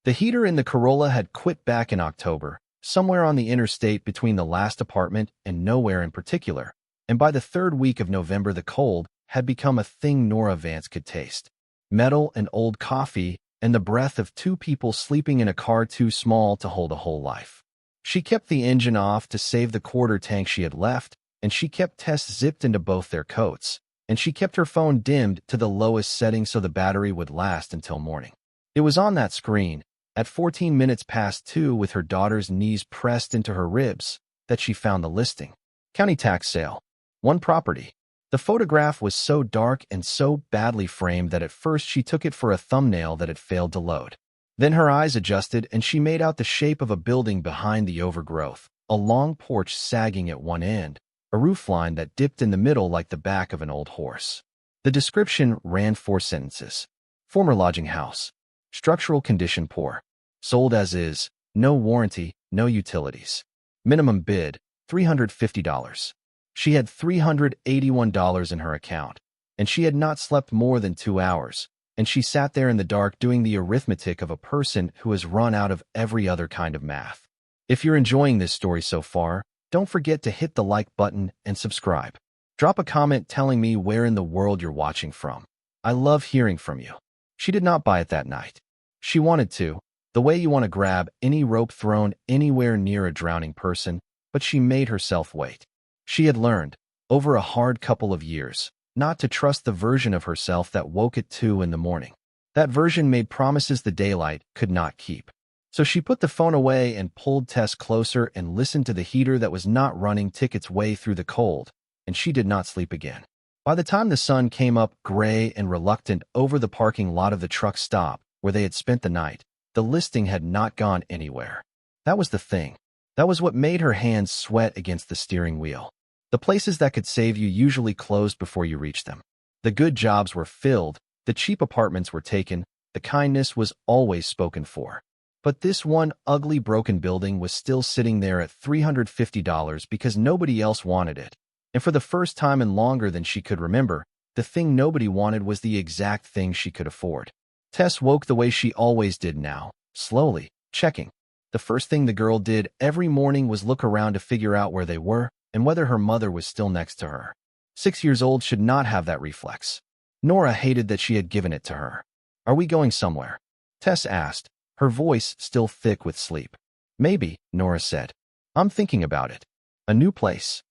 The heater in the Corolla had quit back in October, somewhere on the interstate between the last apartment and nowhere in particular, and by the third week of November the cold had become a thing Nora Vance could taste. Metal and old coffee, and the breath of two people sleeping in a car too small to hold a whole life. She kept the engine off to save the quarter tank she had left, and she kept Tess zipped into both their coats, and she kept her phone dimmed to the lowest setting so the battery would last until morning. It was on that screen, at 14 minutes past 2 with her daughter's knees pressed into her ribs, that she found the listing. County tax sale. One property. The photograph was so dark and so badly framed that at first she took it for a thumbnail that had failed to load. Then her eyes adjusted and she made out the shape of a building behind the overgrowth, a long porch sagging at one end, a roofline that dipped in the middle like the back of an old horse. The description ran 4 sentences. Former lodging house. Structural condition poor. Sold as is. No warranty, no utilities. Minimum bid, $350. She had $381 in her account, and she had not slept more than 2 hours, and she sat there in the dark doing the arithmetic of a person who has run out of every other kind of math. If you're enjoying this story so far, don't forget to hit the like button and subscribe. Drop a comment telling me where in the world you're watching from. I love hearing from you. She did not buy it that night. She wanted to, the way you want to grab any rope thrown anywhere near a drowning person, but she made herself wait. She had learned, over a hard couple of years, not to trust the version of herself that woke at 2 in the morning. That version made promises the daylight could not keep. So she put the phone away and pulled Tess closer and listened to the heater that was not running tick its way through the cold, and she did not sleep again. By the time the sun came up gray and reluctant over the parking lot of the truck stop where they had spent the night, the listing had not gone anywhere. That was the thing. That was what made her hands sweat against the steering wheel. The places that could save you usually closed before you reached them. The good jobs were filled, the cheap apartments were taken, the kindness was always spoken for. But this one ugly broken building was still sitting there at $350 because nobody else wanted it. And for the first time in longer than she could remember, the thing nobody wanted was the exact thing she could afford. Tess woke the way she always did now, slowly, checking. The first thing the girl did every morning was look around to figure out where they were and whether her mother was still next to her. 6 years old should not have that reflex. Nora hated that she had given it to her. "Are we going somewhere?" Tess asked, her voice still thick with sleep. "Maybe," Nora said. "I'm thinking about it. A new place.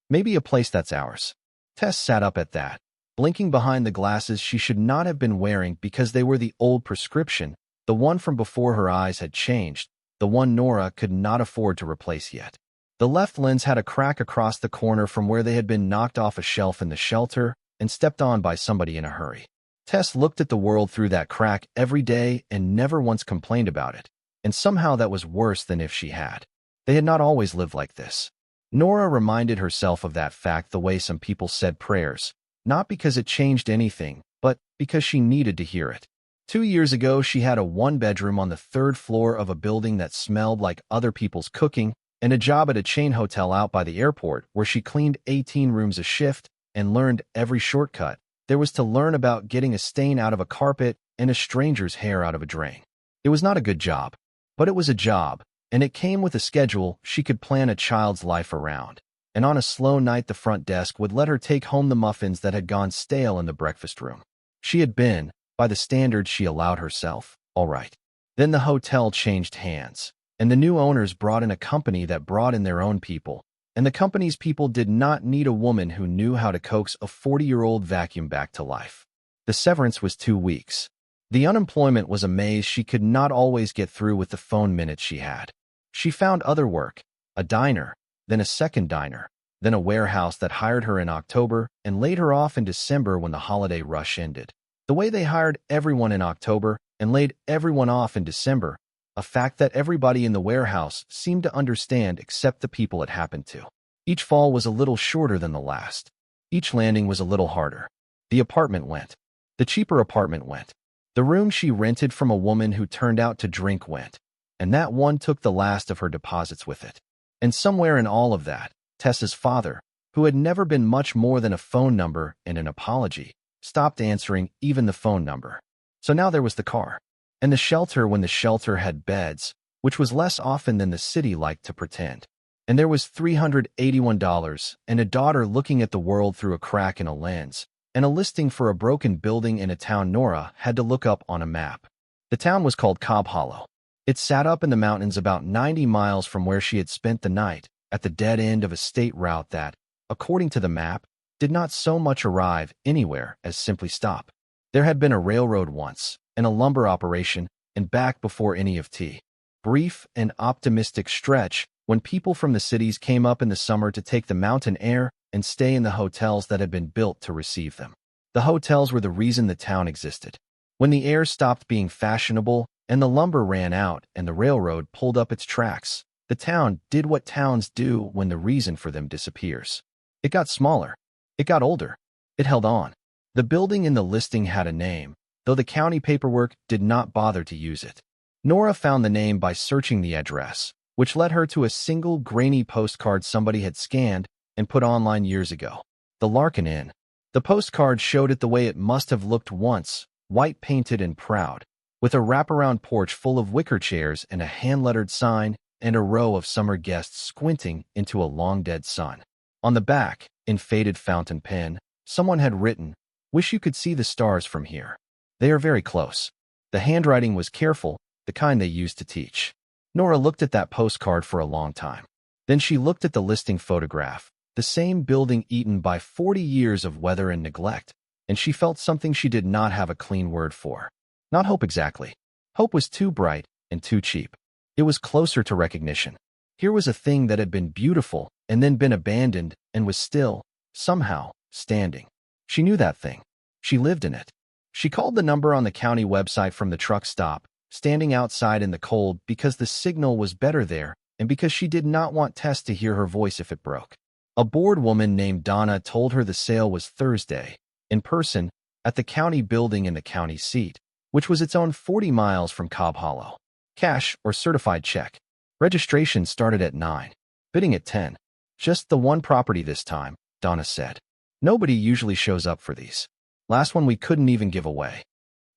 Maybe a place that's ours." Tess sat up at that, blinking behind the glasses she should not have been wearing because they were the old prescription, the one from before her eyes had changed, the one Nora could not afford to replace yet. The left lens had a crack across the corner from where they had been knocked off a shelf in the shelter and stepped on by somebody in a hurry. Tess looked at the world through that crack every day and never once complained about it, and somehow that was worse than if she had. They had not always lived like this. Nora reminded herself of that fact the way some people said prayers, not because it changed anything, but because she needed to hear it. 2 years ago, she had a 1-bedroom on the 3rd floor of a building that smelled like other people's cooking, and a job at a chain hotel out by the airport where she cleaned 18 rooms a shift and learned every shortcut there was to learn about getting a stain out of a carpet and a stranger's hair out of a drain. It was not a good job, but it was a job, and it came with a schedule she could plan a child's life around. And on a slow night, the front desk would let her take home the muffins that had gone stale in the breakfast room. She had been, by the standards she allowed herself, all right. Then the hotel changed hands, and the new owners brought in a company that brought in their own people, and the company's people did not need a woman who knew how to coax a 40-year-old vacuum back to life. The severance was 2 weeks. The unemployment was a maze she could not always get through with the phone minutes she had. She found other work, a diner, then a second diner, then a warehouse that hired her in October and laid her off in December when the holiday rush ended. The way they hired everyone in October and laid everyone off in December, a fact that everybody in the warehouse seemed to understand except the people it happened to. Each fall was a little shorter than the last. Each landing was a little harder. The apartment went. The cheaper apartment went. The room she rented from a woman who turned out to drink went. And that one took the last of her deposits with it. And somewhere in all of that, Tess's father, who had never been much more than a phone number and an apology, stopped answering even the phone number. So now there was the car. and the shelter when the shelter had beds, which was less often than the city liked to pretend. And there was $381, and a daughter looking at the world through a crack in a lens, and a listing for a broken building in a town Nora had to look up on a map. The town was called Cobb Hollow. It sat up in the mountains about 90 miles from where she had spent the night, at the dead end of a state route that, according to the map, did not so much arrive anywhere as simply stop. There had been a railroad once, and a lumber operation, and back before any of T. Brief and optimistic stretch when people from the cities came up in the summer to take the mountain air and stay in the hotels that had been built to receive them. The hotels were the reason the town existed. When the air stopped being fashionable and the lumber ran out and the railroad pulled up its tracks, the town did what towns do when the reason for them disappears. It got smaller. It got older. It held on. The building in the listing had a name, though the county paperwork did not bother to use it. Nora found the name by searching the address, which led her to a single grainy postcard somebody had scanned and put online years ago. The Larkin Inn. The postcard showed it the way it must have looked once, white-painted and proud, with a wraparound porch full of wicker chairs and a hand-lettered sign and a row of summer guests squinting into a long-dead sun. On the back, in faded fountain pen, someone had written, "Wish you could see the stars from here. They are very close." The handwriting was careful, the kind they used to teach. Nora looked at that postcard for a long time. Then she looked at the listing photograph, the same building eaten by 40 years of weather and neglect, and she felt something she did not have a clean word for. Not hope exactly. Hope was too bright and too cheap. It was closer to recognition. Here was a thing that had been beautiful and then been abandoned and was still, somehow, standing. She knew that thing. She lived in it. She called the number on the county website from the truck stop, standing outside in the cold because the signal was better there and because she did not want Tess to hear her voice if it broke. A bored woman named Donna told her the sale was Thursday, in person, at the county building in the county seat, which was its own 40 miles from Cobb Hollow. Cash or certified check. Registration started at 9. Bidding at 10. Just the one property this time, Donna said. Nobody usually shows up for these. Last one we couldn't even give away.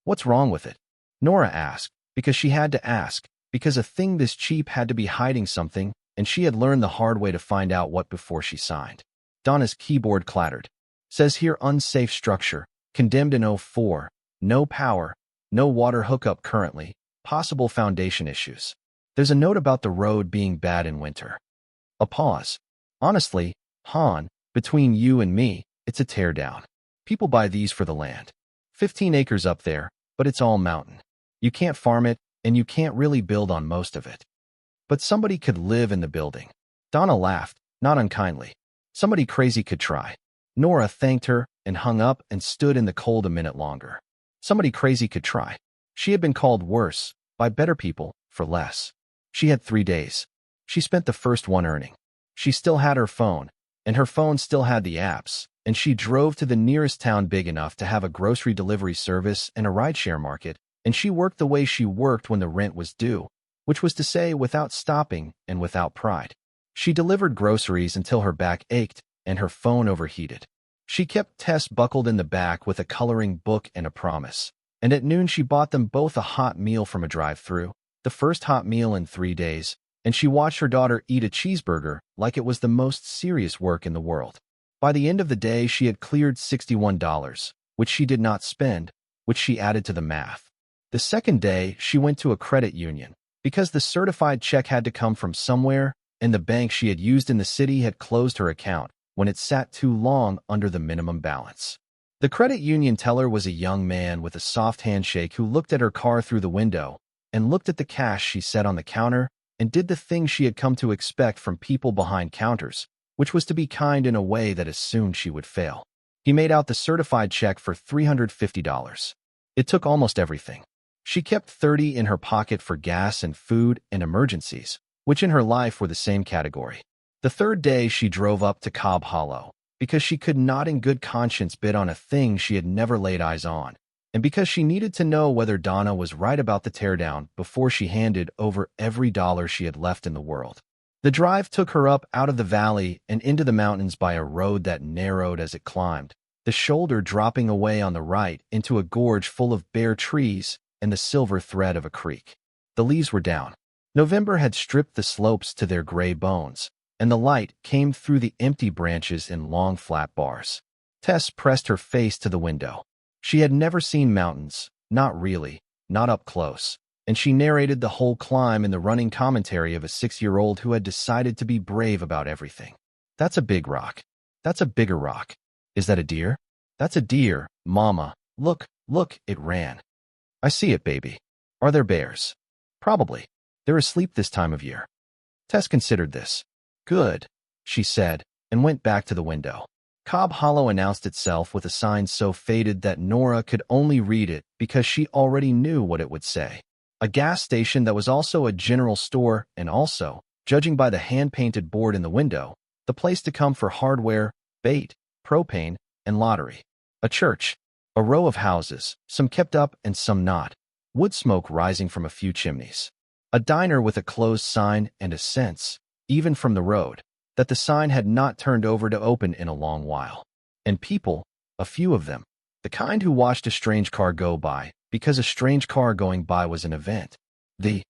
What's wrong with it? Nora asked, because she had to ask, because a thing this cheap had to be hiding something, and she had learned the hard way to find out what before she signed. Donna's keyboard clattered. Says here unsafe structure, condemned in '04, no power, no water hookup currently, possible foundation issues. There's a note about the road being bad in winter. A pause. Honestly, Han, between you and me, it's a teardown. People buy these for the land. 15 acres up there, but it's all mountain. You can't farm it, and you can't really build on most of it. But somebody could live in the building. Donna laughed, not unkindly. Somebody crazy could try. Nora thanked her and hung up and stood in the cold a minute longer. Somebody crazy could try. She had been called worse, by better people, for less. She had 3 days. She spent the first one earning. She still had her phone, and her phone still had the apps, and she drove to the nearest town big enough to have a grocery delivery service and a rideshare market, and she worked the way she worked when the rent was due, which was to say without stopping and without pride. She delivered groceries until her back ached and her phone overheated. She kept Tess buckled in the back with a coloring book and a promise, and at noon she bought them both a hot meal from a drive-thru, the first hot meal in 3 days, and she watched her daughter eat a cheeseburger like it was the most serious work in the world. By the end of the day, she had cleared $61, which she did not spend, which she added to the math. The second day, she went to a credit union, because the certified check had to come from somewhere, and the bank she had used in the city had closed her account when it sat too long under the minimum balance. The credit union teller was a young man with a soft handshake who looked at her car through the window and looked at the cash she set on the counter and did the thing she had come to expect from people behind counters, which was to be kind in a way that assumed she would fail. He made out the certified check for $350. It took almost everything. She kept $30 in her pocket for gas and food and emergencies, which in her life were the same category. The third day she drove up to Cobb Hollow, because she could not in good conscience bid on a thing she had never laid eyes on, and because she needed to know whether Donna was right about the teardown before she handed over every dollar she had left in the world. The drive took her up out of the valley and into the mountains by a road that narrowed as it climbed, the shoulder dropping away on the right into a gorge full of bare trees and the silver thread of a creek. The leaves were down. November had stripped the slopes to their gray bones, and the light came through the empty branches in long flat bars. Tess pressed her face to the window. She had never seen mountains, not really, not up close, and she narrated the whole climb in the running commentary of a 6-year-old who had decided to be brave about everything. That's a big rock. That's a bigger rock. Is that a deer? That's a deer, Mama. Look, look, it ran. I see it, baby. Are there bears? Probably. They're asleep this time of year. Tess considered this. Good, she said, and went back to the window. Cobb Hollow announced itself with a sign so faded that Nora could only read it because she already knew what it would say. A gas station that was also a general store and also, judging by the hand-painted board in the window, the place to come for hardware, bait, propane, and lottery. A church. A row of houses, some kept up and some not. Wood smoke rising from a few chimneys. A diner with a closed sign and a sense, even from the road, that the sign had not turned over to open in a long while. And people, a few of them, the kind who watched a strange car go by, because a strange car going by was an event. The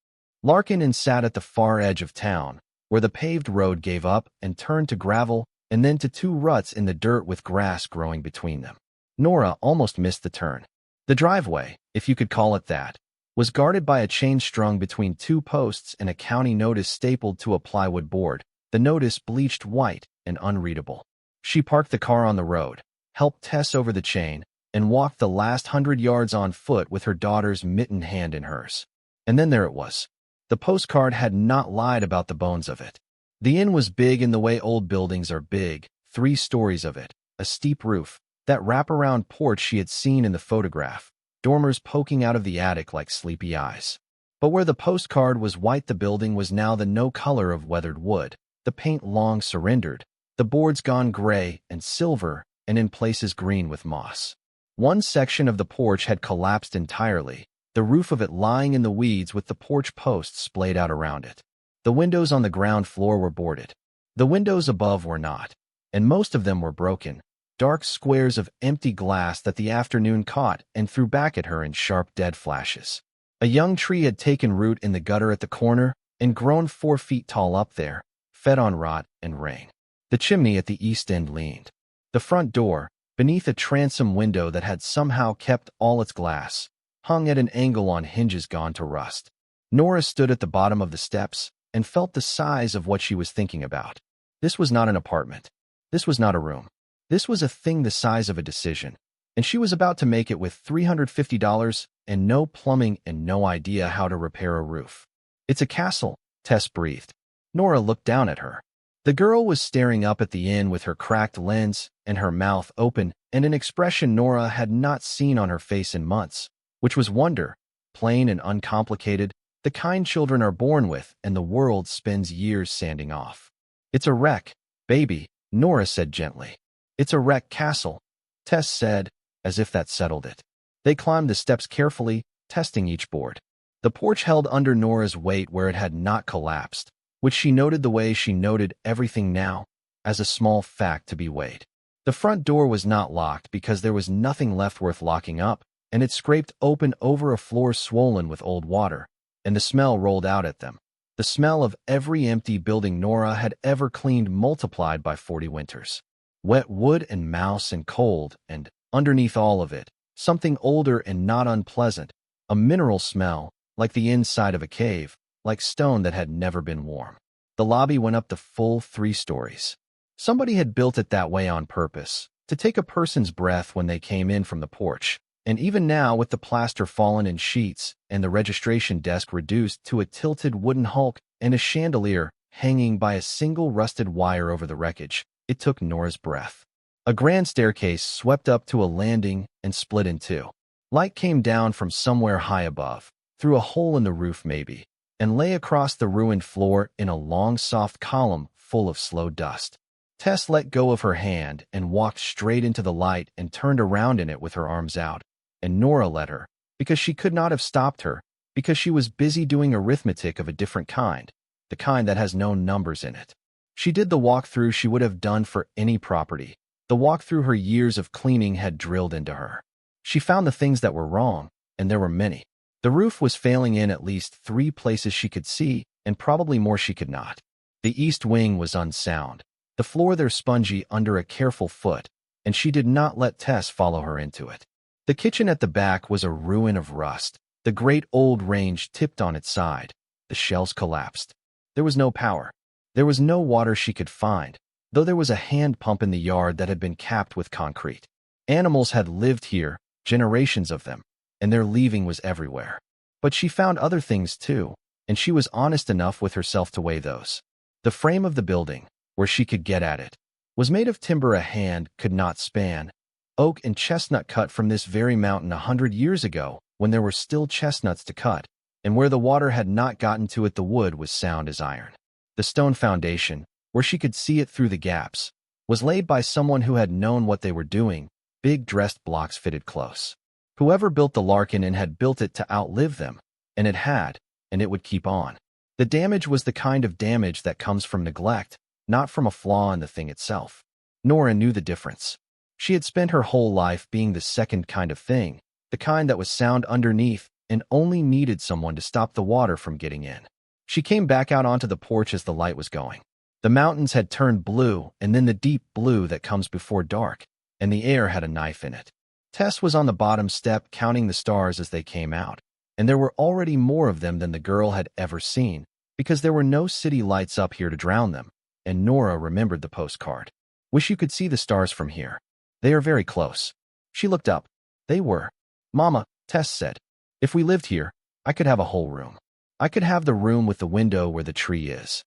Larkin Inn sat at the far edge of town, where the paved road gave up and turned to gravel and then to 2 ruts in the dirt with grass growing between them. Nora almost missed the turn. The driveway, if you could call it that, was guarded by a chain strung between 2 posts and a county notice stapled to a plywood board, the notice bleached white and unreadable. She parked the car on the road, helped Tess over the chain, and walked the last 100 yards on foot with her daughter's mittened hand in hers. And then there it was. The postcard had not lied about the bones of it. The inn was big in the way old buildings are big, 3 stories of it, a steep roof, that wraparound porch she had seen in the photograph, dormers poking out of the attic like sleepy eyes. But where the postcard was white, the building was now the no color of weathered wood, the paint long surrendered, the boards gone gray and silver and in places green with moss. One section of the porch had collapsed entirely, the roof of it lying in the weeds with the porch posts splayed out around it. The windows on the ground floor were boarded. The windows above were not, and most of them were broken, dark squares of empty glass that the afternoon caught and threw back at her in sharp dead flashes. A young tree had taken root in the gutter at the corner and grown 4 feet tall up there, fed on rot and rain. The chimney at the east end leaned. The front door, beneath a transom window that had somehow kept all its glass, hung at an angle on hinges gone to rust. Nora stood at the bottom of the steps and felt the size of what she was thinking about. This was not an apartment. This was not a room. This was a thing the size of a decision, and she was about to make it with $350 and no plumbing and no idea how to repair a roof. It's a castle, Tess breathed. Nora looked down at her. The girl was staring up at the inn with her cracked lens and her mouth open and an expression Nora had not seen on her face in months, which was wonder, plain and uncomplicated, the kind children are born with and the world spends years sanding off. It's a wreck, baby, Nora said gently. It's a wreck castle, Tess said, as if that settled it. They climbed the steps carefully, testing each board. The porch held under Nora's weight where it had not collapsed, which she noted the way she noted everything now, as a small fact to be weighed. The front door was not locked because there was nothing left worth locking up, and it scraped open over a floor swollen with old water, and the smell rolled out at them. The smell of every empty building Nora had ever cleaned multiplied by 40 winters. Wet wood and mouse and cold, and, underneath all of it, something older and not unpleasant, a mineral smell, like the inside of a cave, like stone that had never been warm. The lobby went up to full 3 stories. Somebody had built it that way on purpose, to take a person's breath when they came in from the porch, and even now with the plaster fallen in sheets and the registration desk reduced to a tilted wooden hulk and a chandelier hanging by a single rusted wire over the wreckage, it took Nora's breath. A grand staircase swept up to a landing and split in 2. Light came down from somewhere high above, through a hole in the roof maybe, and lay across the ruined floor in a long soft column full of slow dust. Tess let go of her hand and walked straight into the light and turned around in it with her arms out, and Nora let her, because she could not have stopped her, because she was busy doing arithmetic of a different kind, the kind that has no numbers in it. She did the walk-through she would have done for any property, the walk-through her years of cleaning had drilled into her. She found the things that were wrong, and there were many. The roof was failing in at least 3 places she could see, and probably more she could not. The east wing was unsound, the floor there spongy under a careful foot, and she did not let Tess follow her into it. The kitchen at the back was a ruin of rust, the great old range tipped on its side. The shelves collapsed. There was no power. There was no water she could find, though there was a hand pump in the yard that had been capped with concrete. Animals had lived here, generations of them, and their leaving was everywhere. But she found other things too, and she was honest enough with herself to weigh those. The frame of the building, where she could get at it, was made of timber a hand could not span, oak and chestnut cut from this very mountain 100 years ago, when there were still chestnuts to cut, and where the water had not gotten to it the wood was sound as iron. The stone foundation, where she could see it through the gaps, was laid by someone who had known what they were doing. Big dressed blocks fitted close. Whoever built the Larkin Inn had built it to outlive them, and it had, and it would keep on. The damage was the kind of damage that comes from neglect, not from a flaw in the thing itself. Nora knew the difference. She had spent her whole life being the second kind of thing, the kind that was sound underneath and only needed someone to stop the water from getting in. She came back out onto the porch as the light was going. The mountains had turned blue, and then the deep blue that comes before dark, and the air had a knife in it. Tess was on the bottom step counting the stars as they came out, and there were already more of them than the girl had ever seen, because there were no city lights up here to drown them, and Nora remembered the postcard. Wish you could see the stars from here. They are very close. She looked up. They were. Mama, Tess said, if we lived here, I could have a whole room. I could have the room with the window where the tree is.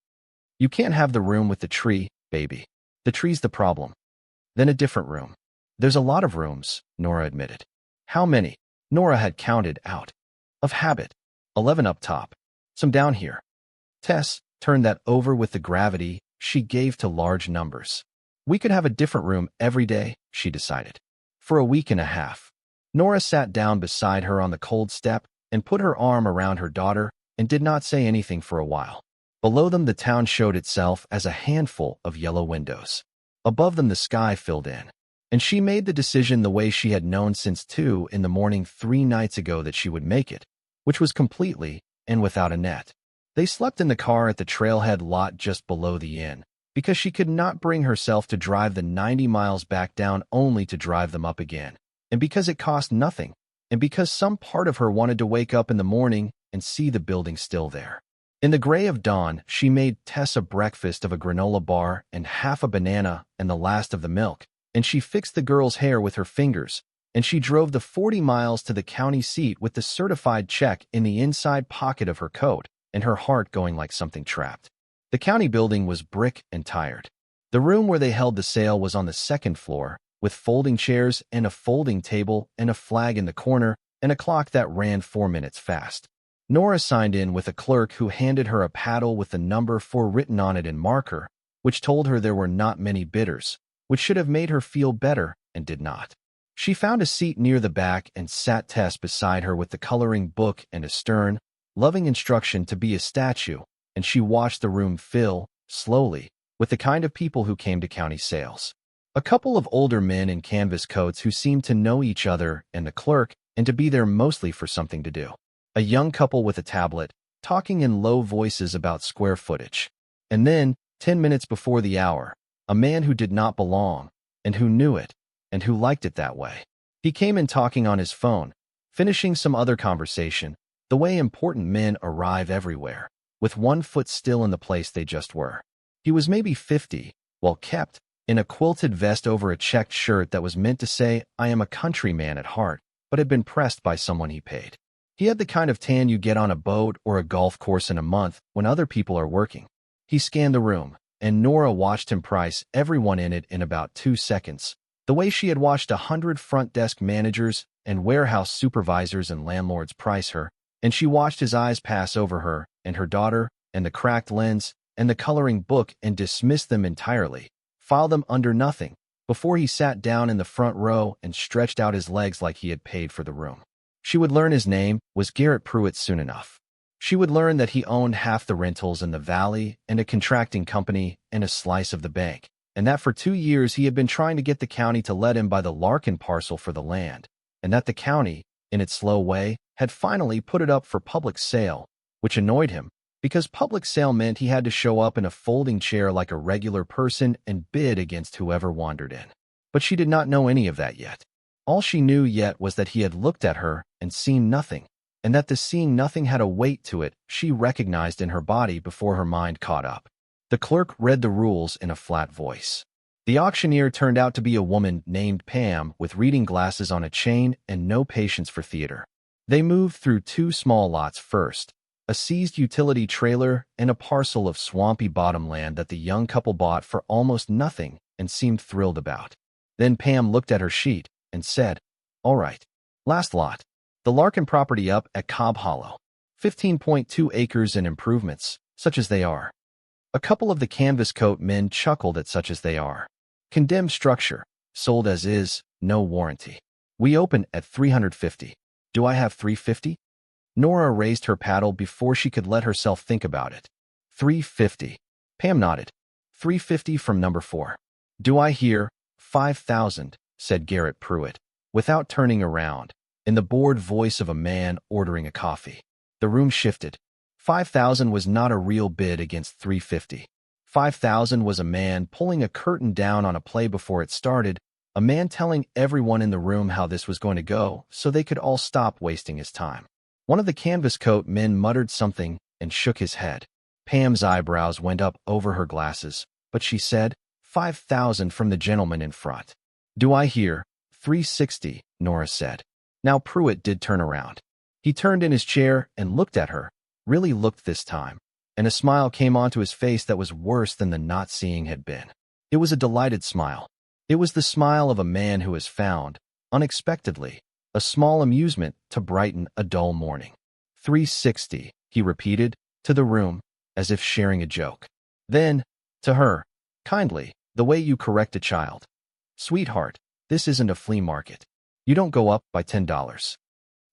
You can't have the room with the tree, baby. The tree's the problem. Then a different room. There's a lot of rooms, Nora admitted. How many? Nora had counted out. Of habit. 11 up top. Some down here. Tess turned that over with the gravity she gave to large numbers. We could have a different room every day, she decided. For a week and a half. Nora sat down beside her on the cold step and put her arm around her daughter and did not say anything for a while. Below them the town showed itself as a handful of yellow windows. Above them the sky filled in. And she made the decision the way she had known since 2 in the morning 3 nights ago that she would make it, which was completely and without a net. They slept in the car at the trailhead lot just below the inn, because she could not bring herself to drive the 90 miles back down only to drive them up again, and because it cost nothing, and because some part of her wanted to wake up in the morning and see the building still there. In the gray of dawn, she made Tess a breakfast of a granola bar and half a banana and the last of the milk, and she fixed the girl's hair with her fingers, and she drove the 40 miles to the county seat with the certified check in the inside pocket of her coat, and her heart going like something trapped. The county building was brick and tired. The room where they held the sale was on the 2nd floor, with folding chairs and a folding table and a flag in the corner and a clock that ran 4 minutes fast. Nora signed in with a clerk who handed her a paddle with the number 4 written on it in marker, which told her there were not many bidders, which should have made her feel better and did not. She found a seat near the back and sat Tess beside her with the coloring book and a stern, loving instruction to be a statue, and she watched the room fill, slowly, with the kind of people who came to county sales. A couple of older men in canvas coats who seemed to know each other and the clerk and to be there mostly for something to do. A young couple with a tablet, talking in low voices about square footage. And then, 10 minutes before the hour, a man who did not belong, and who knew it, and who liked it that way. He came in talking on his phone, finishing some other conversation, the way important men arrive everywhere, with one foot still in the place they just were. He was maybe 50, well kept, in a quilted vest over a checked shirt that was meant to say, I am a countryman at heart, but had been pressed by someone he paid. He had the kind of tan you get on a boat or a golf course in a month when other people are working. He scanned the room, and Nora watched him price everyone in it in about 2 seconds, the way she had watched 100 front desk managers and warehouse supervisors and landlords price her, and she watched his eyes pass over her and her daughter and the cracked lens and the coloring book and dismiss them entirely, file them under nothing, before he sat down in the front row and stretched out his legs like he had paid for the room. She would learn his name was Garrett Pruitt soon enough. She would learn that he owned half the rentals in the valley and a contracting company and a slice of the bank, and that for 2 years he had been trying to get the county to let him buy the Larkin parcel for the land, and that the county, in its slow way, had finally put it up for public sale, which annoyed him, because public sale meant he had to show up in a folding chair like a regular person and bid against whoever wandered in. But she did not know any of that yet. All she knew yet was that he had looked at her and seen nothing, and that the seeing nothing had a weight to it she recognized in her body before her mind caught up. The clerk read the rules in a flat voice. The auctioneer turned out to be a woman named Pam with reading glasses on a chain and no patience for theater. They moved through two small lots first, a seized utility trailer and a parcel of swampy bottomland that the young couple bought for almost nothing and seemed thrilled about. Then Pam looked at her sheet and said, "All right, last lot. The Larkin property up at Cobb Hollow. 15.2 acres and improvements, such as they are." A couple of the canvas coat men chuckled at such as they are. Condemned structure, sold as is, no warranty. We open at $350. Do I have $350? Nora raised her paddle before she could let herself think about it. $350. Pam nodded. $350 from number 4. Do I hear $5,000, said Garrett Pruitt, without turning around, in the bored voice of a man ordering a coffee. The room shifted. $5,000 was not a real bid against $350. $5,000 was a man pulling a curtain down on a play before it started, a man telling everyone in the room how this was going to go so they could all stop wasting his time. One of the canvas coat men muttered something and shook his head. Pam's eyebrows went up over her glasses, but she said, $5,000 from the gentleman in front. Do I hear $360, Nora said. Now Pruitt did turn around. He turned in his chair and looked at her, really looked this time, and a smile came onto his face that was worse than the not seeing had been. It was a delighted smile. It was the smile of a man who has found, unexpectedly, a small amusement to brighten a dull morning. $360, he repeated, to the room, as if sharing a joke. Then, to her, kindly, the way you correct a child. Sweetheart, this isn't a flea market. You don't go up by $10.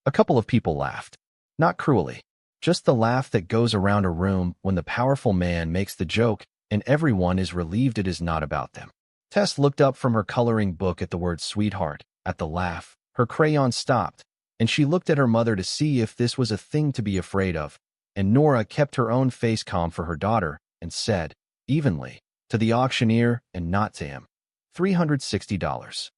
A couple of people laughed. Not cruelly. Just the laugh that goes around a room when the powerful man makes the joke and everyone is relieved it is not about them. Tess looked up from her coloring book at the word sweetheart. At the laugh, her crayon stopped, and she looked at her mother to see if this was a thing to be afraid of, and Nora kept her own face calm for her daughter and said, evenly, to the auctioneer and not to him, $360.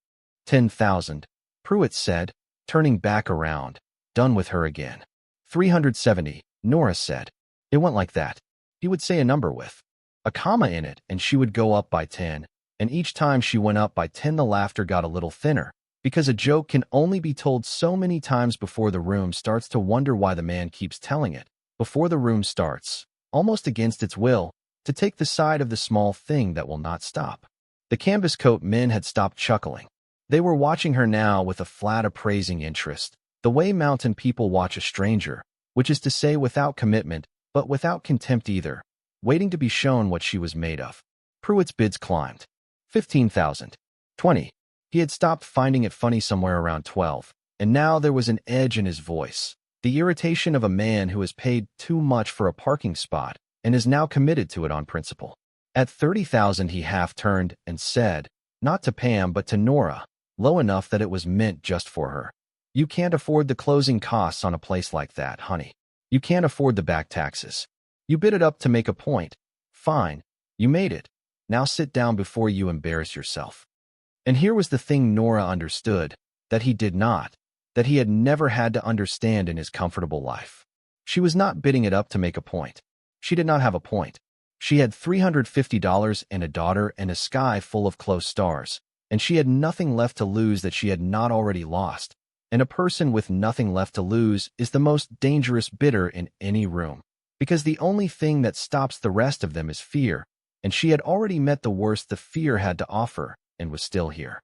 $10,000, Pruitt said, turning back around, done with her again. $370, Nora said. It went like that. He would say a number with a comma in it, and she would go up by 10, and each time she went up by 10 the laughter got a little thinner, because a joke can only be told so many times before the room starts to wonder why the man keeps telling it, before the room starts, almost against its will, to take the side of the small thing that will not stop. The canvas coat men had stopped chuckling. They were watching her now with a flat appraising interest, the way mountain people watch a stranger, which is to say without commitment, but without contempt either, waiting to be shown what she was made of. Pruitt's bids climbed. $15,000. $20. He had stopped finding it funny somewhere around 12, and now there was an edge in his voice, the irritation of a man who has paid too much for a parking spot and is now committed to it on principle. At $30,000 he half-turned and said, not to Pam but to Nora, low enough that it was meant just for her. You can't afford the closing costs on a place like that, honey. You can't afford the back taxes. You bid it up to make a point. Fine. You made it. Now sit down before you embarrass yourself. And here was the thing Nora understood, that he did not, that he had never had to understand in his comfortable life. She was not bidding it up to make a point. She did not have a point. She had $350 and a daughter and a sky full of close stars, and she had nothing left to lose that she had not already lost. And a person with nothing left to lose is the most dangerous bidder in any room, because the only thing that stops the rest of them is fear, and she had already met the worst the fear had to offer and was still here.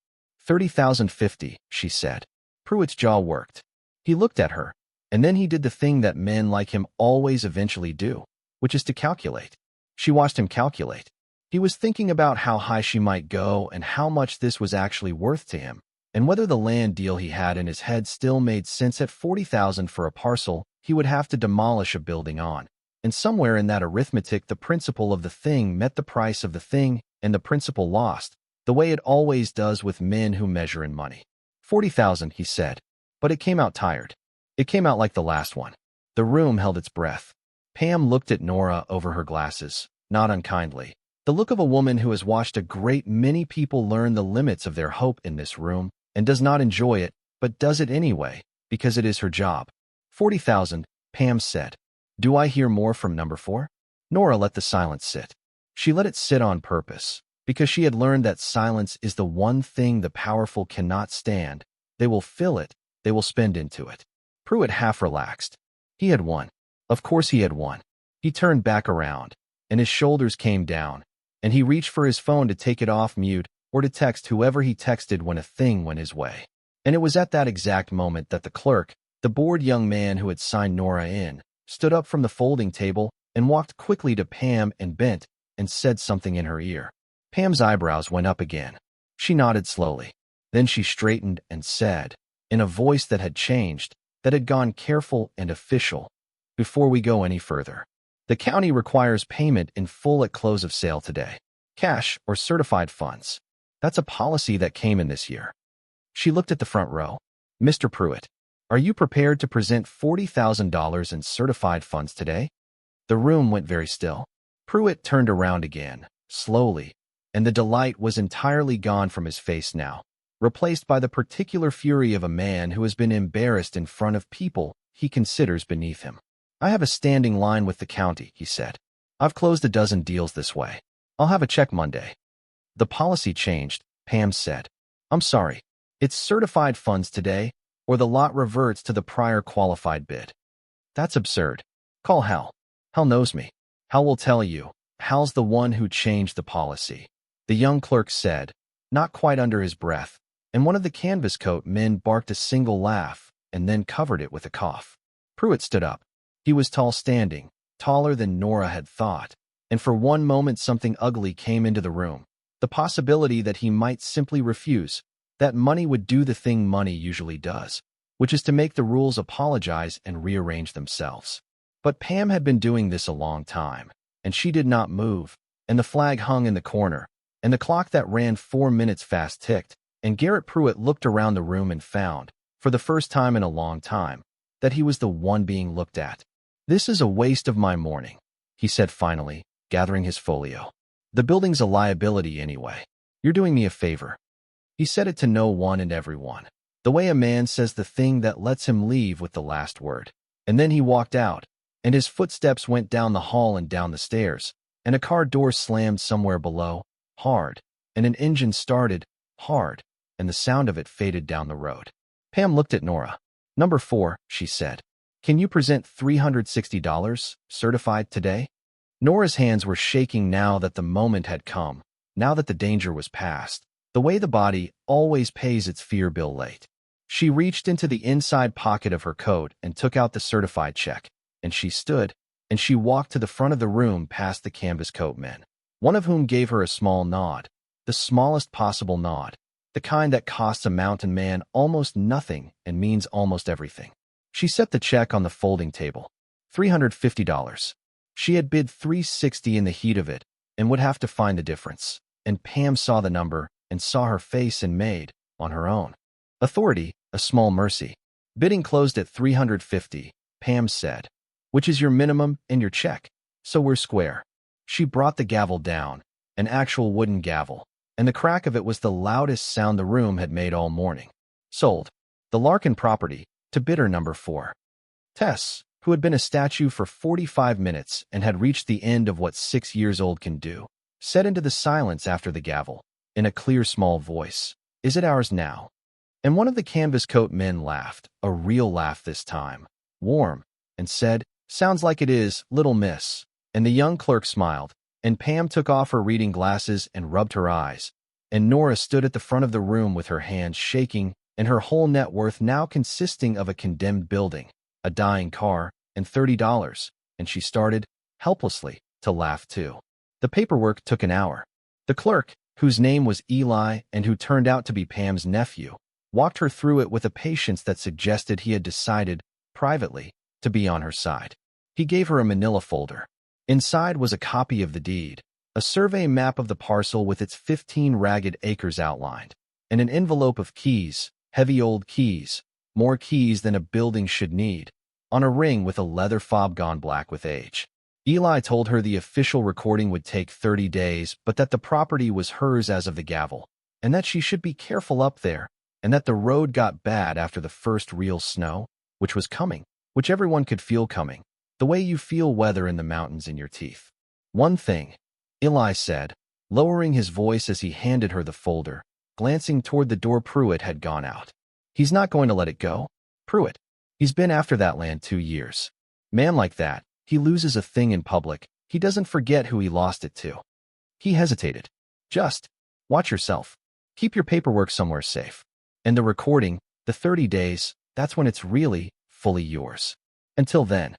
$30,050, she said. Pruitt's jaw worked. He looked at her, and then he did the thing that men like him always eventually do, which is to calculate. She watched him calculate. He was thinking about how high she might go and how much this was actually worth to him, and whether the land deal he had in his head still made sense at $40,000 for a parcel he would have to demolish a building on. And somewhere in that arithmetic the principle of the thing met the price of the thing, and the principle lost, the way it always does with men who measure in money. $40,000, he said. but it came out tired. It came out like the last one. The room held its breath. Pam looked at Nora over her glasses, not unkindly. The look of a woman who has watched a great many people learn the limits of their hope in this room and does not enjoy it, but does it anyway, because it is her job. 40,000, Pam said. Do I hear more from number 4? Nora let the silence sit. She let it sit on purpose, because she had learned that silence is the one thing the powerful cannot stand. They will fill it, they will spend into it. Pruitt half relaxed. He had won. Of course he had won. He turned back around, and his shoulders came down, and he reached for his phone to take it off mute or to text whoever he texted when a thing went his way. And it was at that exact moment that the clerk, the bored young man who had signed Nora in, stood up from the folding table and walked quickly to Pam and bent and said something in her ear. Pam's eyebrows went up again. She nodded slowly. Then she straightened and said, in a voice that had changed, that had gone careful and official, before we go any further, the county requires payment in full at close of sale today. Cash or certified funds. That's a policy that came in this year. She looked at the front row. Mr. Pruitt, are you prepared to present $40,000 in certified funds today? The room went very still. Pruitt turned around again, slowly, and the delight was entirely gone from his face now, replaced by the particular fury of a man who has been embarrassed in front of people he considers beneath him. I have a standing line with the county, he said. I've closed a dozen deals this way. I'll have a check Monday. The policy changed, Pam said. I'm sorry. It's certified funds today, or the lot reverts to the prior qualified bid. That's absurd. Call Hal. Hal knows me. Hal will tell you. Hal's the one who changed the policy. The young clerk said, not quite under his breath, and one of the canvas coat men barked a single laugh and then covered it with a cough. Pruitt stood up. He was tall standing, taller than Nora had thought, and for one moment something ugly came into the room. The possibility that he might simply refuse, that money would do the thing money usually does, which is to make the rules apologize and rearrange themselves. But Pam had been doing this a long time, and she did not move, and the flag hung in the corner, and the clock that ran 4 minutes fast ticked, and Garrett Pruitt looked around the room and found, for the first time in a long time, that he was the one being looked at. This is a waste of my morning, he said finally, gathering his folio. The building's a liability anyway. You're doing me a favor. He said it to no one and everyone, the way a man says the thing that lets him leave with the last word. And then he walked out, and his footsteps went down the hall and down the stairs, and a car door slammed somewhere below, hard, and an engine started, hard, and the sound of it faded down the road. Pam looked at Nora. Number 4, she said. Can you present $360, certified today? Nora's hands were shaking now that the moment had come, now that the danger was past, the way the body always pays its fear bill late. She reached into the inside pocket of her coat and took out the certified check, and she stood, and she walked to the front of the room past the canvas coat men, one of whom gave her a small nod, the smallest possible nod, the kind that costs a mountain man almost nothing and means almost everything. She set the check on the folding table. $350. She had bid $360 in the heat of it and would have to find the difference. And Pam saw the number and saw her face and made, on her own authority, a small mercy. Bidding closed at $350, Pam said, which is your minimum and your check. So we're square. She brought the gavel down, an actual wooden gavel, and the crack of it was the loudest sound the room had made all morning. Sold. The Larkin property, to bidder number 4. Tess, who had been a statue for 45 minutes and had reached the end of what 6 years old can do, said into the silence after the gavel, in a clear small voice, Is it ours now? And one of the canvas coat men laughed, a real laugh this time, warm, and said, Sounds like it is, little miss. And the young clerk smiled, and Pam took off her reading glasses and rubbed her eyes, and Nora stood at the front of the room with her hands shaking and her whole net worth now consisting of a condemned building, a dying car, and $30, and she started, helplessly, to laugh too. The paperwork took an hour. The clerk, whose name was Eli and who turned out to be Pam's nephew, walked her through it with a patience that suggested he had decided, privately, to be on her side. He gave her a manila folder. Inside was a copy of the deed, a survey map of the parcel with its 15 ragged acres outlined, and an envelope of keys, heavy old keys, more keys than a building should need, on a ring with a leather fob gone black with age. Eli told her the official recording would take 30 days, but that the property was hers as of the gavel, and that she should be careful up there, and that the road got bad after the first real snow, which was coming, which everyone could feel coming, the way you feel weather in the mountains in your teeth. One thing, Eli said, lowering his voice as he handed her the folder, glancing toward the door. Pruitt had gone out. He's not going to let it go. Pruitt. He's been after that land 2 years. Man like that, he loses a thing in public, he doesn't forget who he lost it to. He hesitated. Just watch yourself. Keep your paperwork somewhere safe. And the recording, the 30 days, that's when it's really, fully yours. Until then.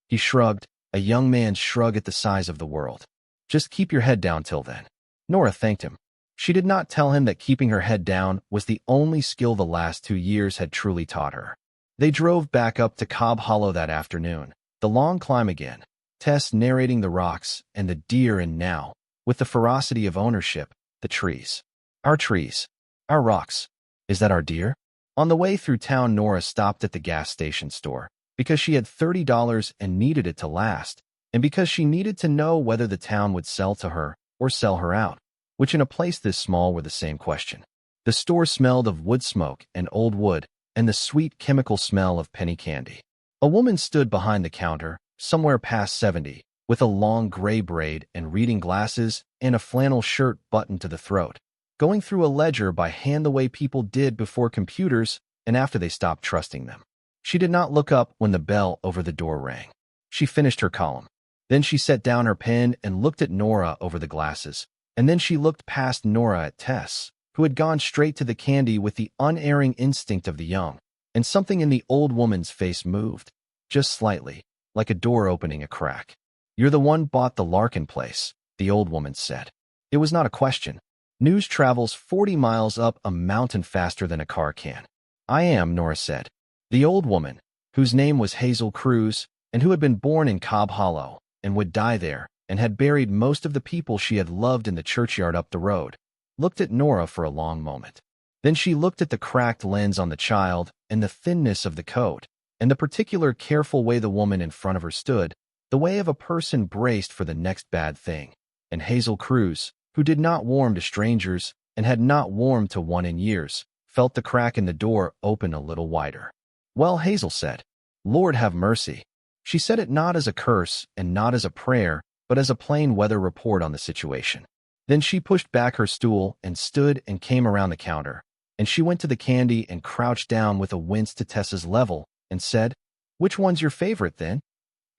He shrugged, a young man's shrug at the size of the world. Just keep your head down till then. Nora thanked him. She did not tell him that keeping her head down was the only skill the last 2 years had truly taught her. They drove back up to Cobb Hollow that afternoon, the long climb again, Tess narrating the rocks and the deer, and now, with the ferocity of ownership, the trees. Our trees. Our rocks. Is that our deer? On the way through town, Nora stopped at the gas station store, because she had $30 and needed it to last, and because she needed to know whether the town would sell to her or sell her out, which in a place this small were the same question. The store smelled of wood smoke and old wood, and the sweet chemical smell of penny candy. A woman stood behind the counter, somewhere past 70, with a long gray braid and reading glasses and a flannel shirt buttoned to the throat, going through a ledger by hand the way people did before computers and after they stopped trusting them. She did not look up when the bell over the door rang. She finished her column. Then she set down her pen and looked at Nora over the glasses, and then she looked past Nora at Tess, who had gone straight to the candy with the unerring instinct of the young, and something in the old woman's face moved, just slightly, like a door opening a crack. You're the one bought the Larkin place, the old woman said. It was not a question. News travels 40 miles up a mountain faster than a car can. I am, Nora said. The old woman, whose name was Hazel Cruz, and who had been born in Cobb Hollow, and would die there, and had buried most of the people she had loved in the churchyard up the road, looked at Nora for a long moment. Then she looked at the cracked lens on the child, and the thinness of the coat, and the particular careful way the woman in front of her stood, the way of a person braced for the next bad thing. And Hazel Cruz, who did not warm to strangers, and had not warmed to one in years, felt the crack in the door open a little wider. Well, Hazel said, Lord have mercy. She said it not as a curse and not as a prayer, but as a plain weather report on the situation. Then she pushed back her stool and stood and came around the counter, and she went to the candy and crouched down with a wince to Tess's level and said, Which one's your favorite, then?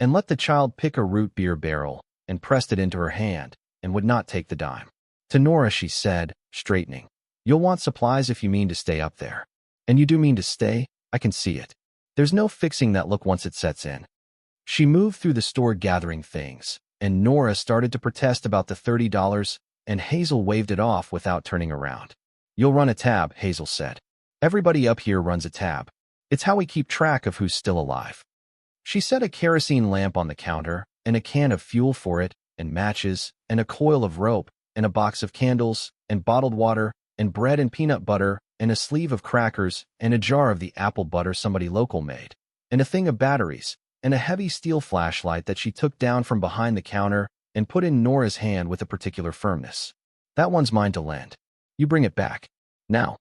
And let the child pick a root beer barrel and pressed it into her hand and would not take the dime. To Nora she said, straightening, You'll want supplies if you mean to stay up there. And you do mean to stay, I can see it. There's no fixing that look once it sets in. She moved through the store gathering things, and Nora started to protest about the $30, and Hazel waved it off without turning around. You'll run a tab, Hazel said. Everybody up here runs a tab. It's how we keep track of who's still alive. She set a kerosene lamp on the counter, and a can of fuel for it, and matches, and a coil of rope, and a box of candles, and bottled water, and bread and peanut butter, and a sleeve of crackers, and a jar of the apple butter somebody local made, and a thing of batteries, and a heavy steel flashlight that she took down from behind the counter and put in Nora's hand with a particular firmness. That one's mine to lend. You bring it back. Now.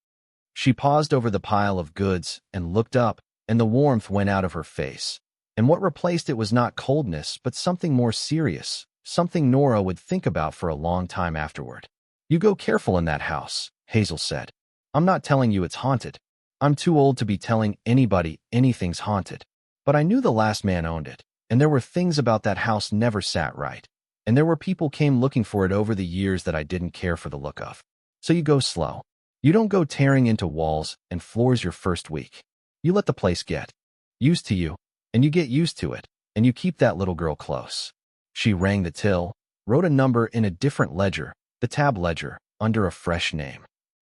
She paused over the pile of goods and looked up, and the warmth went out of her face. And what replaced it was not coldness, but something more serious, something Nora would think about for a long time afterward. You go careful in that house, Hazel said. I'm not telling you it's haunted. I'm too old to be telling anybody anything's haunted. But I knew the last man owned it, and there were things about that house never sat right. And there were people came looking for it over the years that I didn't care for the look of. So you go slow. You don't go tearing into walls and floors your first week. You let the place get used to you, and you get used to it, and you keep that little girl close. She rang the till, wrote a number in a different ledger, the tab ledger, under a fresh name.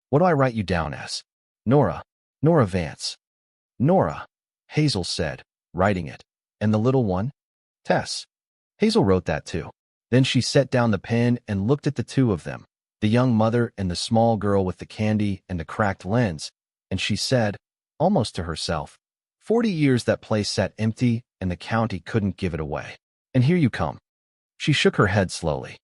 What do I write you down as? Nora Vance. Nora, Hazel said, writing it. And the little one? Tess. Hazel wrote that too. Then she set down the pen and looked at the two of them, the young mother and the small girl with the candy and the cracked lens, and she said, almost to herself. 40 years that place sat empty, and the county couldn't give it away. And here you come. She shook her head slowly.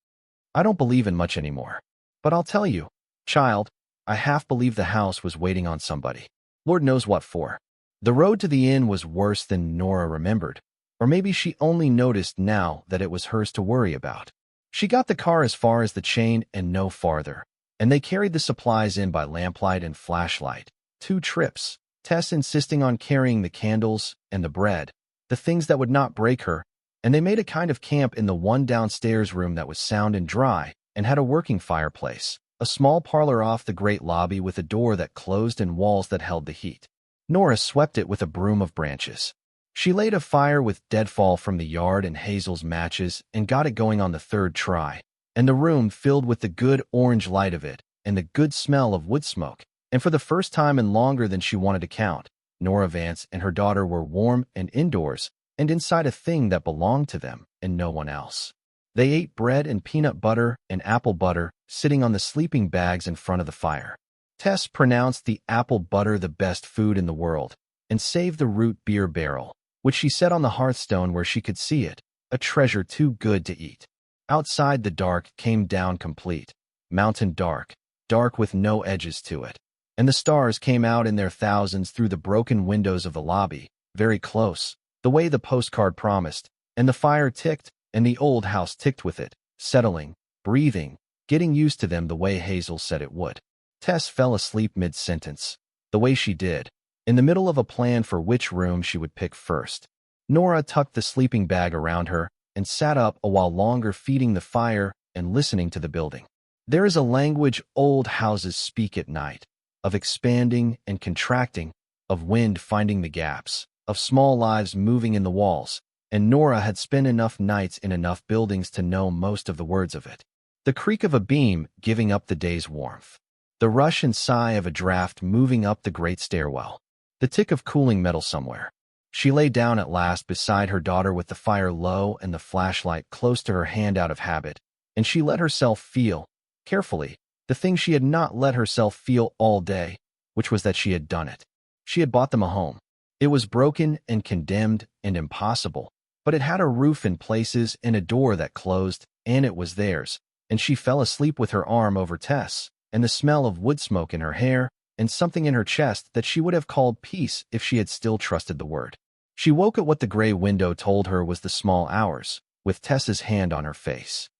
I don't believe in much anymore. But I'll tell you, child, I half believe the house was waiting on somebody. Lord knows what for. The road to the inn was worse than Nora remembered. Or maybe she only noticed now that it was hers to worry about. She got the car as far as the chain and no farther, and they carried the supplies in by lamplight and flashlight. 2 trips, Tess insisting on carrying the candles and the bread, the things that would not break her, and they made a kind of camp in the one downstairs room that was sound and dry and had a working fireplace, a small parlor off the great lobby with a door that closed and walls that held the heat. Nora swept it with a broom of branches. She laid a fire with deadfall from the yard and Hazel's matches and got it going on the 3rd try, and the room filled with the good orange light of it and the good smell of wood smoke. And for the first time in longer than she wanted to count, Nora Vance and her daughter were warm and indoors and inside a thing that belonged to them and no one else. They ate bread and peanut butter and apple butter sitting on the sleeping bags in front of the fire. Tess pronounced the apple butter the best food in the world and saved the root beer barrel, which she set on the hearthstone where she could see it, a treasure too good to eat. Outside the dark came down complete, mountain dark, dark with no edges to it. And the stars came out in their thousands through the broken windows of the lobby, very close, the way the postcard promised, and the fire ticked, and the old house ticked with it, settling, breathing, getting used to them the way Hazel said it would. Tess fell asleep mid-sentence, the way she did, in the middle of a plan for which room she would pick first. Nora tucked the sleeping bag around her and sat up a while longer feeding the fire and listening to the building. There is a language old houses speak at night, of expanding and contracting, of wind finding the gaps, of small lives moving in the walls, and Nora had spent enough nights in enough buildings to know most of the words of it. The creak of a beam giving up the day's warmth, the rush and sigh of a draft moving up the great stairwell, the tick of cooling metal somewhere. She lay down at last beside her daughter with the fire low and the flashlight close to her hand out of habit, and she let herself feel, carefully, the thing she had not let herself feel all day, which was that she had done it. She had bought them a home. It was broken and condemned and impossible, but it had a roof in places and a door that closed, and it was theirs, and she fell asleep with her arm over Tess, and the smell of wood smoke in her hair, and something in her chest that she would have called peace if she had still trusted the word. She woke at what the gray window told her was the small hours, with Tess's hand on her face.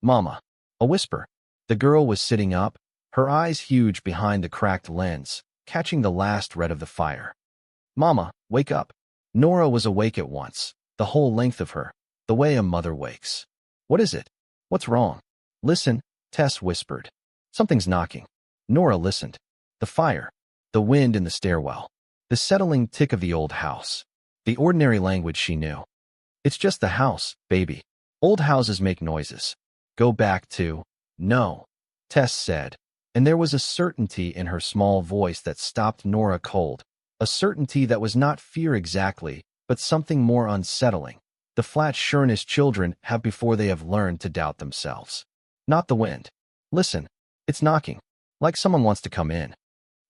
"Mama," a whisper. The girl was sitting up, her eyes huge behind the cracked lens, catching the last red of the fire. "Mama, wake up." Nora was awake at once, the whole length of her, the way a mother wakes. "What is it? What's wrong?" "Listen," Tess whispered. "Something's knocking." Nora listened. The fire, the wind in the stairwell, the settling tick of the old house, the ordinary language she knew. "It's just the house, baby. Old houses make noises. Go back to—" "No," Tess said, and there was a certainty in her small voice that stopped Nora cold, a certainty that was not fear exactly, but something more unsettling, the flat sureness children have before they have learned to doubt themselves. "Not the wind. Listen, it's knocking, like someone wants to come in."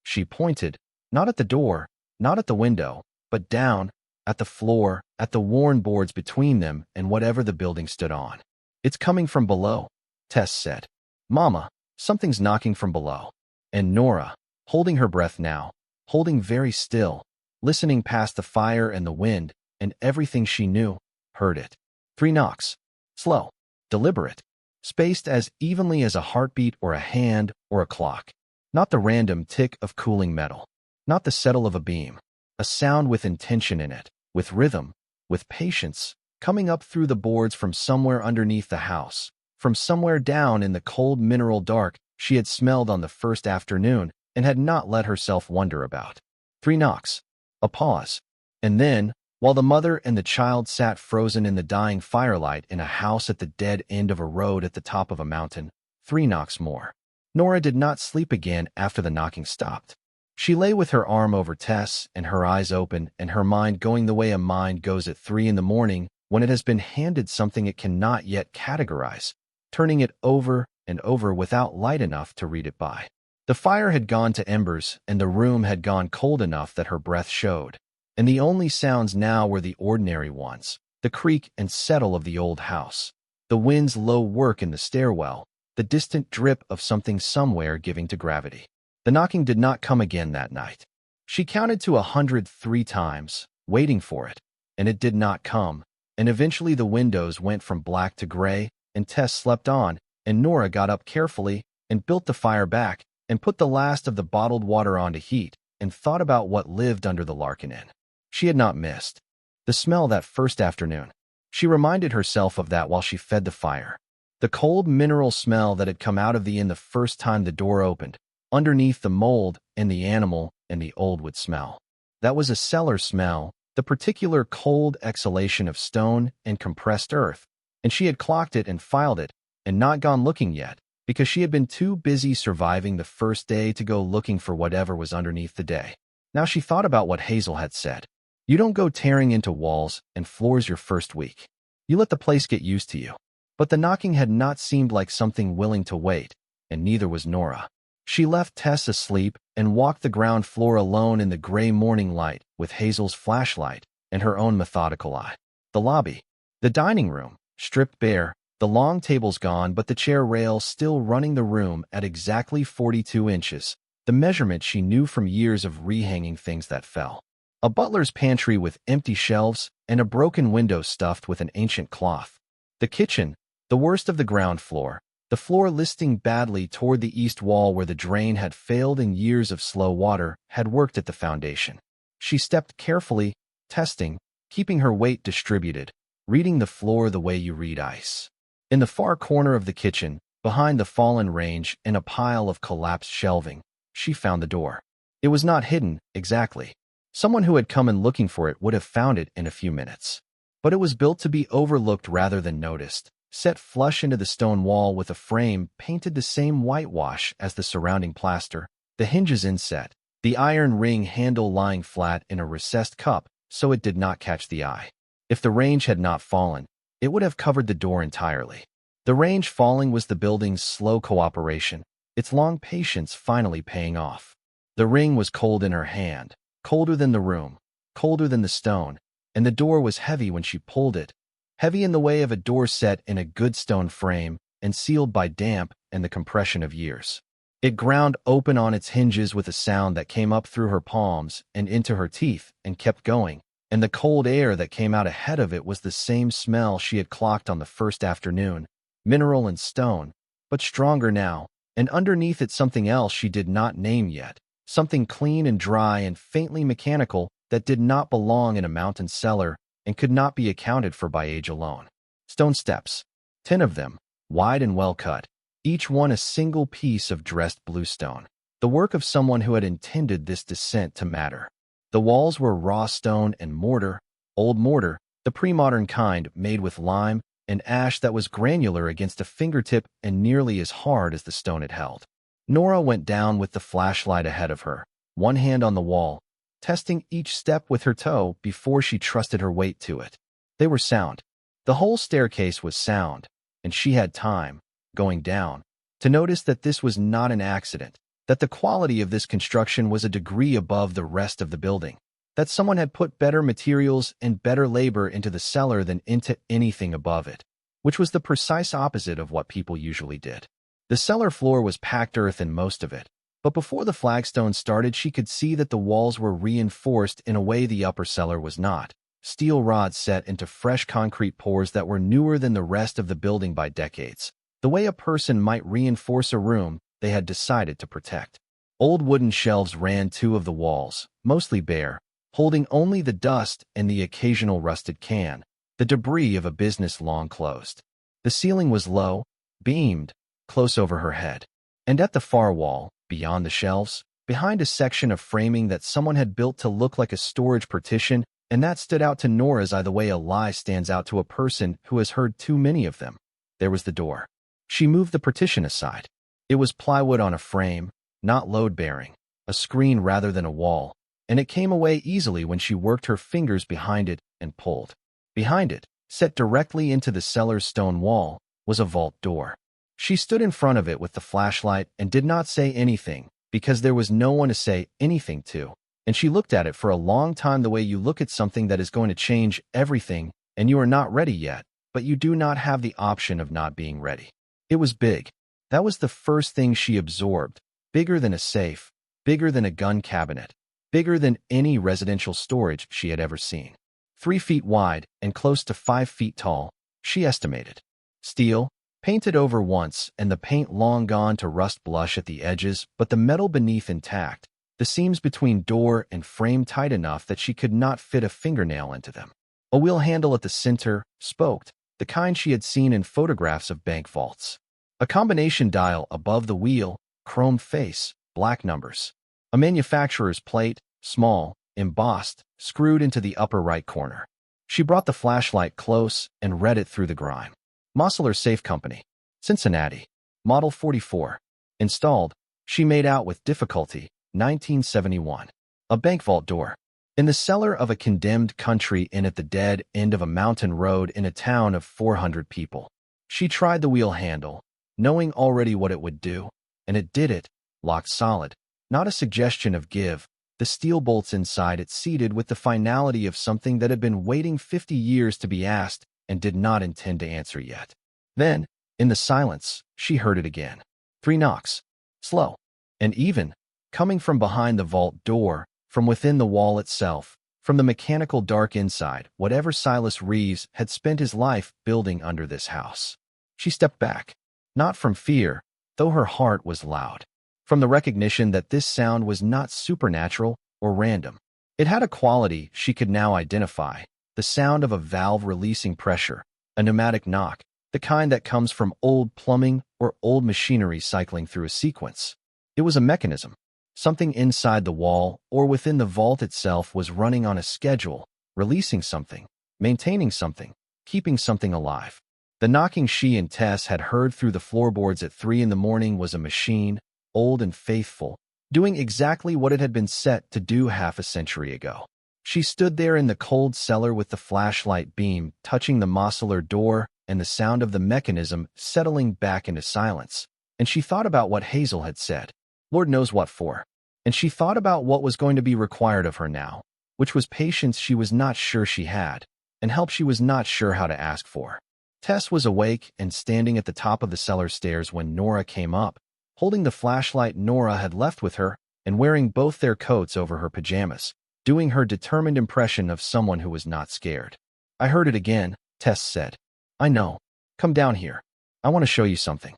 She pointed, not at the door, not at the window, but down, at the floor, at the worn boards between them and whatever the building stood on. "It's coming from below," Tess said. "Mama, something's knocking from below." And Nora, holding her breath now, holding very still, listening past the fire and the wind and everything she knew, heard it. 3 knocks. Slow, deliberate, spaced as evenly as a heartbeat or a hand or a clock. Not the random tick of cooling metal, not the settle of a beam. A sound with intention in it, with rhythm, with patience, coming up through the boards from somewhere underneath the house, from somewhere down in the cold mineral dark she had smelled on the first afternoon and had not let herself wonder about. 3 knocks. A pause. And then, while the mother and the child sat frozen in the dying firelight in a house at the dead end of a road at the top of a mountain, 3 knocks more. Nora did not sleep again after the knocking stopped. She lay with her arm over Tess and her eyes open and her mind going the way a mind goes at 3 in the morning when it has been handed something it cannot yet categorize, turning it over and over without light enough to read it by. The fire had gone to embers, and the room had gone cold enough that her breath showed. And the only sounds now were the ordinary ones, the creak and settle of the old house, the wind's low work in the stairwell, the distant drip of something somewhere giving to gravity. The knocking did not come again that night. She counted to 100 3 times, waiting for it, and it did not come, and eventually the windows went from black to gray, and Tess slept on, and Nora got up carefully and built the fire back and put the last of the bottled water on to heat and thought about what lived under the Larkin Inn. She had not missed the smell that first afternoon. She reminded herself of that while she fed the fire. The cold mineral smell that had come out of the inn the first time the door opened, underneath the mold and the animal and the old wood smell. That was a cellar smell, the particular cold exhalation of stone and compressed earth, and she had clocked it and filed it and not gone looking yet because she had been too busy surviving the first day to go looking for whatever was underneath the day. Now she thought about what Hazel had said. You don't go tearing into walls and floors your first week. You let the place get used to you. But the knocking had not seemed like something willing to wait, and neither was Nora. She left Tess asleep and walked the ground floor alone in the gray morning light with Hazel's flashlight and her own methodical eye. The lobby. The dining room, stripped bare, the long tables gone but the chair rail still running the room at exactly 42 inches, the measurement she knew from years of rehanging things that fell. A butler's pantry with empty shelves and a broken window stuffed with an ancient cloth. The kitchen, the worst of the ground floor, the floor listing badly toward the east wall where the drain had failed and years of slow water had worked at the foundation. She stepped carefully, testing, keeping her weight distributed, reading the floor the way you read ice. In the far corner of the kitchen, behind the fallen range and a pile of collapsed shelving, she found the door. It was not hidden, exactly. Someone who had come in looking for it would have found it in a few minutes. But it was built to be overlooked rather than noticed, set flush into the stone wall with a frame painted the same whitewash as the surrounding plaster, the hinges inset, the iron ring handle lying flat in a recessed cup so it did not catch the eye. If the range had not fallen, it would have covered the door entirely. The range falling was the building's slow cooperation, its long patience finally paying off. The ring was cold in her hand, colder than the room, colder than the stone, and the door was heavy when she pulled it, heavy in the way of a door set in a good stone frame and sealed by damp and the compression of years. It ground open on its hinges with a sound that came up through her palms and into her teeth and kept going, and the cold air that came out ahead of it was the same smell she had clocked on the first afternoon, mineral and stone, but stronger now, and underneath it something else she did not name yet, something clean and dry and faintly mechanical that did not belong in a mountain cellar and could not be accounted for by age alone. Stone steps, 10 of them, wide and well cut, each one a single piece of dressed bluestone, the work of someone who had intended this descent to matter. The walls were raw stone and mortar, old mortar, the pre-modern kind made with lime and ash that was granular against a fingertip and nearly as hard as the stone it held. Nora went down with the flashlight ahead of her, one hand on the wall, testing each step with her toe before she trusted her weight to it. They were sound. The whole staircase was sound, and she had time, going down, to notice that this was not an accident, that the quality of this construction was a degree above the rest of the building, that someone had put better materials and better labor into the cellar than into anything above it, which was the precise opposite of what people usually did. The cellar floor was packed earth in most of it, but before the flagstones started she could see that the walls were reinforced in a way the upper cellar was not, steel rods set into fresh concrete pours that were newer than the rest of the building by decades, the way a person might reinforce a room they had decided to protect. Old wooden shelves ran 2 of the walls, mostly bare, holding only the dust and the occasional rusted can, the debris of a business long closed. The ceiling was low, beamed, close over her head, and at the far wall, beyond the shelves, behind a section of framing that someone had built to look like a storage partition, and that stood out to Nora's eye the way a lie stands out to a person who has heard too many of them. There was the door. She moved the partition aside. It was plywood on a frame, not load-bearing, a screen rather than a wall, and it came away easily when she worked her fingers behind it and pulled. Behind it, set directly into the cellar's stone wall, was a vault door. She stood in front of it with the flashlight and did not say anything, because there was no one to say anything to, and she looked at it for a long time the way you look at something that is going to change everything, and you are not ready yet, but you do not have the option of not being ready. It was big. That was the first thing she absorbed. Bigger than a safe, bigger than a gun cabinet, bigger than any residential storage she had ever seen. 3 feet wide and close to 5 feet tall, she estimated. Steel, painted over once and the paint long gone to rust blush at the edges, but the metal beneath intact, the seams between door and frame tight enough that she could not fit a fingernail into them. A wheel handle at the center, spoked, the kind she had seen in photographs of bank vaults. A combination dial above the wheel, chrome face, black numbers. A manufacturer's plate, small, embossed, screwed into the upper right corner. She brought the flashlight close and read it through the grime. Mosler Safe Company, Cincinnati, Model 44. Installed, she made out with difficulty, 1971. A bank vault door. In the cellar of a condemned country inn at the dead end of a mountain road in a town of 400 people. She tried the wheel handle, knowing already what it would do, and it did it, locked solid. Not a suggestion of give. The steel bolts inside it seated with the finality of something that had been waiting 50 years to be asked and did not intend to answer yet. Then, in the silence, she heard it again. 3 knocks. Slow. And even, coming from behind the vault door, from within the wall itself, from the mechanical dark inside, whatever Silas Reeves had spent his life building under this house. She stepped back. Not from fear, though her heart was loud. From the recognition that this sound was not supernatural or random. It had a quality she could now identify, the sound of a valve releasing pressure, a pneumatic knock, the kind that comes from old plumbing or old machinery cycling through a sequence. It was a mechanism. Something inside the wall or within the vault itself was running on a schedule, releasing something, maintaining something, keeping something alive. The knocking she and Tess had heard through the floorboards at 3 in the morning was a machine, old and faithful, doing exactly what it had been set to do half a century ago. She stood there in the cold cellar with the flashlight beam touching the Mosler door and the sound of the mechanism settling back into silence, and she thought about what Hazel had said. Lord knows what for. And she thought about what was going to be required of her now, which was patience she was not sure she had, and help she was not sure how to ask for. Tess was awake and standing at the top of the cellar stairs when Nora came up, holding the flashlight Nora had left with her and wearing both their coats over her pajamas, doing her determined impression of someone who was not scared. I heard it again, Tess said. I know. Come down here. I want to show you something.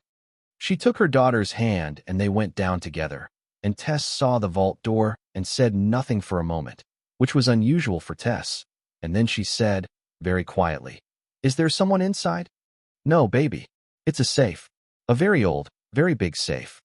She took her daughter's hand and they went down together, and Tess saw the vault door and said nothing for a moment, which was unusual for Tess, and then she said, very quietly, Is there someone inside? No, baby. It's a safe. A very old, very big safe.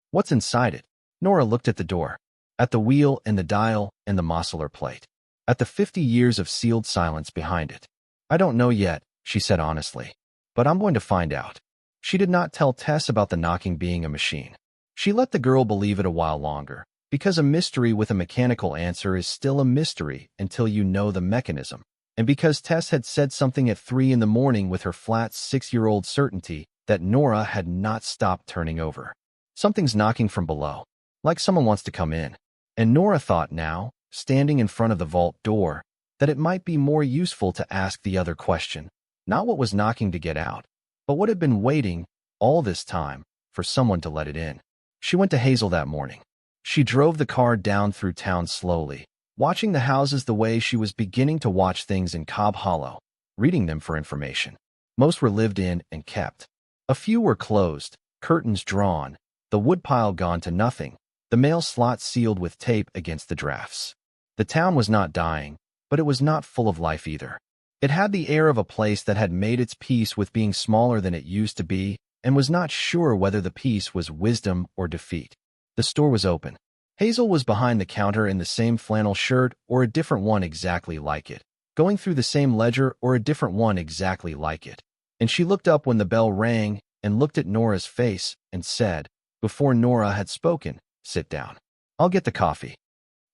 What's inside it? Nora looked at the door, at the wheel and the dial and the Mosler plate, at the 50 years of sealed silence behind it. I don't know yet, she said honestly, but I'm going to find out. She did not tell Tess about the knocking being a machine. She let the girl believe it a while longer, because a mystery with a mechanical answer is still a mystery until you know the mechanism, and because Tess had said something at 3 in the morning with her flat 6-year-old certainty that Nora had not stopped turning over. Something's knocking from below, like someone wants to come in. And Nora thought now, standing in front of the vault door, that it might be more useful to ask the other question, not what was knocking to get out, but what had been waiting, all this time, for someone to let it in. She went to Hazel that morning. She drove the car down through town slowly, watching the houses the way she was beginning to watch things in Cobb Hollow, reading them for information. Most were lived in and kept. A few were closed, curtains drawn, the woodpile gone to nothing, the mail slot sealed with tape against the drafts. The town was not dying, but it was not full of life either. It had the air of a place that had made its peace with being smaller than it used to be and was not sure whether the peace was wisdom or defeat. The store was open. Hazel was behind the counter in the same flannel shirt or a different one exactly like it, going through the same ledger or a different one exactly like it. And she looked up when the bell rang and looked at Nora's face and said, before Nora had spoken, "Sit down. I'll get the coffee."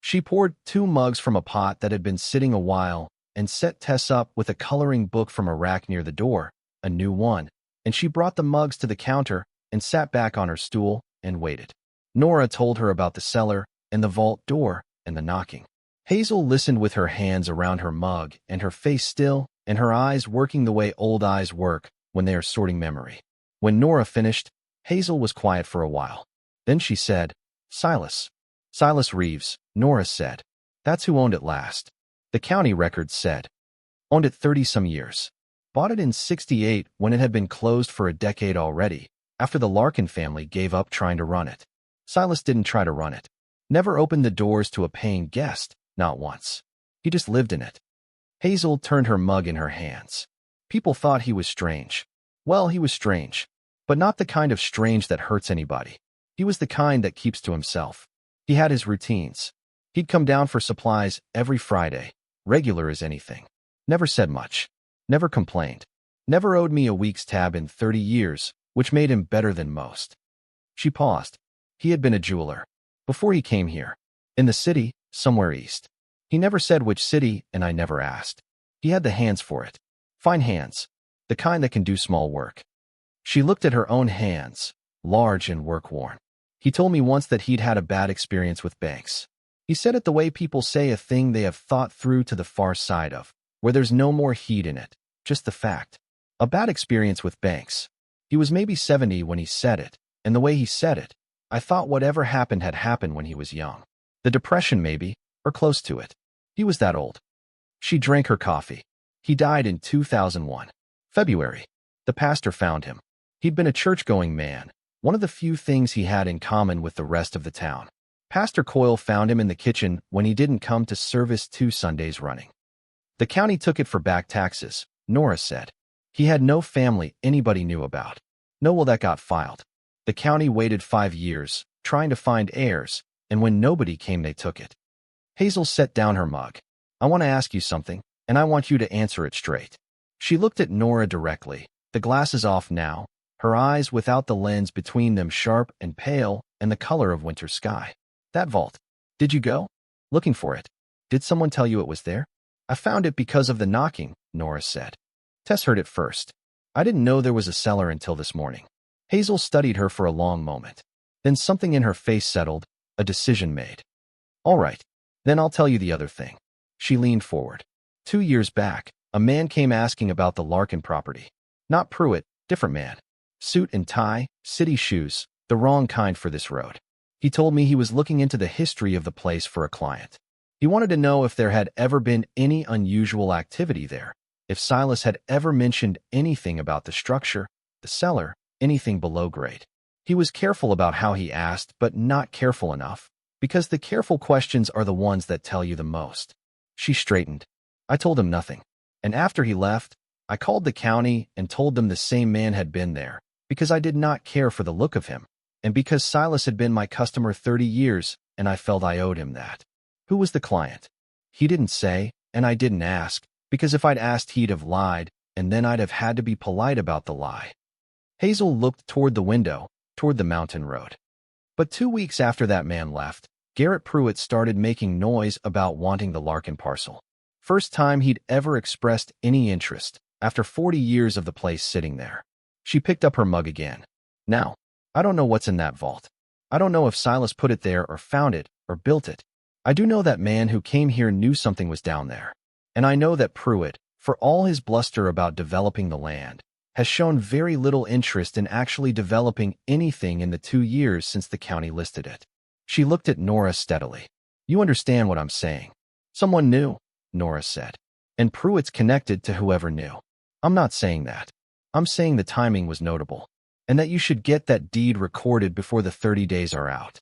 She poured 2 mugs from a pot that had been sitting a while and set Tess up with a coloring book from a rack near the door, a new one, and she brought the mugs to the counter and sat back on her stool and waited. Nora told her about the cellar and the vault door and the knocking. Hazel listened with her hands around her mug and her face still and her eyes working the way old eyes work when they are sorting memory. When Nora finished, Hazel was quiet for a while. Then she said, Silas. Silas Reeves, Nora said. That's who owned it last. The county records said. Owned it 30-some years. Bought it in '68 when it had been closed for a decade already, after the Larkin family gave up trying to run it. Silas didn't try to run it. Never opened the doors to a paying guest, not once. He just lived in it. Hazel turned her mug in her hands. People thought he was strange. Well, he was strange, but not the kind of strange that hurts anybody. He was the kind that keeps to himself. He had his routines. He'd come down for supplies every Friday, regular as anything. Never said much. Never complained. Never owed me a week's tab in 30 years, which made him better than most. She paused. He had been a jeweler. Before he came here. In the city, somewhere east. He never said which city, and I never asked. He had the hands for it. Fine hands. The kind that can do small work. She looked at her own hands, large and work-worn. He told me once that he'd had a bad experience with banks. He said it the way people say a thing they have thought through to the far side of, where there's no more heat in it, just the fact. A bad experience with banks. He was maybe 70 when he said it, and the way he said it, I thought whatever happened had happened when he was young. The Depression maybe, or close to it. He was that old. She drank her coffee. He died in 2001. February. The pastor found him. He'd been a church-going man, one of the few things he had in common with the rest of the town. Pastor Coyle found him in the kitchen when he didn't come to service 2 Sundays running. The county took it for back taxes, Nora said. He had no family anybody knew about. No will that got filed. The county waited 5 years, trying to find heirs, and when nobody came they took it. Hazel set down her mug. I want to ask you something, and I want you to answer it straight. She looked at Nora directly, the glasses off now, her eyes without the lens between them sharp and pale and the color of winter sky. That vault. Did you go? Looking for it. Did someone tell you it was there? I found it because of the knocking, Nora said. Tess heard it first. I didn't know there was a cellar until this morning. Hazel studied her for a long moment. Then something in her face settled, a decision made. All right, then I'll tell you the other thing. She leaned forward. 2 years back, a man came asking about the Larkin property. Not Pruitt, different man. Suit and tie, city shoes, the wrong kind for this road. He told me he was looking into the history of the place for a client. He wanted to know if there had ever been any unusual activity there, if Silas had ever mentioned anything about the structure, the cellar, anything below grade. He was careful about how he asked, but not careful enough, because the careful questions are the ones that tell you the most. She straightened. I told him nothing. And after he left, I called the county and told them the same man had been there, because I did not care for the look of him, and because Silas had been my customer 30 years, and I felt I owed him that. Who was the client? He didn't say, and I didn't ask, because if I'd asked he'd have lied, and then I'd have had to be polite about the lie. Hazel looked toward the window, toward the mountain road. But 2 weeks after that man left, Garrett Pruitt started making noise about wanting the Larkin parcel. First time he'd ever expressed any interest, after 40 years of the place sitting there. She picked up her mug again. Now, I don't know what's in that vault. I don't know if Silas put it there or found it or built it. I do know that man who came here knew something was down there. And I know that Pruitt, for all his bluster about developing the land, has shown very little interest in actually developing anything in the 2 years since the county listed it. She looked at Nora steadily. You understand what I'm saying. Someone knew, Nora said. And Pruitt's connected to whoever knew. I'm not saying that. I'm saying the timing was notable, and that you should get that deed recorded before the 30 days are out.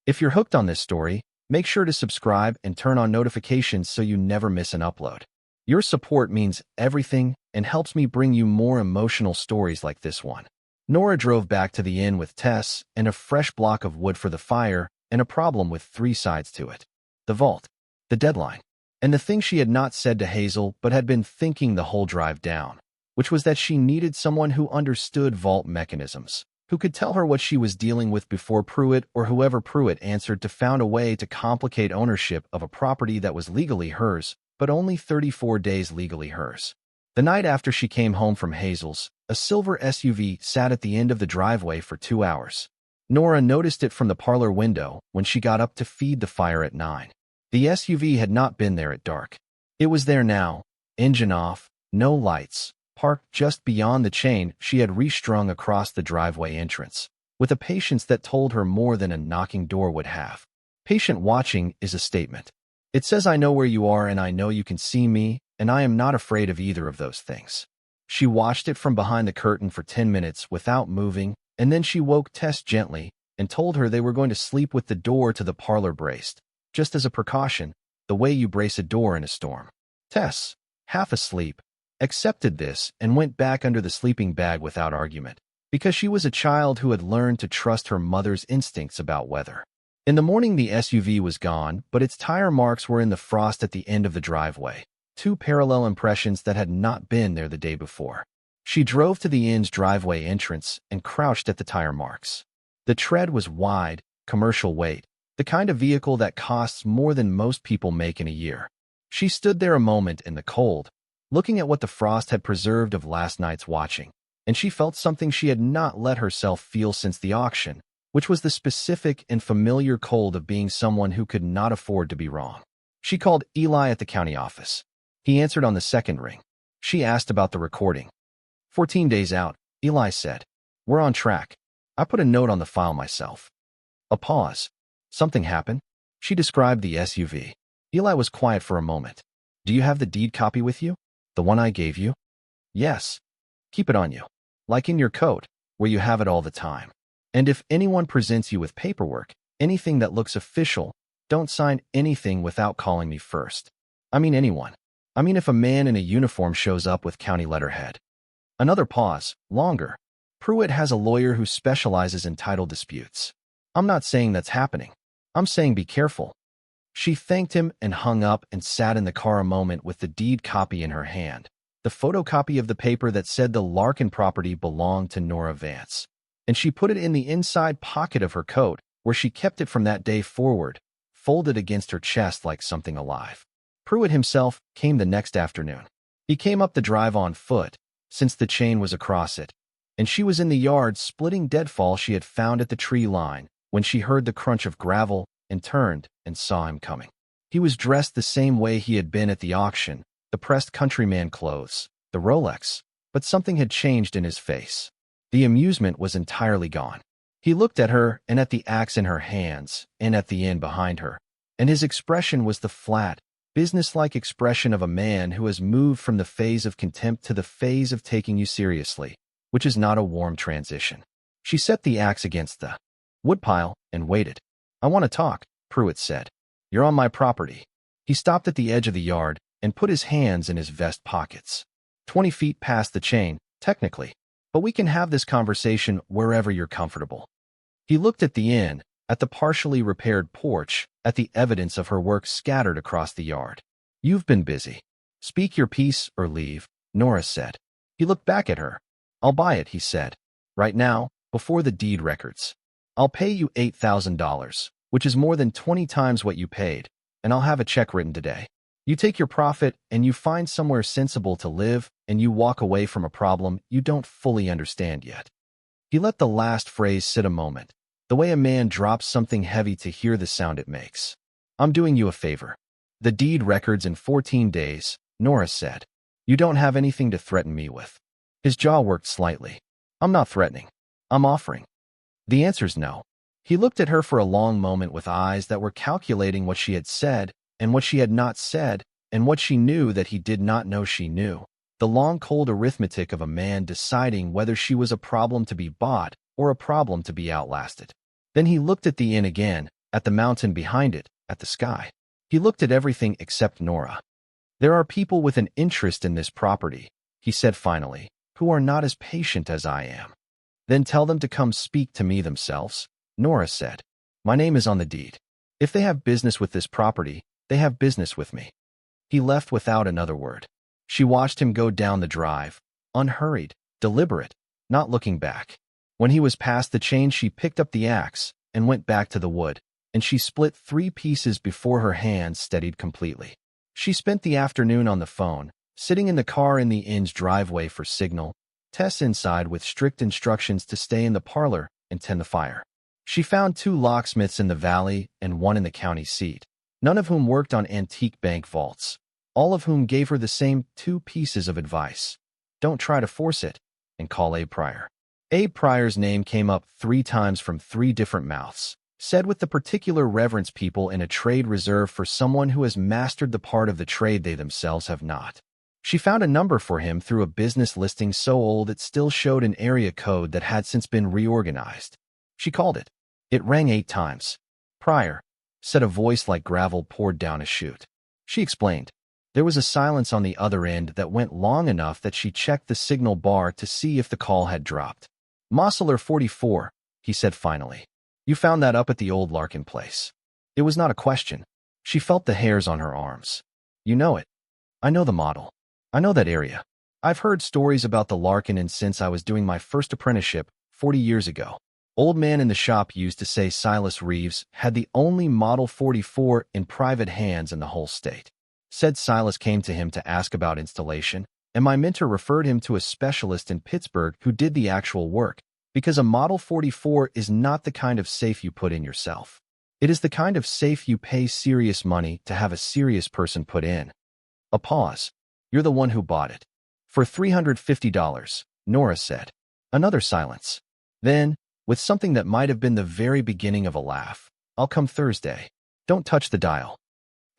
If you're hooked on this story, make sure to subscribe and turn on notifications so you never miss an upload. Your support means everything and helps me bring you more emotional stories like this one. Nora drove back to the inn with Tess and a fresh block of wood for the fire and a problem with 3 sides to it. The vault, the deadline, and the thing she had not said to Hazel but had been thinking the whole drive down, which was that she needed someone who understood vault mechanisms, who could tell her what she was dealing with before Pruitt or whoever Pruitt answered to found a way to complicate ownership of a property that was legally hers, but only 34 days legally hers. The night after she came home from Hazel's, a silver SUV sat at the end of the driveway for 2 hours. Nora noticed it from the parlor window when she got up to feed the fire at 9. The SUV had not been there at dark. It was there now, engine off, no lights, parked just beyond the chain she had restrung across the driveway entrance, with a patience that told her more than a knocking door would have. Patient watching is a statement. It says I know where you are and I know you can see me, and I am not afraid of either of those things. She watched it from behind the curtain for 10 minutes without moving, and then she woke Tess gently and told her they were going to sleep with the door to the parlor braced, just as a precaution, the way you brace a door in a storm. Tess, half asleep, accepted this and went back under the sleeping bag without argument, because she was a child who had learned to trust her mother's instincts about weather. In the morning the SUV was gone, but its tire marks were in the frost at the end of the driveway, two parallel impressions that had not been there the day before. She drove to the inn's driveway entrance and crouched at the tire marks. The tread was wide, commercial weight, the kind of vehicle that costs more than most people make in a year. She stood there a moment in the cold, looking at what the frost had preserved of last night's watching, and she felt something she had not let herself feel since the auction, which was the specific and familiar cold of being someone who could not afford to be wrong. She called Eli at the county office. He answered on the second ring. She asked about the recording. 14 days out, Eli said. We're on track. I put a note on the file myself. A pause. Something happened? She described the SUV. Eli was quiet for a moment. Do you have the deed copy with you? The one I gave you? Yes. Keep it on you. Like in your coat, where you have it all the time. And if anyone presents you with paperwork, anything that looks official, don't sign anything without calling me first. I mean anyone. I mean if a man in a uniform shows up with county letterhead. Another pause, longer. Pruitt has a lawyer who specializes in title disputes. I'm not saying that's happening. I'm saying be careful. She thanked him and hung up and sat in the car a moment with the deed copy in her hand, the photocopy of the paper that said the Larkin property belonged to Nora Vance. And she put it in the inside pocket of her coat, where she kept it from that day forward, folded against her chest like something alive. Pruitt himself came the next afternoon. He came up the drive on foot, since the chain was across it, and she was in the yard splitting deadfall she had found at the tree line when she heard the crunch of gravel and turned and saw him coming. He was dressed the same way he had been at the auction, the pressed countryman clothes, the Rolex, but something had changed in his face. The amusement was entirely gone. He looked at her and at the axe in her hands and at the inn behind her, and his expression was the flat, businesslike expression of a man who has moved from the phase of contempt to the phase of taking you seriously, which is not a warm transition. She set the axe against the woodpile and waited. I want to talk, Pruitt said. You're on my property. He stopped at the edge of the yard and put his hands in his vest pockets. 20 feet past the chain, technically, but we can have this conversation wherever you're comfortable. He looked at the inn, at the partially repaired porch, at the evidence of her work scattered across the yard. You've been busy. Speak your piece or leave, Nora said. He looked back at her. I'll buy it, he said. Right now, before the deed records. I'll pay you $8,000, which is more than 20 times what you paid, and I'll have a check written today. You take your profit and you find somewhere sensible to live, and you walk away from a problem you don't fully understand yet. He let the last phrase sit a moment, the way a man drops something heavy to hear the sound it makes. I'm doing you a favor. The deed records in 14 days, Nora said. You don't have anything to threaten me with. His jaw worked slightly. I'm not threatening. I'm offering. The answer's no. He looked at her for a long moment with eyes that were calculating what she had said and what she had not said and what she knew that he did not know she knew. The long, cold arithmetic of a man deciding whether she was a problem to be bought or a problem to be outlasted. Then he looked at the inn again, at the mountain behind it, at the sky. He looked at everything except Nora. There are people with an interest in this property, he said finally, who are not as patient as I am. Then tell them to come speak to me themselves, Nora said. My name is on the deed. If they have business with this property, they have business with me. He left without another word. She watched him go down the drive, unhurried, deliberate, not looking back. When he was past the chain, she picked up the axe and went back to the wood, and she split 3 pieces before her hands steadied completely. She spent the afternoon on the phone, sitting in the car in the inn's driveway for signal, Tess inside with strict instructions to stay in the parlor and tend the fire. She found 2 locksmiths in the valley and 1 in the county seat, none of whom worked on antique bank vaults, all of whom gave her the same 2 pieces of advice. Don't try to force it, and call Abe Pryor. Abe Pryor's name came up 3 times from 3 different mouths, said with the particular reverence people in a trade reserved for someone who has mastered the part of the trade they themselves have not. She found a number for him through a business listing so old it still showed an area code that had since been reorganized. She called it. It rang 8 times. Pryor, said a voice like gravel poured down a chute. She explained. There was a silence on the other end that went long enough that she checked the signal bar to see if the call had dropped. Mosseler 44, he said finally. You found that up at the old Larkin place. It was not a question. She felt the hairs on her arms. You know it. I know the model. I know that area. I've heard stories about the Larkin Inn since I was doing my first apprenticeship 40 years ago. Old man in the shop used to say Silas Reeves had the only Model 44 in private hands in the whole state. Said Silas came to him to ask about installation, and my mentor referred him to a specialist in Pittsburgh who did the actual work, because a Model 44 is not the kind of safe you put in yourself. It is the kind of safe you pay serious money to have a serious person put in. A pause. You're the one who bought it. For $350, Nora said. Another silence. Then, with something that might have been the very beginning of a laugh, I'll come Thursday. Don't touch the dial.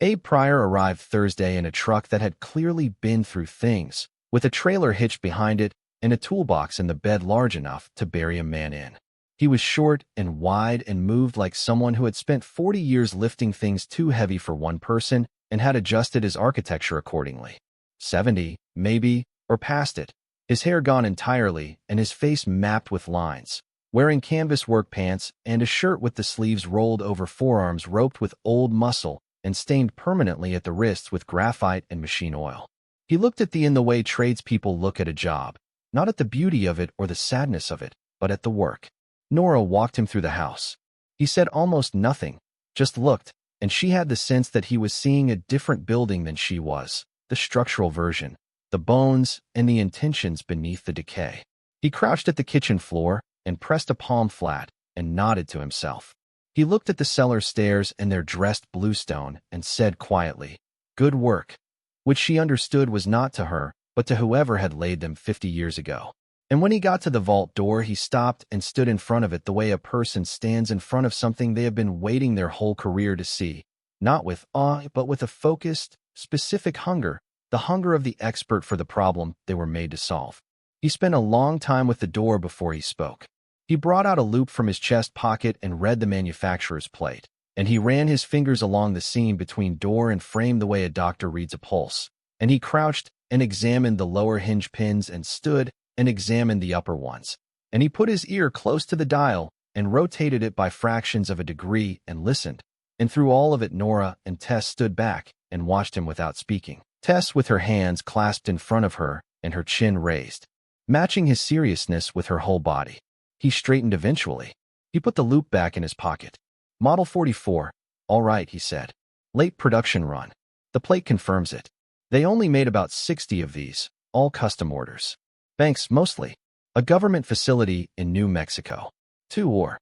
Abe Pryor arrived Thursday in a truck that had clearly been through things, with a trailer hitched behind it and a toolbox in the bed large enough to bury a man in. He was short and wide and moved like someone who had spent 40 years lifting things too heavy for one person and had adjusted his architecture accordingly. 70, maybe, or past it. His hair gone entirely and his face mapped with lines. Wearing canvas work pants and a shirt with the sleeves rolled over forearms roped with old muscle and stained permanently at the wrists with graphite and machine oil. He looked at in the way tradespeople look at a job, not at the beauty of it or the sadness of it, but at the work. Nora walked him through the house. He said almost nothing, just looked, and she had the sense that he was seeing a different building than she was, the structural version, the bones, and the intentions beneath the decay. He crouched at the kitchen floor and pressed a palm flat and nodded to himself. He looked at the cellar stairs and their dressed bluestone and said quietly, "Good work," which she understood was not to her, but to whoever had laid them 50 years ago. And when he got to the vault door, he stopped and stood in front of it the way a person stands in front of something they have been waiting their whole career to see, not with awe, but with a focused, specific hunger, the hunger of the expert for the problem they were made to solve. He spent a long time with the door before he spoke. He brought out a loop from his chest pocket and read the manufacturer's plate, and he ran his fingers along the seam between door and frame the way a doctor reads a pulse, and he crouched and examined the lower hinge pins and stood and examined the upper ones, and he put his ear close to the dial and rotated it by fractions of a degree and listened, and through all of it Nora and Tess stood back and watched him without speaking. Tess with her hands clasped in front of her and her chin raised, matching his seriousness with her whole body. He straightened eventually. He put the loop back in his pocket. Model 44. All right, he said. Late production run. The plate confirms it. They only made about 60 of these, all custom orders. Banks mostly. A government facility in New Mexico. 2 or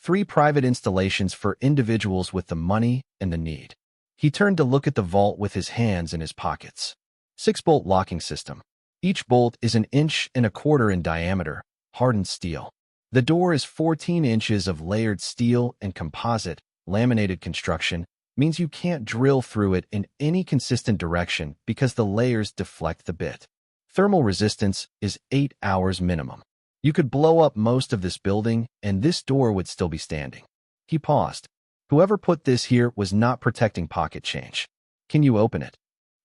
3 private installations for individuals with the money and the need. He turned to look at the vault with his hands in his pockets. 6-bolt locking system. Each bolt is 1.25 inches in diameter, hardened steel. The door is 14 inches of layered steel and composite, laminated construction, means you can't drill through it in any consistent direction because the layers deflect the bit. Thermal resistance is 8 hours minimum. You could blow up most of this building and this door would still be standing. He paused. Whoever put this here was not protecting pocket change. Can you open it?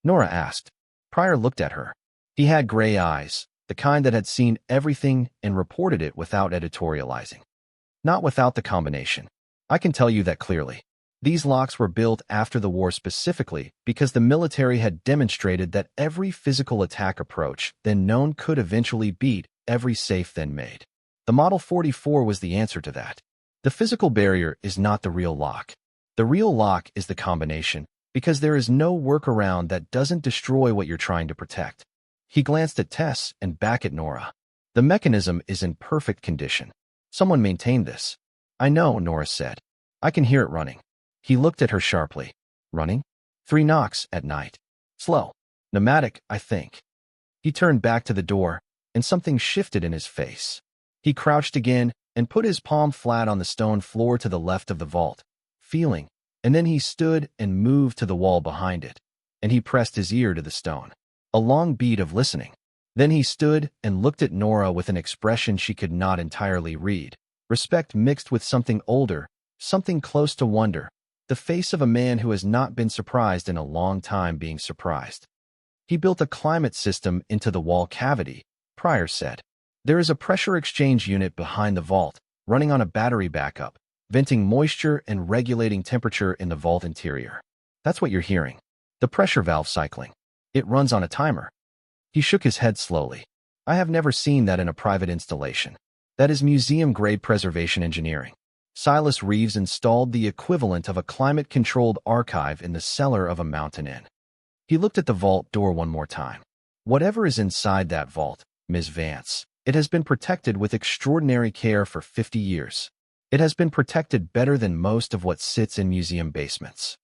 Nora asked. Pryor looked at her. He had gray eyes, the kind that had seen everything and reported it without editorializing. Not without the combination. I can tell you that clearly. These locks were built after the war specifically because the military had demonstrated that every physical attack approach then known could eventually beat every safe then made. The Model 44 was the answer to that. The physical barrier is not the real lock. The real lock is the combination, because there is no workaround that doesn't destroy what you're trying to protect. He glanced at Tess and back at Nora. The mechanism is in perfect condition. Someone maintained this. I know, Nora said. I can hear it running. He looked at her sharply. Running? 3 knocks at night. Slow. Pneumatic, I think. He turned back to the door, and something shifted in his face. He crouched again and put his palm flat on the stone floor to the left of the vault, feeling, and then he stood and moved to the wall behind it, and he pressed his ear to the stone. A long beat of listening. Then he stood and looked at Nora with an expression she could not entirely read. Respect mixed with something older, something close to wonder, the face of a man who has not been surprised in a long time being surprised. He built a climate system into the wall cavity, Pryor said. There is a pressure exchange unit behind the vault, running on a battery backup, venting moisture and regulating temperature in the vault interior. That's what you're hearing. The pressure valve cycling. It runs on a timer. He shook his head slowly. I have never seen that in a private installation. That is museum-grade preservation engineering. Silas Reeves installed the equivalent of a climate-controlled archive in the cellar of a mountain inn. He looked at the vault door one more time. Whatever is inside that vault, Ms. Vance, it has been protected with extraordinary care for 50 years. It has been protected better than most of what sits in museum basements.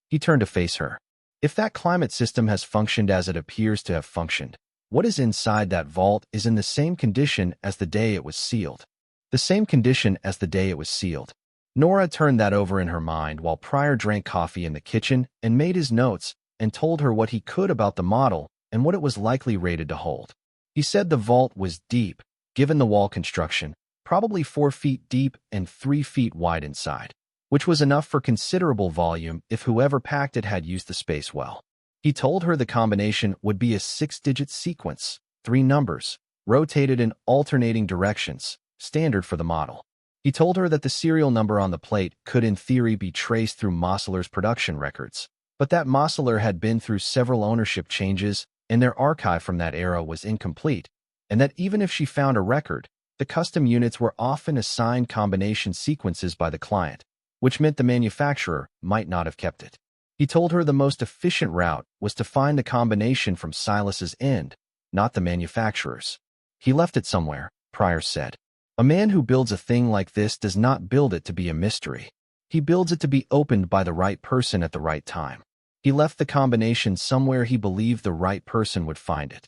He turned to face her. If that climate system has functioned as it appears to have functioned, what is inside that vault is in the same condition as the day it was sealed. The same condition as the day it was sealed. Nora turned that over in her mind while Pryor drank coffee in the kitchen and made his notes and told her what he could about the model and what it was likely rated to hold. He said the vault was deep, given the wall construction, probably 4 feet deep and 3 feet wide inside, which was enough for considerable volume if whoever packed it had used the space well. He told her the combination would be a 6-digit sequence, 3 numbers, rotated in alternating directions, standard for the model. He told her that the serial number on the plate could in theory be traced through Mosler's production records, but that Mosler had been through several ownership changes and their archive from that era was incomplete, and that even if she found a record, the custom units were often assigned combination sequences by the client, which meant the manufacturer might not have kept it. He told her the most efficient route was to find the combination from Silas's end, not the manufacturer's. He left it somewhere, Pryor said. A man who builds a thing like this does not build it to be a mystery. He builds it to be opened by the right person at the right time. He left the combination somewhere he believed the right person would find it.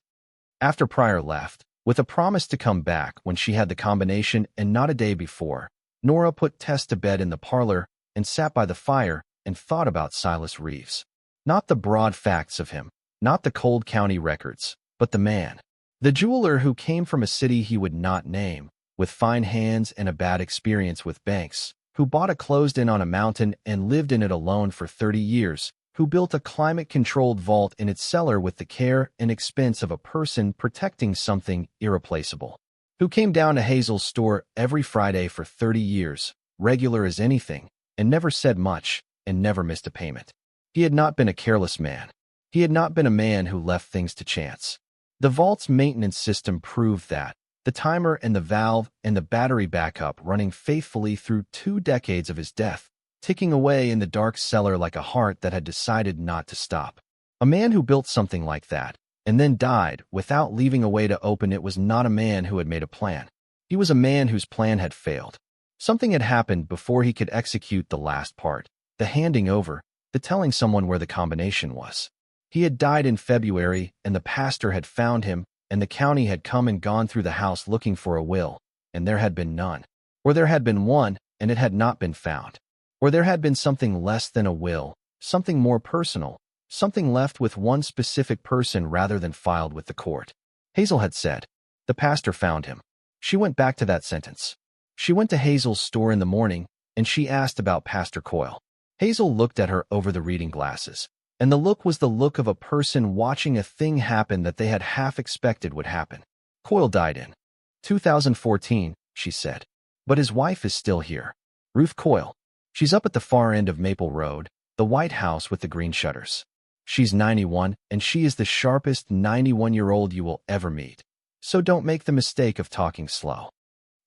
After Pryor left, with a promise to come back when she had the combination and not a day before, Nora put Tess to bed in the parlor and sat by the fire and thought about Silas Reeves. Not the broad facts of him, not the cold county records, but the man. The jeweler who came from a city he would not name, with fine hands and a bad experience with banks, who bought a closed-in on a mountain and lived in it alone for 30 years, who built a climate-controlled vault in its cellar with the care and expense of a person protecting something irreplaceable, who came down to Hazel's store every Friday for 30 years, regular as anything, and never said much, and never missed a payment. He had not been a careless man. He had not been a man who left things to chance. The vault's maintenance system proved that, the timer and the valve and the battery backup running faithfully through 2 decades of his death, ticking away in the dark cellar like a heart that had decided not to stop. A man who built something like that, and then died without leaving a way to open it was not a man who had made a plan. He was a man whose plan had failed. Something had happened before he could execute the last part, the handing over, the telling someone where the combination was. He had died in February, and the pastor had found him, and the county had come and gone through the house looking for a will, and there had been none. Or there had been one, and it had not been found. Or there had been something less than a will, something more personal, something left with one specific person rather than filed with the court. Hazel had said. The pastor found him. She went back to that sentence. She went to Hazel's store in the morning, and she asked about Pastor Coyle. Hazel looked at her over the reading glasses, and the look was the look of a person watching a thing happen that they had half expected would happen. Coyle died in 2014, she said. But his wife is still here. Ruth Coyle. She's up at the far end of Maple Road, the white house with the green shutters. She's 91, and she is the sharpest 91-year-old you will ever meet. So don't make the mistake of talking slow.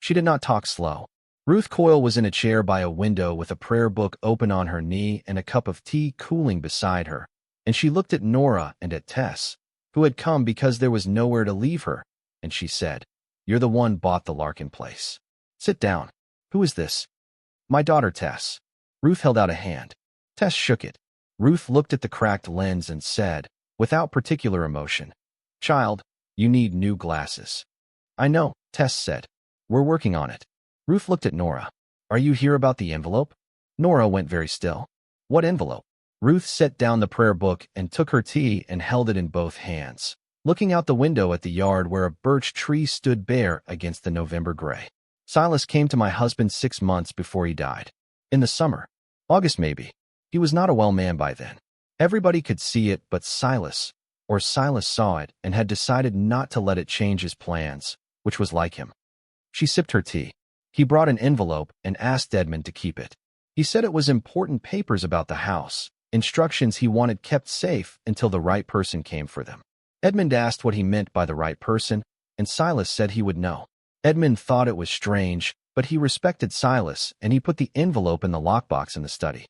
She did not talk slow. Ruth Coyle was in a chair by a window with a prayer book open on her knee and a cup of tea cooling beside her, and she looked at Nora and at Tess, who had come because there was nowhere to leave her, and she said, "You're the one bought the Larkin place. Sit down. Who is this?" My daughter, Tess. Ruth held out a hand. Tess shook it. Ruth looked at the cracked lens and said, without particular emotion, "Child, you need new glasses." "I know," Tess said. "We're working on it." Ruth looked at Nora. "Are you here about the envelope?" Nora went very still. "What envelope?" Ruth set down the prayer book and took her tea and held it in both hands, looking out the window at the yard where a birch tree stood bare against the November gray. "Silas came to my husband 6 months before he died. In the summer. August maybe. He was not a well man by then. Everybody could see it but Silas, or Silas saw it and had decided not to let it change his plans, which was like him." She sipped her tea. "He brought an envelope and asked Edmund to keep it. He said it was important papers about the house, instructions he wanted kept safe until the right person came for them. Edmund asked what he meant by the right person, and Silas said he would know. Edmund thought it was strange, but he respected Silas, and he put the envelope in the lockbox in the study."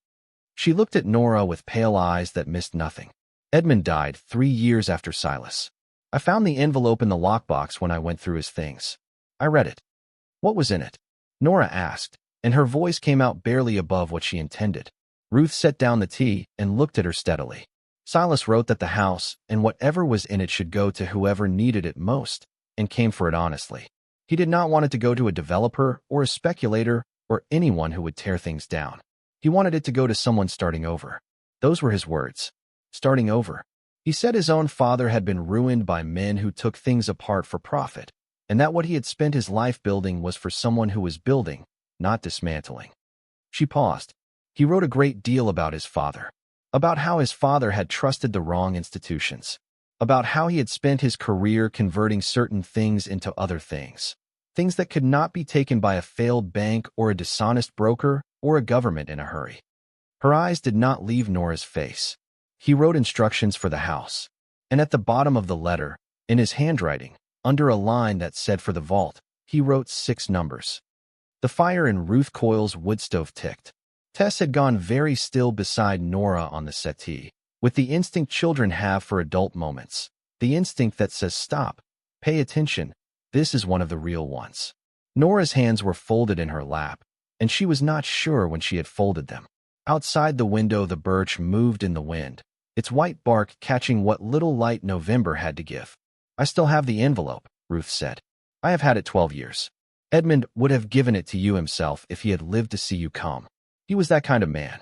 She looked at Nora with pale eyes that missed nothing. "Edmund died 3 years after Silas. I found the envelope in the lockbox when I went through his things. I read it." "What was in it?" Nora asked, and her voice came out barely above what she intended. Ruth set down the tea and looked at her steadily. "Silas wrote that the house and whatever was in it should go to whoever needed it most and came for it honestly. He did not want it to go to a developer or a speculator or anyone who would tear things down. He wanted it to go to someone starting over. Those were his words. Starting over. He said his own father had been ruined by men who took things apart for profit, and that what he had spent his life building was for someone who was building, not dismantling." She paused. "He wrote a great deal about his father, about how his father had trusted the wrong institutions, about how he had spent his career converting certain things into other things, things that could not be taken by a failed bank or a dishonest broker or a government in a hurry." Her eyes did not leave Nora's face. "He wrote instructions for the house, and at the bottom of the letter, in his handwriting, under a line that said for the vault, he wrote 6 numbers. The fire in Ruth Coyle's wood stove ticked. Tess had gone very still beside Nora on the settee, with the instinct children have for adult moments, the instinct that says stop, pay attention, this is one of the real ones. Nora's hands were folded in her lap, and she was not sure when she had folded them. Outside the window the birch moved in the wind, its white bark catching what little light November had to give. "I still have the envelope," Ruth said. "I have had it 12 years. Edmund would have given it to you himself if he had lived to see you come. He was that kind of man."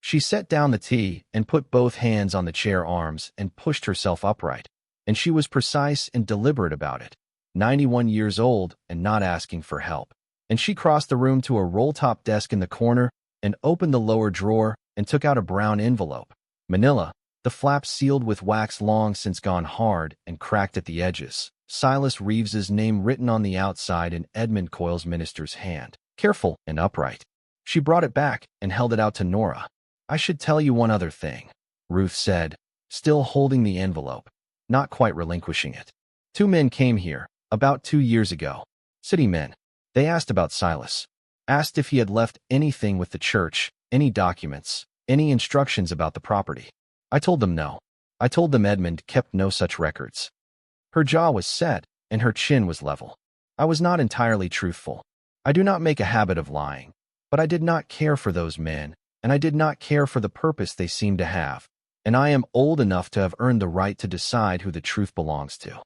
She set down the tea and put both hands on the chair arms and pushed herself upright, and she was precise and deliberate about it. 91 years old and not asking for help. And she crossed the room to a roll-top desk in the corner and opened the lower drawer and took out a brown envelope. Manila, the flap sealed with wax long since gone hard and cracked at the edges. Silas Reeves's name written on the outside in Edmund Coyle's minister's hand. Careful and upright. She brought it back and held it out to Nora. "I should tell you one other thing," Ruth said, still holding the envelope, not quite relinquishing it. "2 men came here, about 2 years ago. City men. They asked about Silas. Asked if he had left anything with the church, any documents, any instructions about the property. I told them no. I told them Edmund kept no such records." Her jaw was set, and her chin was level. "I was not entirely truthful. I do not make a habit of lying, but I did not care for those men, and I did not care for the purpose they seemed to have, and I am old enough to have earned the right to decide who the truth belongs to."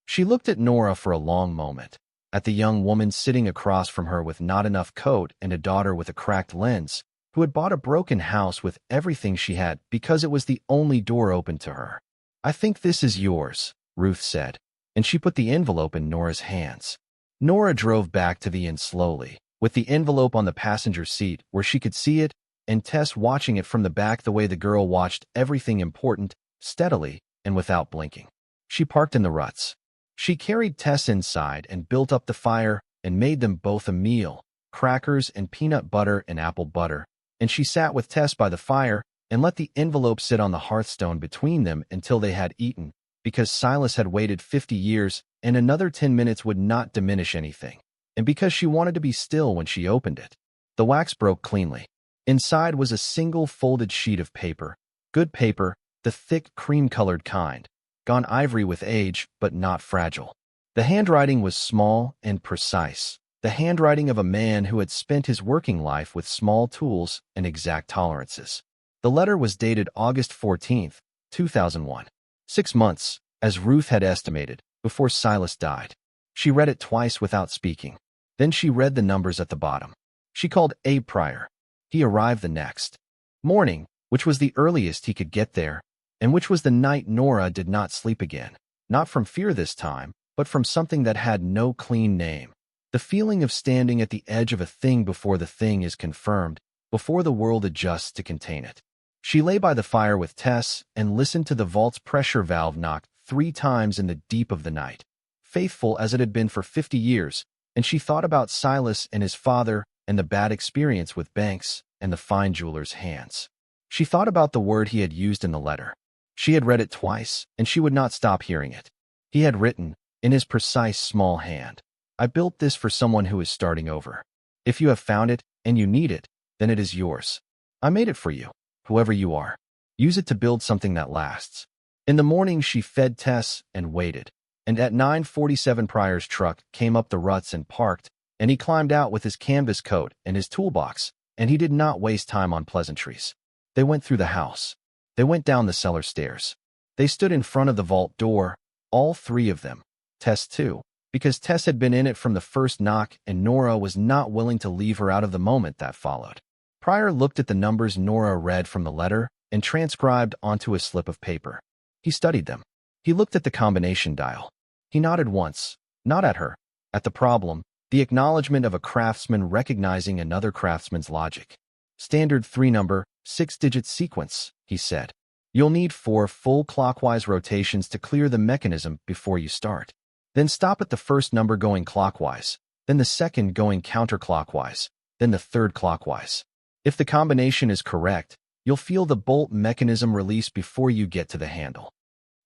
She looked at Nora for a long moment, at the young woman sitting across from her with not enough coat and a daughter with a cracked lens, who had bought a broken house with everything she had because it was the only door open to her. "I think this is yours," Ruth said, and she put the envelope in Nora's hands. Nora drove back to the inn slowly, with the envelope on the passenger seat where she could see it, and Tess watching it from the back the way the girl watched everything important, steadily and without blinking. She parked in the ruts. She carried Tess inside and built up the fire and made them both a meal, crackers and peanut butter and apple butter, and she sat with Tess by the fire and let the envelope sit on the hearthstone between them until they had eaten, because Silas had waited 50 years and another 10 minutes would not diminish anything, and because she wanted to be still when she opened it. The wax broke cleanly. Inside was a single folded sheet of paper, good paper, the thick cream-colored kind, gone ivory with age but not fragile. The handwriting was small and precise, the handwriting of a man who had spent his working life with small tools and exact tolerances. The letter was dated August 14th, 2001. 6 months, as Ruth had estimated, before Silas died. She read it twice without speaking. Then she read the numbers at the bottom. She called Abe Pryor. He arrived the next morning, which was the earliest he could get there, and which was the night Nora did not sleep again. Not from fear this time, but from something that had no clean name. The feeling of standing at the edge of a thing before the thing is confirmed, before the world adjusts to contain it. She lay by the fire with Tess and listened to the vault's pressure valve knock 3 times in the deep of the night, faithful as it had been for 50 years, and she thought about Silas and his father and the bad experience with banks and the fine jeweler's hands. She thought about the word he had used in the letter. She had read it twice, and she would not stop hearing it. He had written, in his precise small hand, "I built this for someone who is starting over. If you have found it, and you need it, then it is yours. I made it for you, whoever you are. Use it to build something that lasts." In the morning she fed Tess and waited, and at 9:47 Pryor's truck came up the ruts and parked, and he climbed out with his canvas coat and his toolbox, and he did not waste time on pleasantries. They went through the house. They went down the cellar stairs. They stood in front of the vault door, all 3 of them. Tess too, because Tess had been in it from the first knock and Nora was not willing to leave her out of the moment that followed. Pryor looked at the numbers Nora read from the letter and transcribed onto a slip of paper. He studied them. He looked at the combination dial. He nodded once, not at her, at the problem, the acknowledgement of a craftsman recognizing another craftsman's logic. "Standard 3-number, 6-digit sequence," he said. "You'll need 4 full clockwise rotations to clear the mechanism before you start. Then stop at the first number going clockwise, then the second going counterclockwise, then the third clockwise. If the combination is correct, you'll feel the bolt mechanism release before you get to the handle."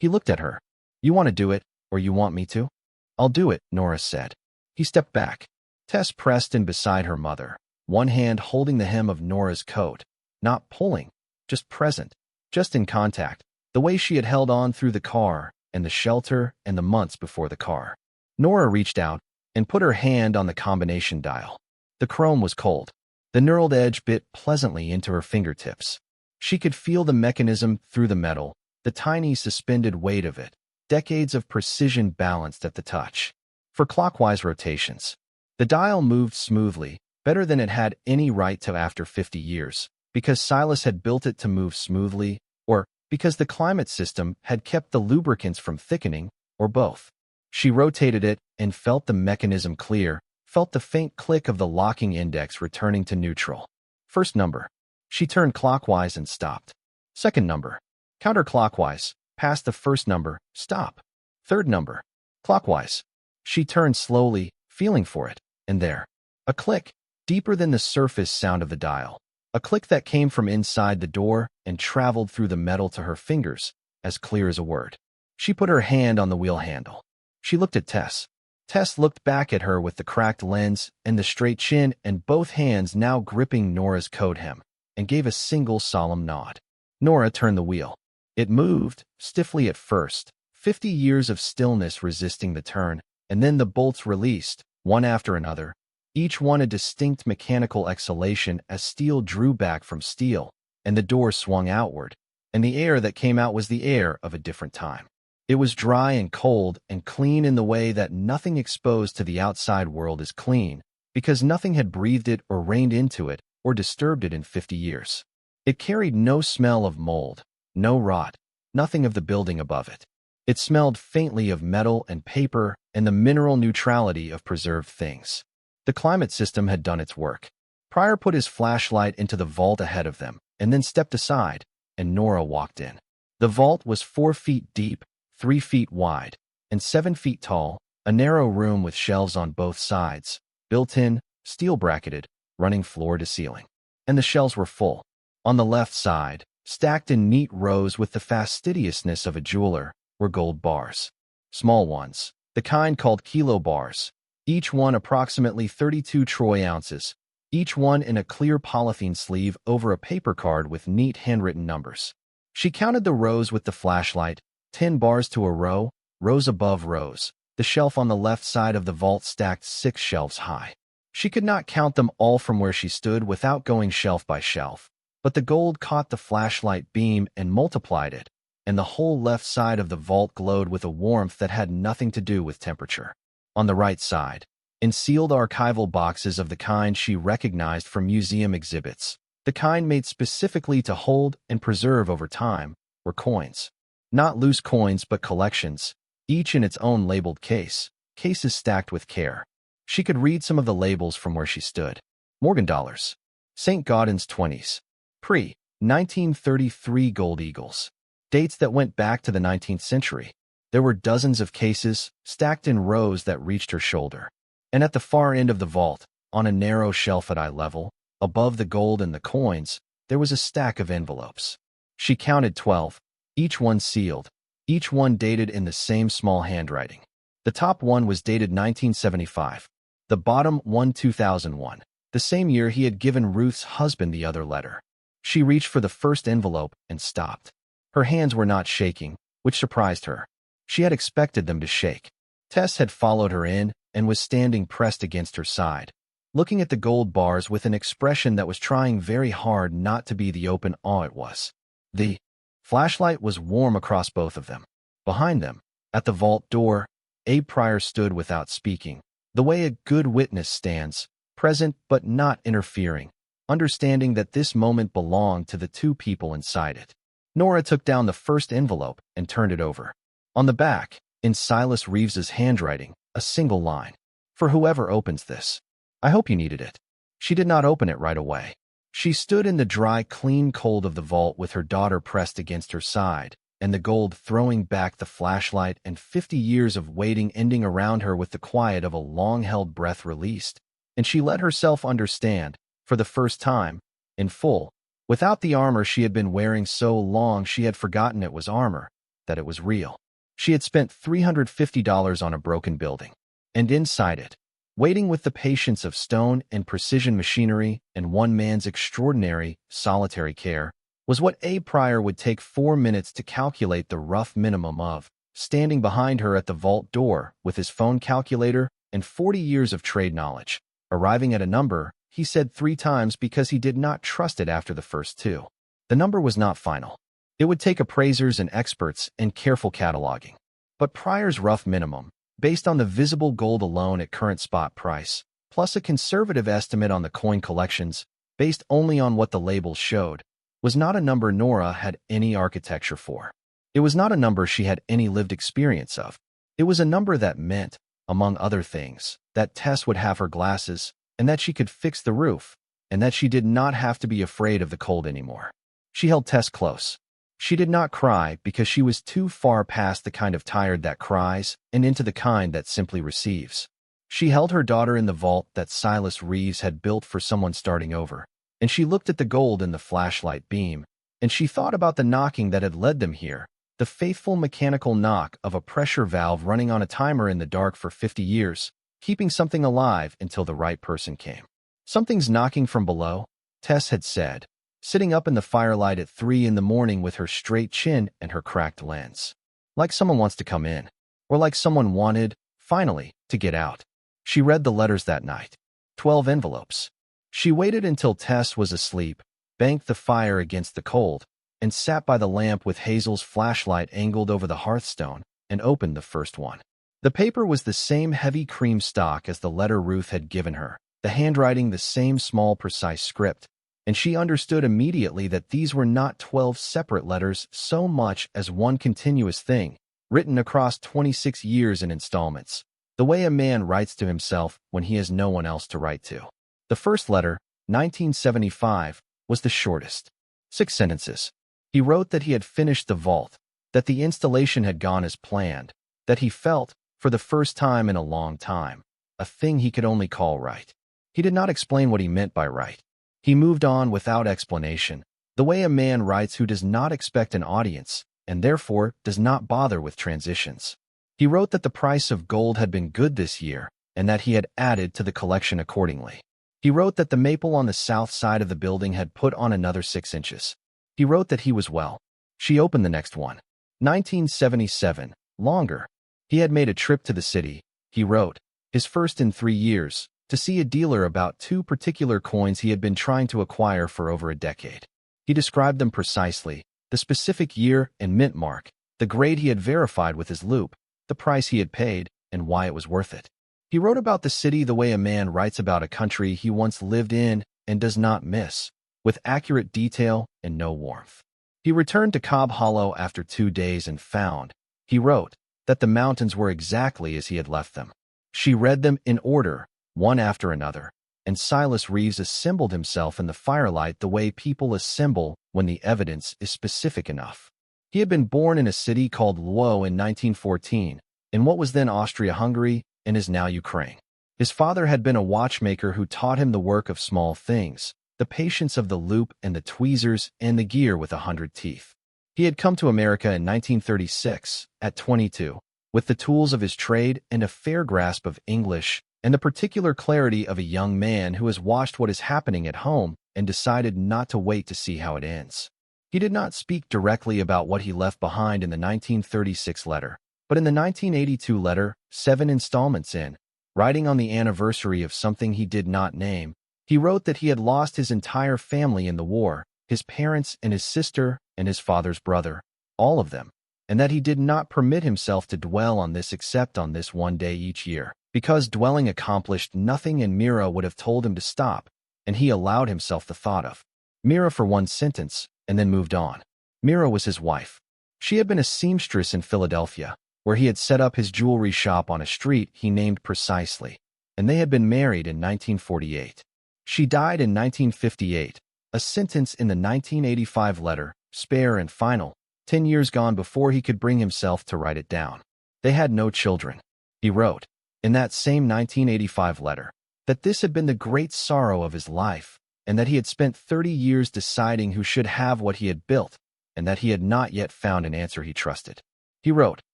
He looked at her. "You want to do it, or you want me to?" "I'll do it," Nora said. He stepped back. Tess pressed in beside her mother, one hand holding the hem of Nora's coat, not pulling, just present, just in contact, the way she had held on through the car and the shelter and the months before the car. Nora reached out and put her hand on the combination dial. The chrome was cold. The knurled edge bit pleasantly into her fingertips. She could feel the mechanism through the metal, the tiny suspended weight of it, decades of precision balanced at the touch. For clockwise rotations, the dial moved smoothly, better than it had any right to after 50 years, because Silas had built it to move smoothly, or because the climate system had kept the lubricants from thickening, or both. She rotated it and felt the mechanism clear, felt the faint click of the locking index returning to neutral. First number. She turned clockwise and stopped. Second number. Counterclockwise, past the first number, stop. Third number. Clockwise. She turned slowly, feeling for it, and there. A click, deeper than the surface sound of the dial. A click that came from inside the door and traveled through the metal to her fingers, as clear as a word. She put her hand on the wheel handle. She looked at Tess. Tess looked back at her with the cracked lens and the straight chin and both hands now gripping Nora's coat hem, and gave a single solemn nod. Nora turned the wheel. It moved, stiffly at first, 50 years of stillness resisting the turn, and then the bolts released, one after another, each one a distinct mechanical exhalation as steel drew back from steel, and the door swung outward, and the air that came out was the air of a different time. It was dry and cold and clean in the way that nothing exposed to the outside world is clean, because nothing had breathed it or rained into it or disturbed it in 50 years. It carried no smell of mold, no rot, nothing of the building above it. It smelled faintly of metal and paper and the mineral neutrality of preserved things. The climate system had done its work. Pryor put his flashlight into the vault ahead of them and then stepped aside, and Nora walked in. The vault was 4 feet deep, 3 feet wide, and 7 feet tall, a narrow room with shelves on both sides, built-in, steel-bracketed, running floor to ceiling. And the shelves were full. On the left side, stacked in neat rows with the fastidiousness of a jeweler, were gold bars. Small ones, the kind called kilo bars, each one approximately 32 troy ounces, each one in a clear polythene sleeve over a paper card with neat handwritten numbers. She counted the rows with the flashlight, 10 bars to a row, rows above rows, The shelf on the left side of the vault stacked 6 shelves high. She could not count them all from where she stood without going shelf by shelf, but the gold caught the flashlight beam and multiplied it, and the whole left side of the vault glowed with a warmth that had nothing to do with temperature. On the right side, in sealed archival boxes of the kind she recognized from museum exhibits, the kind made specifically to hold and preserve over time, were coins. Not loose coins but collections, each in its own labeled case, cases stacked with care. She could read some of the labels from where she stood. Morgan dollars. St. Gaudens 20s. Pre-1933 gold eagles. Dates that went back to the 19th century. There were dozens of cases, stacked in rows that reached her shoulder. And at the far end of the vault, on a narrow shelf at eye level, above the gold and the coins, there was a stack of envelopes. She counted 12, each one sealed, each one dated in the same small handwriting. The top one was dated 1975. The bottom one 2001, the same year he had given Ruth's husband the other letter. She reached for the first envelope and stopped. Her hands were not shaking, which surprised her. She had expected them to shake. Tess had followed her in and was standing pressed against her side, looking at the gold bars with an expression that was trying very hard not to be the open awe it was. The flashlight was warm across both of them. Behind them, at the vault door, Abe Pryor stood without speaking, the way a good witness stands, present but not interfering, understanding that this moment belonged to the two people inside it. Nora took down the first envelope and turned it over. On the back, in Silas Reeves's handwriting, a single line. For whoever opens this, I hope you needed it. She did not open it right away. She stood in the dry, clean cold of the vault with her daughter pressed against her side, and the gold throwing back the flashlight and 50 years of waiting ending around her with the quiet of a long-held breath released. And she let herself understand, for the first time, in full, without the armor she had been wearing so long she had forgotten it was armor, that it was real. She had spent $350 on a broken building. And inside it, waiting with the patience of stone and precision machinery and one man's extraordinary, solitary care, was what Abe Pryor would take 4 minutes to calculate the rough minimum of, standing behind her at the vault door with his phone calculator and 40 years of trade knowledge. Arriving at a number, he said 3 times because he did not trust it after the first 2. The number was not final. It would take appraisers and experts and careful cataloging. But Pryor's rough minimum, based on the visible gold alone at current spot price, plus a conservative estimate on the coin collections, based only on what the labels showed, was not a number Nora had any architecture for. It was not a number she had any lived experience of. It was a number that meant, among other things, that Tess would have her glasses, and that she could fix the roof, and that she did not have to be afraid of the cold anymore. She held Tess close. She did not cry because she was too far past the kind of tired that cries and into the kind that simply receives. She held her daughter in the vault that Silas Reeves had built for someone starting over, and she looked at the gold in the flashlight beam, and she thought about the knocking that had led them here, the faithful mechanical knock of a pressure valve running on a timer in the dark for 50 years, keeping something alive until the right person came. Something's knocking from below, Tess had said, sitting up in the firelight at 3 in the morning with her straight chin and her cracked lens. Like someone wants to come in, or like someone wanted, finally, to get out. She read the letters that night. 12 envelopes. She waited until Tess was asleep, banked the fire against the cold, and sat by the lamp with Hazel's flashlight angled over the hearthstone, and opened the first one. The paper was the same heavy cream stock as the letter Ruth had given her, the handwriting the same small precise script, and she understood immediately that these were not 12 separate letters so much as one continuous thing, written across 26 years in installments, the way a man writes to himself when he has no one else to write to. The first letter, 1975, was the shortest. 6 sentences. He wrote that he had finished the vault, that the installation had gone as planned, that he felt, for the first time in a long time, a thing he could only call right. He did not explain what he meant by right. He moved on without explanation, the way a man writes who does not expect an audience, and therefore does not bother with transitions. He wrote that the price of gold had been good this year, and that he had added to the collection accordingly. He wrote that the maple on the south side of the building had put on another 6 inches. He wrote that he was well. She opened the next one. 1977, longer. He had made a trip to the city, he wrote, his first in 3 years, to see a dealer about 2 particular coins he had been trying to acquire for over a decade. He described them precisely, the specific year and mint mark, the grade he had verified with his loupe, the price he had paid, and why it was worth it. He wrote about the city the way a man writes about a country he once lived in and does not miss, with accurate detail and no warmth. He returned to Cobb Hollow after 2 days and found, he wrote, that the mountains were exactly as he had left them. She read them in order, one after another, and Silas Reeves assembled himself in the firelight the way people assemble when the evidence is specific enough. He had been born in a city called Lwów in 1914, in what was then Austria-Hungary and is now Ukraine. His father had been a watchmaker who taught him the work of small things, the patience of the loop and the tweezers and the gear with 100 teeth. He had come to America in 1936, at 22, with the tools of his trade and a fair grasp of English and the particular clarity of a young man who has watched what is happening at home and decided not to wait to see how it ends. He did not speak directly about what he left behind in the 1936 letter, but in the 1982 letter, 7 installments in, writing on the anniversary of something he did not name, he wrote that he had lost his entire family in the war, his parents and his sister and his father's brother, all of them, and that he did not permit himself to dwell on this except on this one day each year, because dwelling accomplished nothing and Mira would have told him to stop, and he allowed himself the thought of Mira for one sentence and then moved on. Mira was his wife. She had been a seamstress in Philadelphia, where he had set up his jewelry shop on a street he named precisely, and they had been married in 1948. She died in 1958, a sentence in the 1985 letter, spare and final, 10 years gone before he could bring himself to write it down. They had no children. He wrote, in that same 1985 letter, that this had been the great sorrow of his life, and that he had spent 30 years deciding who should have what he had built, and that he had not yet found an answer he trusted. He wrote,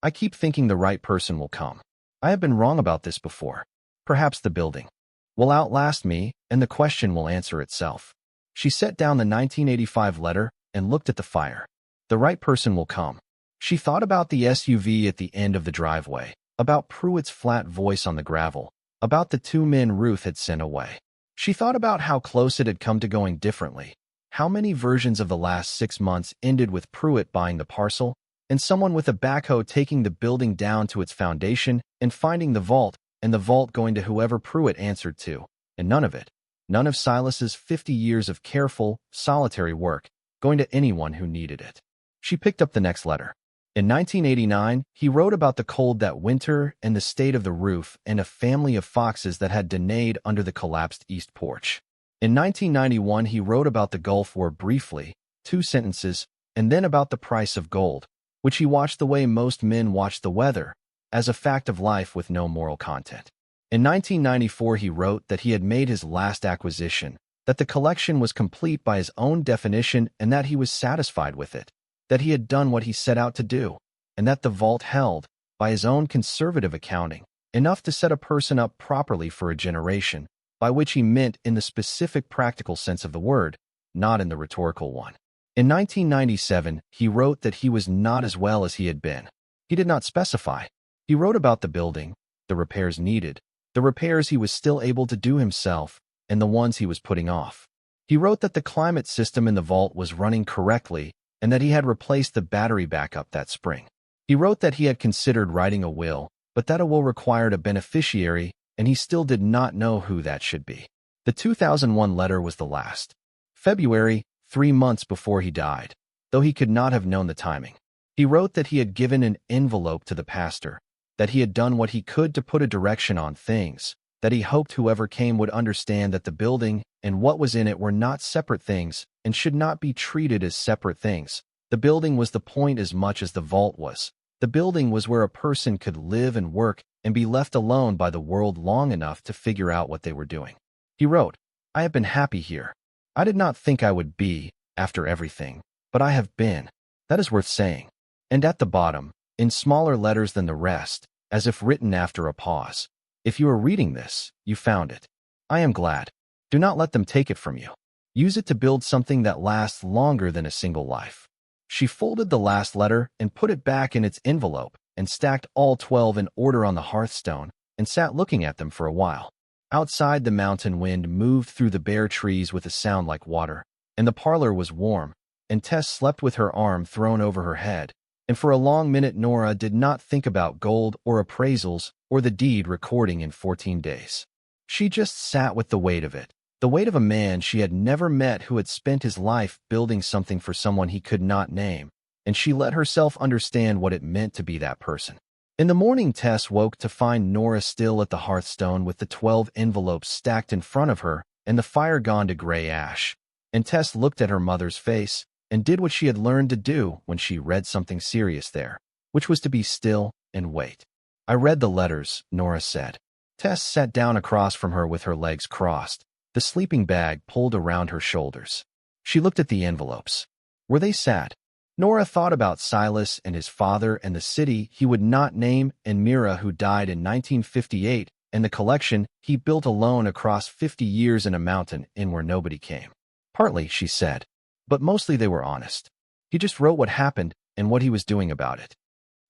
I keep thinking the right person will come. I have been wrong about this before. Perhaps the building will outlast me, and the question will answer itself. She set down the 1985 letter and looked at the fire. The right person will come. She thought about the SUV at the end of the driveway, about Pruitt's flat voice on the gravel, about the 2 men Ruth had sent away. She thought about how close it had come to going differently, how many versions of the last 6 months ended with Pruitt buying the parcel, and someone with a backhoe taking the building down to its foundation and finding the vault, and the vault going to whoever Pruitt answered to, and none of it, none of Silas's 50 years of careful, solitary work, going to anyone who needed it. She picked up the next letter. In 1989, he wrote about the cold that winter and the state of the roof and a family of foxes that had denayed under the collapsed east porch. In 1991, he wrote about the Gulf War briefly, 2 sentences, and then about the price of gold, which he watched the way most men watch the weather, as a fact of life with no moral content. In 1994, he wrote that he had made his last acquisition, that the collection was complete by his own definition and that he was satisfied with it, that he had done what he set out to do, and that the vault held, by his own conservative accounting, enough to set a person up properly for a generation, by which he meant in the specific practical sense of the word, not in the rhetorical one. In 1997, he wrote that he was not as well as he had been. He did not specify. He wrote about the building, the repairs needed, the repairs he was still able to do himself, and the ones he was putting off. He wrote that the climate system in the vault was running correctly and that he had replaced the battery backup that spring. He wrote that he had considered writing a will, but that a will required a beneficiary, and he still did not know who that should be. The 2001 letter was the last. February, 3 months before he died, though he could not have known the timing. He wrote that he had given an envelope to the pastor, that he had done what he could to put a direction on things, that he hoped whoever came would understand that the building and what was in it were not separate things and should not be treated as separate things. The building was the point as much as the vault was. The building was where a person could live and work and be left alone by the world long enough to figure out what they were doing. He wrote, I have been happy here. I did not think I would be, after everything, but I have been. That is worth saying. And at the bottom, in smaller letters than the rest, as if written after a pause, if you are reading this, you found it. I am glad. Do not let them take it from you. Use it to build something that lasts longer than a single life. She folded the last letter and put it back in its envelope, and stacked all 12 in order on the hearthstone and sat looking at them for a while. Outside, the mountain wind moved through the bare trees with a sound like water, and the parlor was warm, and Tess slept with her arm thrown over her head. And for a long minute Nora did not think about gold or appraisals or the deed recording in 14 days. She just sat with the weight of it, the weight of a man she had never met who had spent his life building something for someone he could not name, and she let herself understand what it meant to be that person. In the morning, Tess woke to find Nora still at the hearthstone with the 12 envelopes stacked in front of her and the fire gone to gray ash. And Tess looked at her mother's face and did what she had learned to do when she read something serious there, which was to be still and wait. "I read the letters," Nora said. Tess sat down across from her with her legs crossed, the sleeping bag pulled around her shoulders. She looked at the envelopes. Were they sad? Nora thought about Silas and his father and the city he would not name, and Mira, who died in 1958, and the collection he built alone across 50 years in a mountain in where nobody came. "Partly," she said, "but mostly they were honest. He just wrote what happened and what he was doing about it."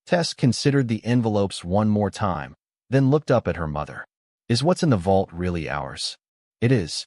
Tess considered the envelopes one more time, then looked up at her mother. "Is what's in the vault really ours?" "It is."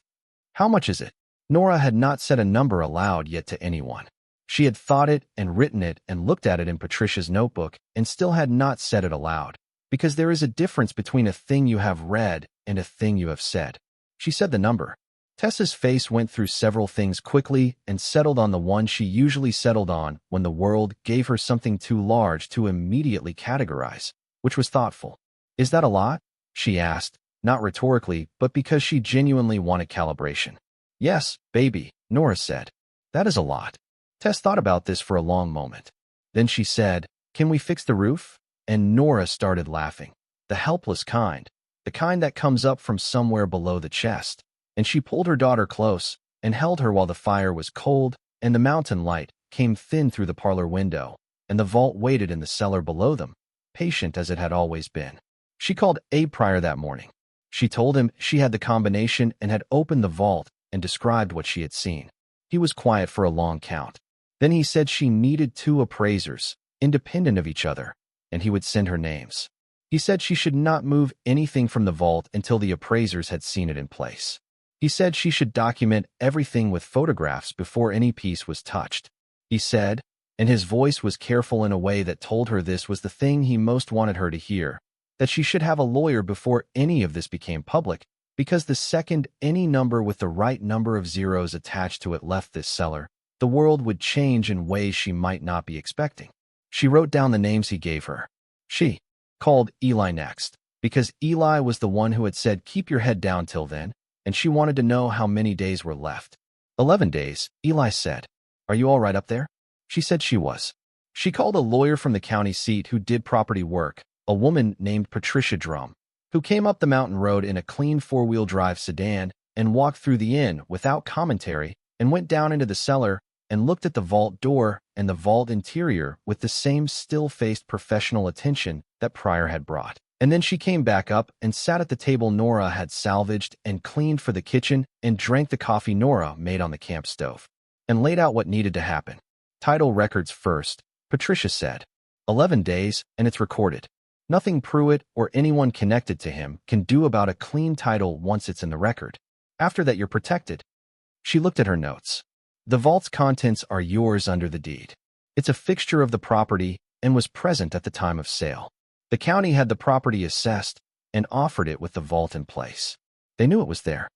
"How much is it?" Nora had not said a number aloud yet to anyone. She had thought it and written it and looked at it in Patricia's notebook and still had not said it aloud, because there is a difference between a thing you have read and a thing you have said. She said the number. Tessa's face went through several things quickly and settled on the one she usually settled on when the world gave her something too large to immediately categorize, which was thoughtful. "Is that a lot?" she asked, not rhetorically, but because she genuinely wanted calibration. "Yes, baby," Nora said. "That is a lot." Tess thought about this for a long moment. Then she said, "Can we fix the roof?" And Nora started laughing. The helpless kind, the kind that comes up from somewhere below the chest. And she pulled her daughter close and held her while the fire was cold and the mountain light came thin through the parlor window, and the vault waited in the cellar below them, patient as it had always been. She called Abe Pryor that morning. She told him she had the combination and had opened the vault and described what she had seen. He was quiet for a long count. Then he said she needed 2 appraisers, independent of each other, and he would send her names. He said she should not move anything from the vault until the appraisers had seen it in place. He said she should document everything with photographs before any piece was touched. He said, and his voice was careful in a way that told her this was the thing he most wanted her to hear, that she should have a lawyer before any of this became public, because the second any number with the right number of zeros attached to it left this cellar, the world would change in ways she might not be expecting. She wrote down the names he gave her. She called Eli next, because Eli was the one who had said keep your head down till then, and she wanted to know how many days were left. 11 days, Eli said. "Are you all right up there?" She said she was. She called a lawyer from the county seat who did property work, a woman named Patricia Drum, who came up the mountain road in a clean 4-wheel drive sedan and walked through the inn without commentary and went down into the cellar and looked at the vault door and the vault interior with the same still-faced professional attention that Pryor had brought. And then she came back up and sat at the table Nora had salvaged and cleaned for the kitchen and drank the coffee Nora made on the camp stove and laid out what needed to happen. "Title records first," Patricia said. 11 days, and it's recorded. Nothing Pruitt or anyone connected to him can do about a clean title once it's in the record. After that, you're protected. She looked at her notes. "The vault's contents are yours under the deed. It's a fixture of the property and was present at the time of sale. The county had the property assessed and offered it with the vault in place. They knew it was there."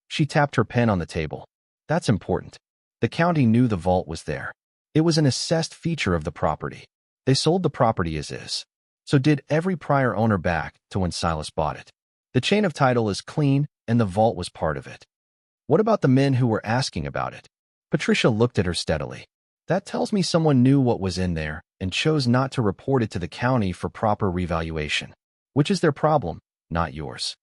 She tapped her pen on the table. "That's important. The county knew the vault was there. It was an assessed feature of the property. They sold the property as is. So did every prior owner back to when Silas bought it. The chain of title is clean and the vault was part of it." "What about the men who were asking about it?" Patricia looked at her steadily. "That tells me someone knew what was in there and chose not to report it to the county for proper revaluation, which is their problem, not yours."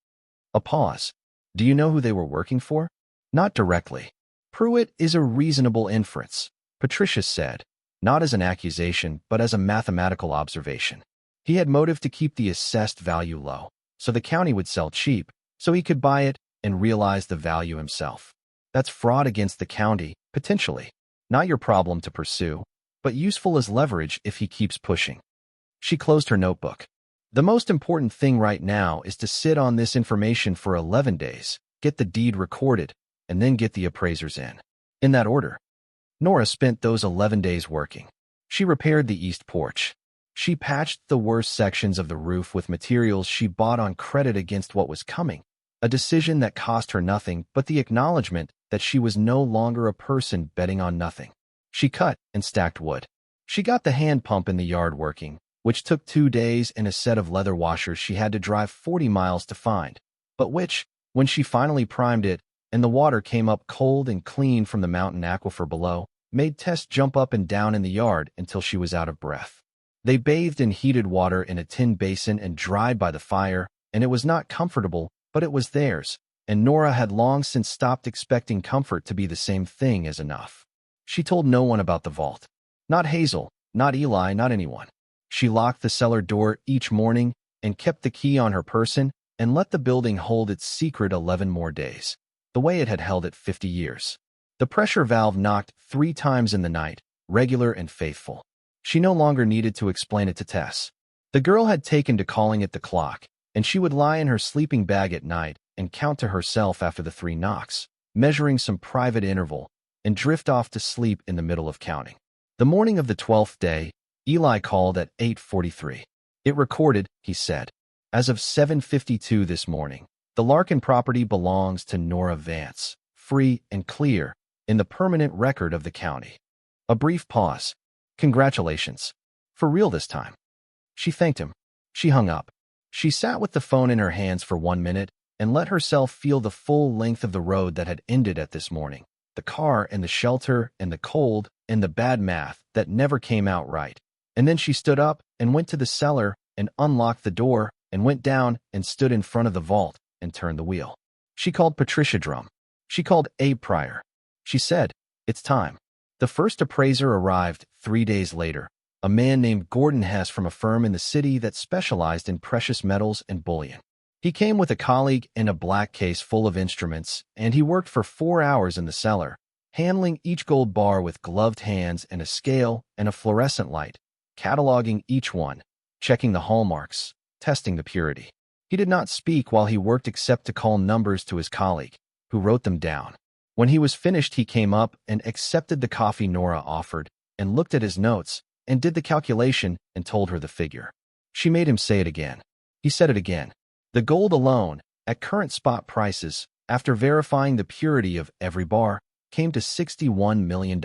A pause. "Do you know who they were working for?" "Not directly." "Pruitt is a reasonable inference," Patricia said, not as an accusation but as a mathematical observation. He had motive to keep the assessed value low, so the county would sell cheap, so he could buy it and realize the value himself. That's fraud against the county, potentially. Not your problem to pursue, but useful as leverage if he keeps pushing. She closed her notebook. The most important thing right now is to sit on this information for 11 days, get the deed recorded, and then get the appraisers in. In that order. Nora spent those 11 days working. She repaired the east porch. She patched the worst sections of the roof with materials she bought on credit against what was coming, a decision that cost her nothing but the acknowledgement that she was no longer a person betting on nothing. She cut and stacked wood. She got the hand pump in the yard working, which took 2 days and a set of leather washers she had to drive 40 miles to find, but which, when she finally primed it and the water came up cold and clean from the mountain aquifer below, made Tess jump up and down in the yard until she was out of breath. They bathed in heated water in a tin basin and dried by the fire, and it was not comfortable, but it was theirs, and Nora had long since stopped expecting comfort to be the same thing as enough. She told no one about the vault. Not Hazel, not Eli, not anyone. She locked the cellar door each morning and kept the key on her person and let the building hold its secret 11 more days, the way it had held it 50 years. The pressure valve knocked 3 times in the night, regular and faithful. She no longer needed to explain it to Tess. The girl had taken to calling it the clock, and she would lie in her sleeping bag at night and count to herself after the 3 knocks, measuring some private interval, and drift off to sleep in the middle of counting. The morning of the 12th day, Eli called at 8:43. It recorded, he said. As of 7:52 this morning, the Larkin property belongs to Nora Vance, free and clear, in the permanent record of the county. A brief pause. Congratulations. For real this time. She thanked him. She hung up. She sat with the phone in her hands for 1 minute and let herself feel the full length of the road that had ended at this morning. The car and the shelter and the cold and the bad math that never came out right. And then she stood up and went to the cellar and unlocked the door and went down and stood in front of the vault and turned the wheel. She called Patricia Drum. She called Abe Pryor. She said, "It's time." The first appraiser arrived 3 days later, a man named Gordon Hess from a firm in the city that specialized in precious metals and bullion. He came with a colleague in a black case full of instruments, and he worked for 4 hours in the cellar, handling each gold bar with gloved hands and a scale and a fluorescent light, cataloging each one, checking the hallmarks, testing the purity. He did not speak while he worked except to call numbers to his colleague, who wrote them down. When he was finished, he came up and accepted the coffee Nora offered and looked at his notes and did the calculation and told her the figure. She made him say it again. He said it again. The gold alone, at current spot prices, after verifying the purity of every bar, came to $61 million.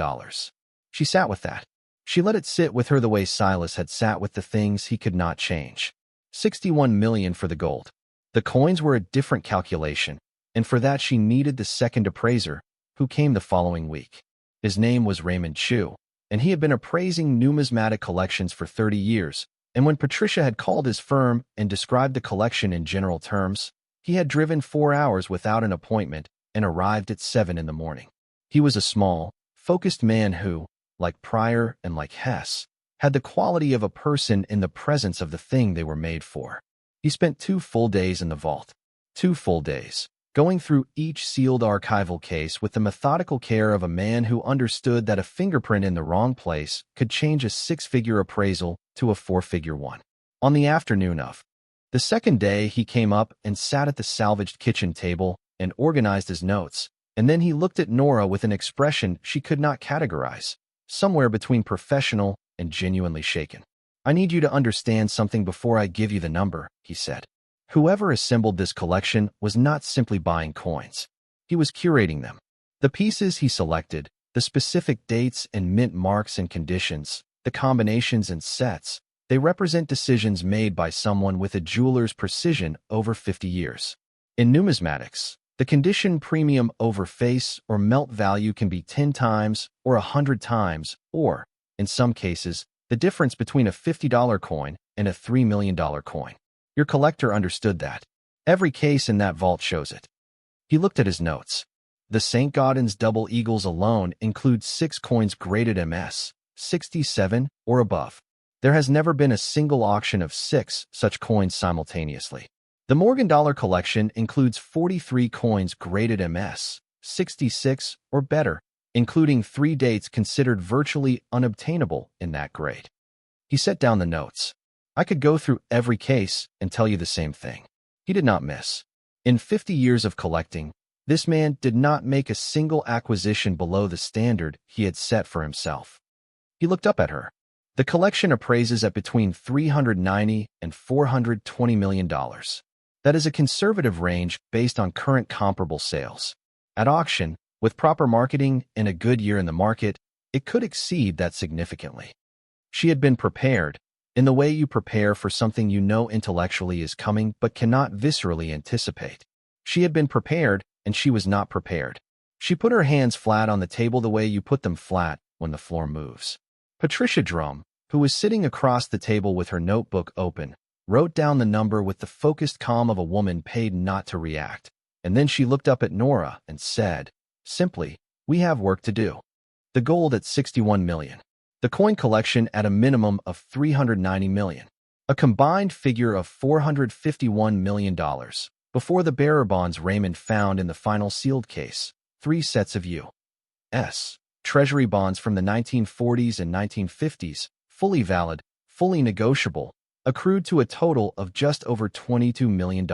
She sat with that. She let it sit with her the way Silas had sat with the things he could not change. 61 million for the gold. The coins were a different calculation, and for that she needed the second appraiser, who came the following week. His name was Raymond Chu, and he had been appraising numismatic collections for 30 years, and when Patricia had called his firm and described the collection in general terms, he had driven 4 hours without an appointment and arrived at 7 in the morning. He was a small, focused man who, like Pryor and like Hess, had the quality of a person in the presence of the thing they were made for. He spent 2 full days in the vault. 2 full days, going through each sealed archival case with the methodical care of a man who understood that a fingerprint in the wrong place could change a 6-figure appraisal to a 4-figure one. On the afternoon of the second day, he came up and sat at the salvaged kitchen table and organized his notes, and then he looked at Nora with an expression she could not categorize, somewhere between professional and genuinely shaken. "I need you to understand something before I give you the number," he said. Whoever assembled this collection was not simply buying coins. He was curating them. The pieces he selected, the specific dates and mint marks and conditions, the combinations and sets, they represent decisions made by someone with a jeweler's precision over 50 years. In numismatics, the condition premium over face or melt value can be 10 times or 100 times, or, in some cases, the difference between a $50 coin and a $3 million coin. Your collector understood that. Every case in that vault shows it. He looked at his notes. The St. Gaudens double eagles alone include 6 coins graded MS, 67 or above. There has never been a single auction of 6 such coins simultaneously. The Morgan Dollar collection includes 43 coins graded MS, 66 or better, including 3 dates considered virtually unobtainable in that grade. He set down the notes. I could go through every case and tell you the same thing. He did not miss. In 50 years of collecting, this man did not make a single acquisition below the standard he had set for himself. He looked up at her. The collection appraises at between $390 and $420 million. That is a conservative range based on current comparable sales. At auction, with proper marketing and a good year in the market, it could exceed that significantly. She had been prepared, in the way you prepare for something you know intellectually is coming but cannot viscerally anticipate. She had been prepared, and she was not prepared. She put her hands flat on the table the way you put them flat when the floor moves. Patricia Drum, who was sitting across the table with her notebook open, wrote down the number with the focused calm of a woman paid not to react. And then she looked up at Nora and said, simply, "We have work to do." The gold at $61 million. The coin collection at a minimum of $390 million. A combined figure of $451 million. Before the bearer bonds Raymond found in the final sealed case, 3 sets of U.S. Treasury bonds from the 1940s and 1950s, fully valid, fully negotiable, accrued to a total of just over $22 million.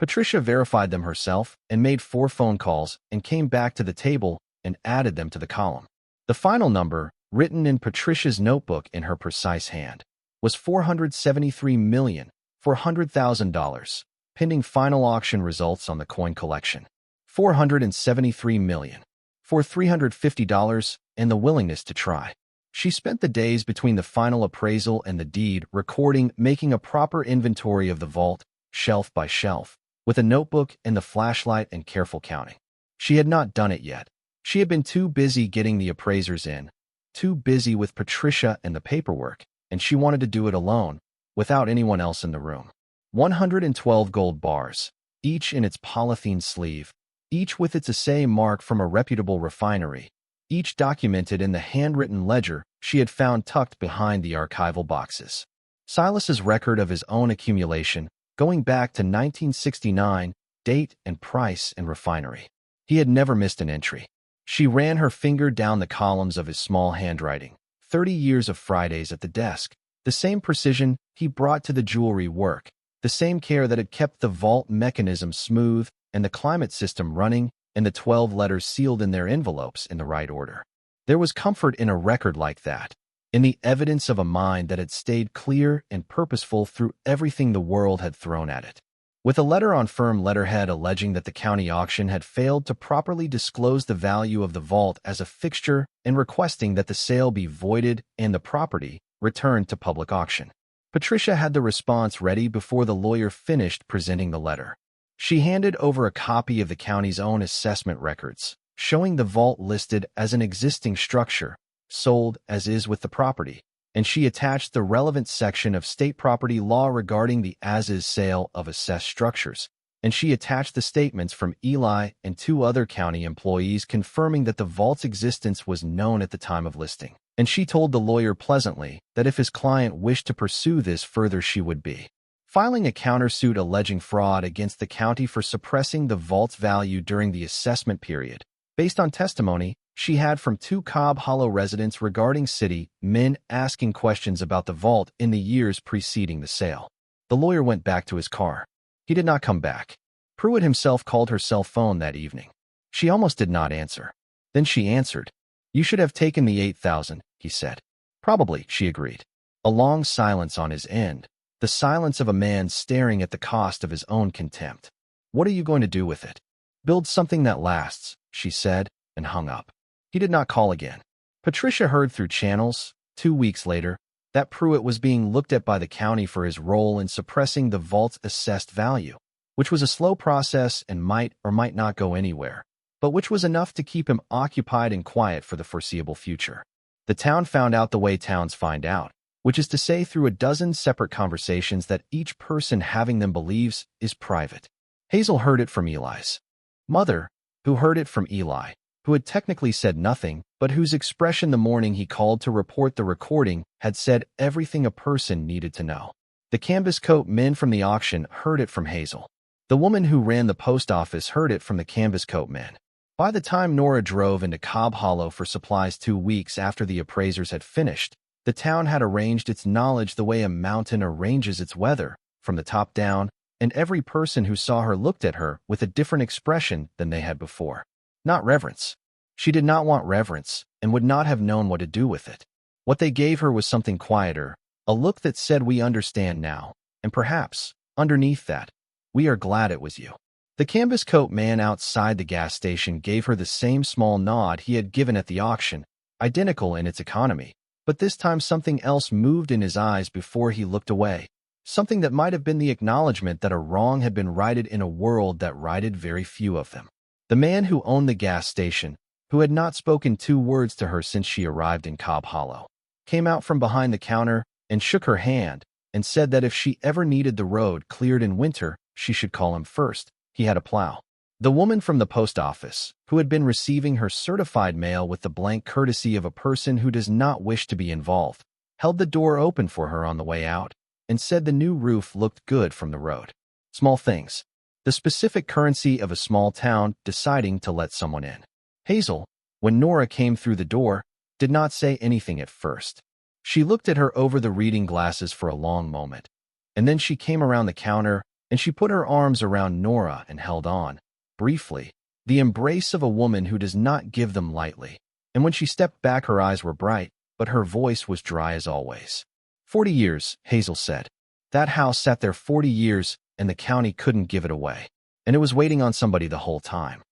Patricia verified them herself and made 4 phone calls and came back to the table and added them to the column. The final number, written in Patricia's notebook in her precise hand, was $473,400,000, pending final auction results on the coin collection. $473 million. For $350 and the willingness to try. She spent the days between the final appraisal and the deed recording, making a proper inventory of the vault, shelf by shelf, with a notebook and the flashlight and careful counting. She had not done it yet. She had been too busy getting the appraisers in, too busy with Patricia and the paperwork, and she wanted to do it alone, without anyone else in the room. 112 gold bars, each in its polythene sleeve, each with its assay mark from a reputable refinery, each documented in the handwritten ledger she had found tucked behind the archival boxes. Silas's record of his own accumulation, going back to 1969, date and price and refinery. He had never missed an entry. She ran her finger down the columns of his small handwriting. 30 years of Fridays at the desk, the same precision he brought to the jewelry work, the same care that had kept the vault mechanism smooth and the climate system running, and the 12 letters sealed in their envelopes in the right order. There was comfort in a record like that, in the evidence of a mind that had stayed clear and purposeful through everything the world had thrown at it. With a letter on firm letterhead alleging that the county auction had failed to properly disclose the value of the vault as a fixture and requesting that the sale be voided and the property returned to public auction. Patricia had the response ready before the lawyer finished presenting the letter. She handed over a copy of the county's own assessment records, showing the vault listed as an existing structure, sold as is with the property, and she attached the relevant section of state property law regarding the as-is sale of assessed structures, and she attached the statements from Eli and 2 other county employees confirming that the vault's existence was known at the time of listing. And she told the lawyer pleasantly that if his client wished to pursue this further, she would be filing a countersuit alleging fraud against the county for suppressing the vault's value during the assessment period, based on testimony she had from 2 Cobb Hollow residents regarding city men asking questions about the vault in the years preceding the sale. The lawyer went back to his car. He did not come back. Pruitt himself called her cell phone that evening. She almost did not answer. Then she answered. "You should have taken the $8,000, he said. "Probably," she agreed. A long silence on his end, the silence of a man staring at the cost of his own contempt. "What are you going to do with it?" "Build something that lasts," she said, and hung up. He did not call again. Patricia heard through channels, 2 weeks later, that Pruitt was being looked at by the county for his role in suppressing the vault's assessed value, which was a slow process and might or might not go anywhere, but which was enough to keep him occupied and quiet for the foreseeable future. The town found out the way towns find out, which is to say through a dozen separate conversations that each person having them believes is private. Hazel heard it from Eli's mother, who heard it from Eli, who had technically said nothing, but whose expression the morning he called to report the recording had said everything a person needed to know. The canvas coat men from the auction heard it from Hazel. The woman who ran the post office heard it from the canvas coat men. By the time Nora drove into Cobb Hollow for supplies 2 weeks after the appraisers had finished, The town had arranged its knowledge the way a mountain arranges its weather, from the top down, and every person who saw her looked at her with a different expression than they had before. Not reverence. She did not want reverence, and would not have known what to do with it. What they gave her was something quieter, a look that said, "We understand now," and perhaps, underneath that, "We are glad it was you." The canvas coat man outside the gas station gave her the same small nod he had given at the auction, identical in its economy, but this time something else moved in his eyes before he looked away, something that might have been the acknowledgement that a wrong had been righted in a world that righted very few of them. The man who owned the gas station, who had not spoken 2 words to her since she arrived in Cobb Hollow, came out from behind the counter and shook her hand and said that if she ever needed the road cleared in winter, she should call him first. He had a plow. The woman from the post office, who had been receiving her certified mail with the blank courtesy of a person who does not wish to be involved, held the door open for her on the way out and said the new roof looked good from the road. Small things. The specific currency of a small town deciding to let someone in. Hazel, when Nora came through the door, did not say anything at first. She looked at her over the reading glasses for a long moment, and then she came around the counter and she put her arms around Nora and held on, briefly, the embrace of a woman who does not give them lightly. And when she stepped back, her eyes were bright, but her voice was dry as always. 40 years, Hazel said. That house sat there 40 years, and the county couldn't give it away. And it was waiting on somebody the whole time.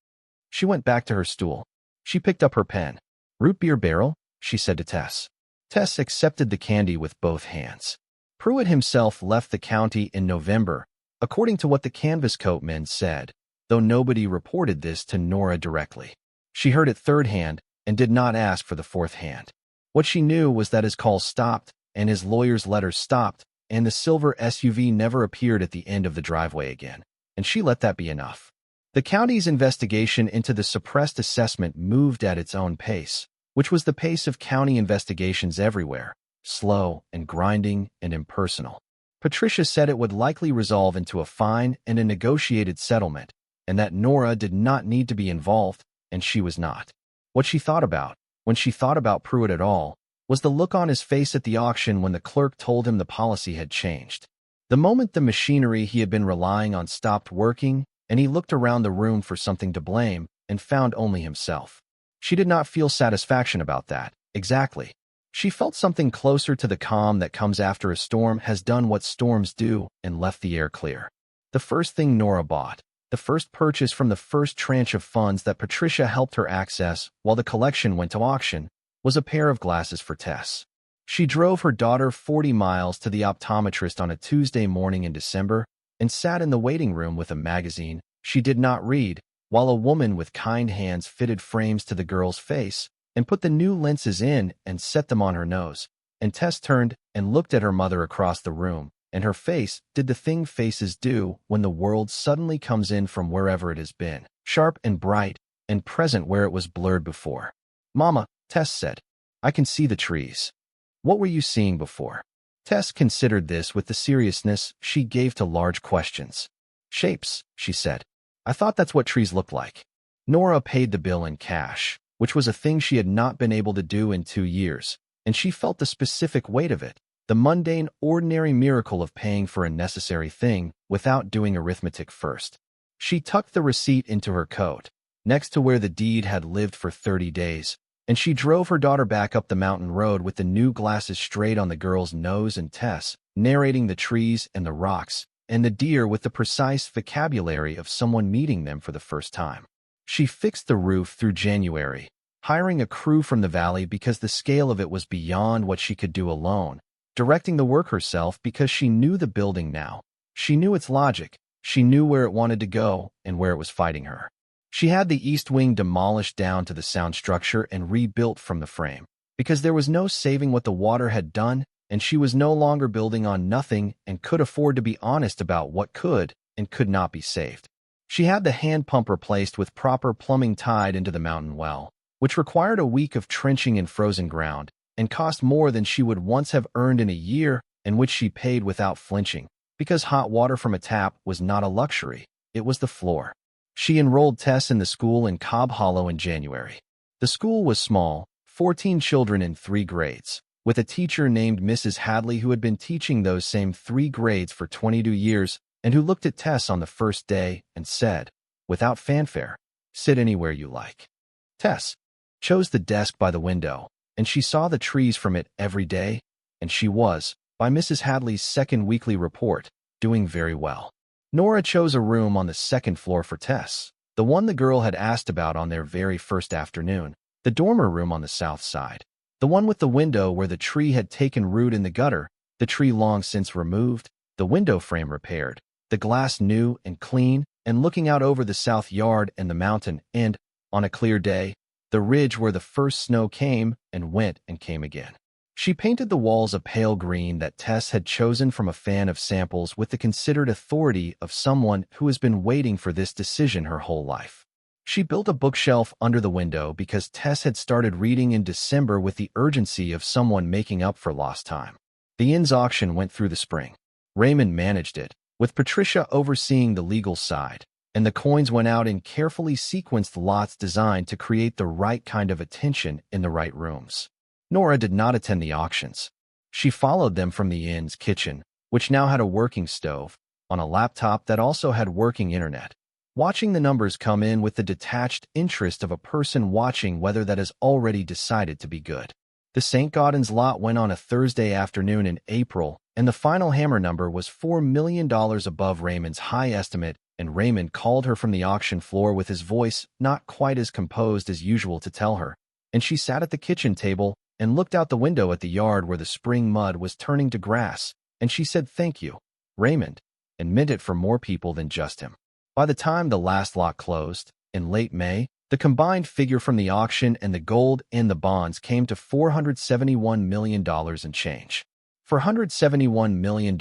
She went back to her stool. She picked up her pen. Root beer barrel, she said to Tess. Tess accepted the candy with both hands. Pruitt himself left the county in November, according to what the canvas coat men said, though nobody reported this to Nora directly. She heard it third hand and did not ask for the fourth hand. What she knew was that his calls stopped and his lawyer's letters stopped, and the silver SUV never appeared at the end of the driveway again, and she let that be enough. The county's investigation into the suppressed assessment moved at its own pace, which was the pace of county investigations everywhere, slow and grinding and impersonal. Patricia said it would likely resolve into a fine and a negotiated settlement, and that Nora did not need to be involved, and she was not. What she thought about, when she thought about Pruitt at all, was the look on his face at the auction when the clerk told him the policy had changed. The moment the machinery he had been relying on stopped working, and he looked around the room for something to blame and found only himself. She did not feel satisfaction about that, exactly. She felt something closer to the calm that comes after a storm has done what storms do and left the air clear. The first thing Nora bought, the first purchase from the first tranche of funds that Patricia helped her access while the collection went to auction, was a pair of glasses for Tess. She drove her daughter 40 miles to the optometrist on a Tuesday morning in December and sat in the waiting room with a magazine she did not read, while a woman with kind hands fitted frames to the girl's face and put the new lenses in and set them on her nose. And Tess turned and looked at her mother across the room, and her face did the thing faces do when the world suddenly comes in from wherever it has been, sharp and bright, and present where it was blurred before. "Mama," Tess said, "I can see the trees." "What were you seeing before?" Tess considered this with the seriousness she gave to large questions. "Shapes," she said. "I thought that's what trees look like." Nora paid the bill in cash, which was a thing she had not been able to do in 2 years, and she felt the specific weight of it, the mundane, ordinary miracle of paying for a necessary thing without doing arithmetic first. She tucked the receipt into her coat, next to where the deed had lived for 30 days, and she drove her daughter back up the mountain road with the new glasses straight on the girl's nose and Tess, narrating the trees and the rocks, and the deer with the precise vocabulary of someone meeting them for the first time. She fixed the roof through January, hiring a crew from the valley because the scale of it was beyond what she could do alone, directing the work herself because she knew the building now. She knew its logic, she knew where it wanted to go and where it was fighting her. She had the east wing demolished down to the sound structure and rebuilt from the frame, because there was no saving what the water had done, and she was no longer building on nothing and could afford to be honest about what could and could not be saved. She had the hand pump replaced with proper plumbing tied into the mountain well, which required a week of trenching in frozen ground and cost more than she would once have earned in a year, and which she paid without flinching, because hot water from a tap was not a luxury, it was the floor. She enrolled Tess in the school in Cobb Hollow in January. The school was small, 14 children in 3 grades, with a teacher named Mrs. Hadley who had been teaching those same 3 grades for 22 years and who looked at Tess on the first day and said, without fanfare, "Sit anywhere you like." Tess chose the desk by the window, and she saw the trees from it every day, and she was, by Mrs. Hadley's second weekly report, doing very well. Nora chose a room on the second floor for Tess, the one the girl had asked about on their very first afternoon, the dormer room on the south side, the one with the window where the tree had taken root in the gutter, the tree long since removed, the window frame repaired, the glass new and clean, and looking out over the south yard and the mountain and, on a clear day, the ridge where the first snow came and went and came again. She painted the walls a pale green that Tess had chosen from a fan of samples with the considered authority of someone who has been waiting for this decision her whole life. She built a bookshelf under the window because Tess had started reading in December with the urgency of someone making up for lost time. The inn's auction went through the spring. Raymond managed it, with Patricia overseeing the legal side, and the coins went out in carefully sequenced lots designed to create the right kind of attention in the right rooms. Nora did not attend the auctions. She followed them from the inn's kitchen, which now had a working stove, on a laptop that also had working internet, watching the numbers come in with the detached interest of a person watching whether that has already decided to be good. The St. Gaudens lot went on a Thursday afternoon in April, and the final hammer number was $4 million above Raymond's high estimate, and Raymond called her from the auction floor with his voice not quite as composed as usual to tell her, and she sat at the kitchen table and looked out the window at the yard where the spring mud was turning to grass, and she said thank you, Raymond, and meant it for more people than just him. By the time the last lot closed, in late May, the combined figure from the auction and the gold and the bonds came to $471 million and change. $471 million,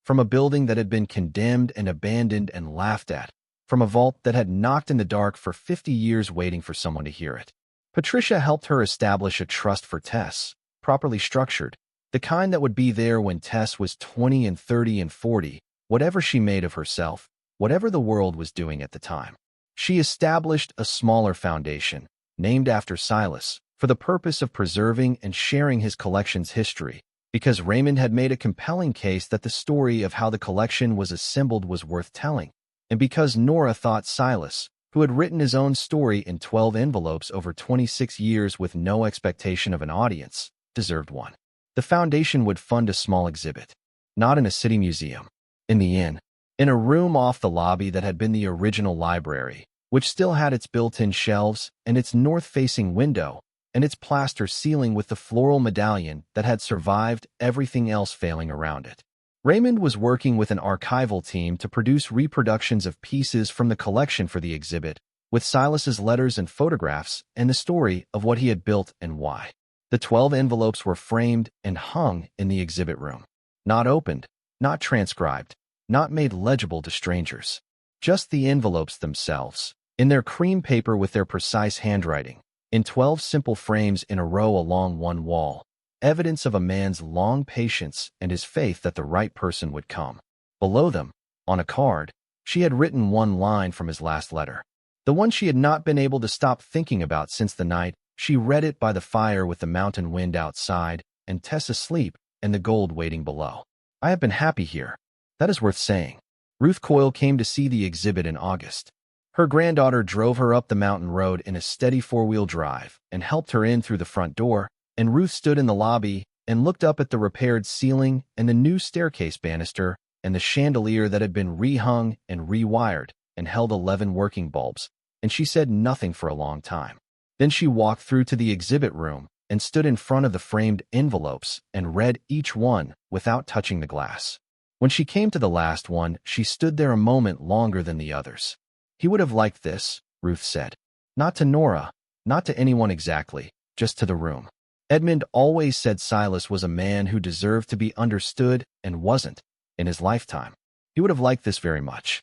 from a building that had been condemned and abandoned and laughed at, from a vault that had knocked in the dark for 50 years waiting for someone to hear it. Patricia helped her establish a trust for Tess, properly structured, the kind that would be there when Tess was 20 and 30 and 40, whatever she made of herself, whatever the world was doing at the time. She established a smaller foundation, named after Silas, for the purpose of preserving and sharing his collection's history, because Raymond had made a compelling case that the story of how the collection was assembled was worth telling, and because Nora thought Silas, who had written his own story in 12 envelopes over 26 years with no expectation of an audience, deserved one. The foundation would fund a small exhibit, not in a city museum, in the inn, in a room off the lobby that had been the original library, which still had its built-in shelves and its north-facing window and its plaster ceiling with the floral medallion that had survived everything else failing around it. Raymond was working with an archival team to produce reproductions of pieces from the collection for the exhibit, with Silas's letters and photographs and the story of what he had built and why. The 12 envelopes were framed and hung in the exhibit room. Not opened, not transcribed, not made legible to strangers. Just the envelopes themselves, in their cream paper with their precise handwriting, in 12 simple frames in a row along one wall, evidence of a man's long patience and his faith that the right person would come. Below them, on a card, she had written one line from his last letter, the one she had not been able to stop thinking about since the night she read it by the fire with the mountain wind outside and Tess asleep and the gold waiting below. I have been happy here. That is worth saying. Ruth Coyle came to see the exhibit in August. Her granddaughter drove her up the mountain road in a steady four-wheel drive and helped her in through the front door, and Ruth stood in the lobby and looked up at the repaired ceiling and the new staircase banister and the chandelier that had been rehung and rewired and held 11 working bulbs, and she said nothing for a long time. Then she walked through to the exhibit room and stood in front of the framed envelopes and read each one without touching the glass. When she came to the last one, she stood there a moment longer than the others. He would have liked this, Ruth said. Not to Nora, not to anyone exactly, just to the room. Edmund always said Silas was a man who deserved to be understood and wasn't, in his lifetime. He would have liked this very much.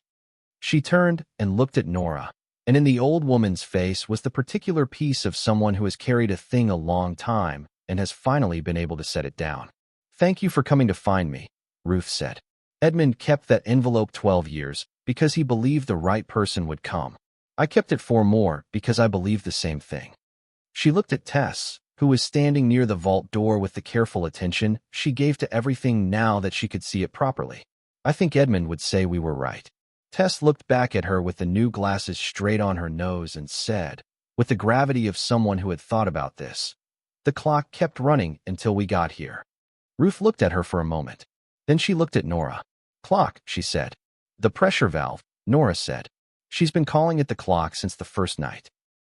She turned and looked at Nora, and in the old woman's face was the particular piece of someone who has carried a thing a long time and has finally been able to set it down. Thank you for coming to find me, Ruth said. Edmund kept that envelope 12 years because he believed the right person would come. I kept it 4 more because I believed the same thing. She looked at Tess, who was standing near the vault door with the careful attention she gave to everything now that she could see it properly. "I think Edmund would say we were right." Tess looked back at her with the new glasses straight on her nose and said, with the gravity of someone who had thought about this, "The clock kept running until we got here." Ruth looked at her for a moment. Then she looked at Nora. "Clock," she said. "The pressure valve," Nora said. "She's been calling it the clock since the first night."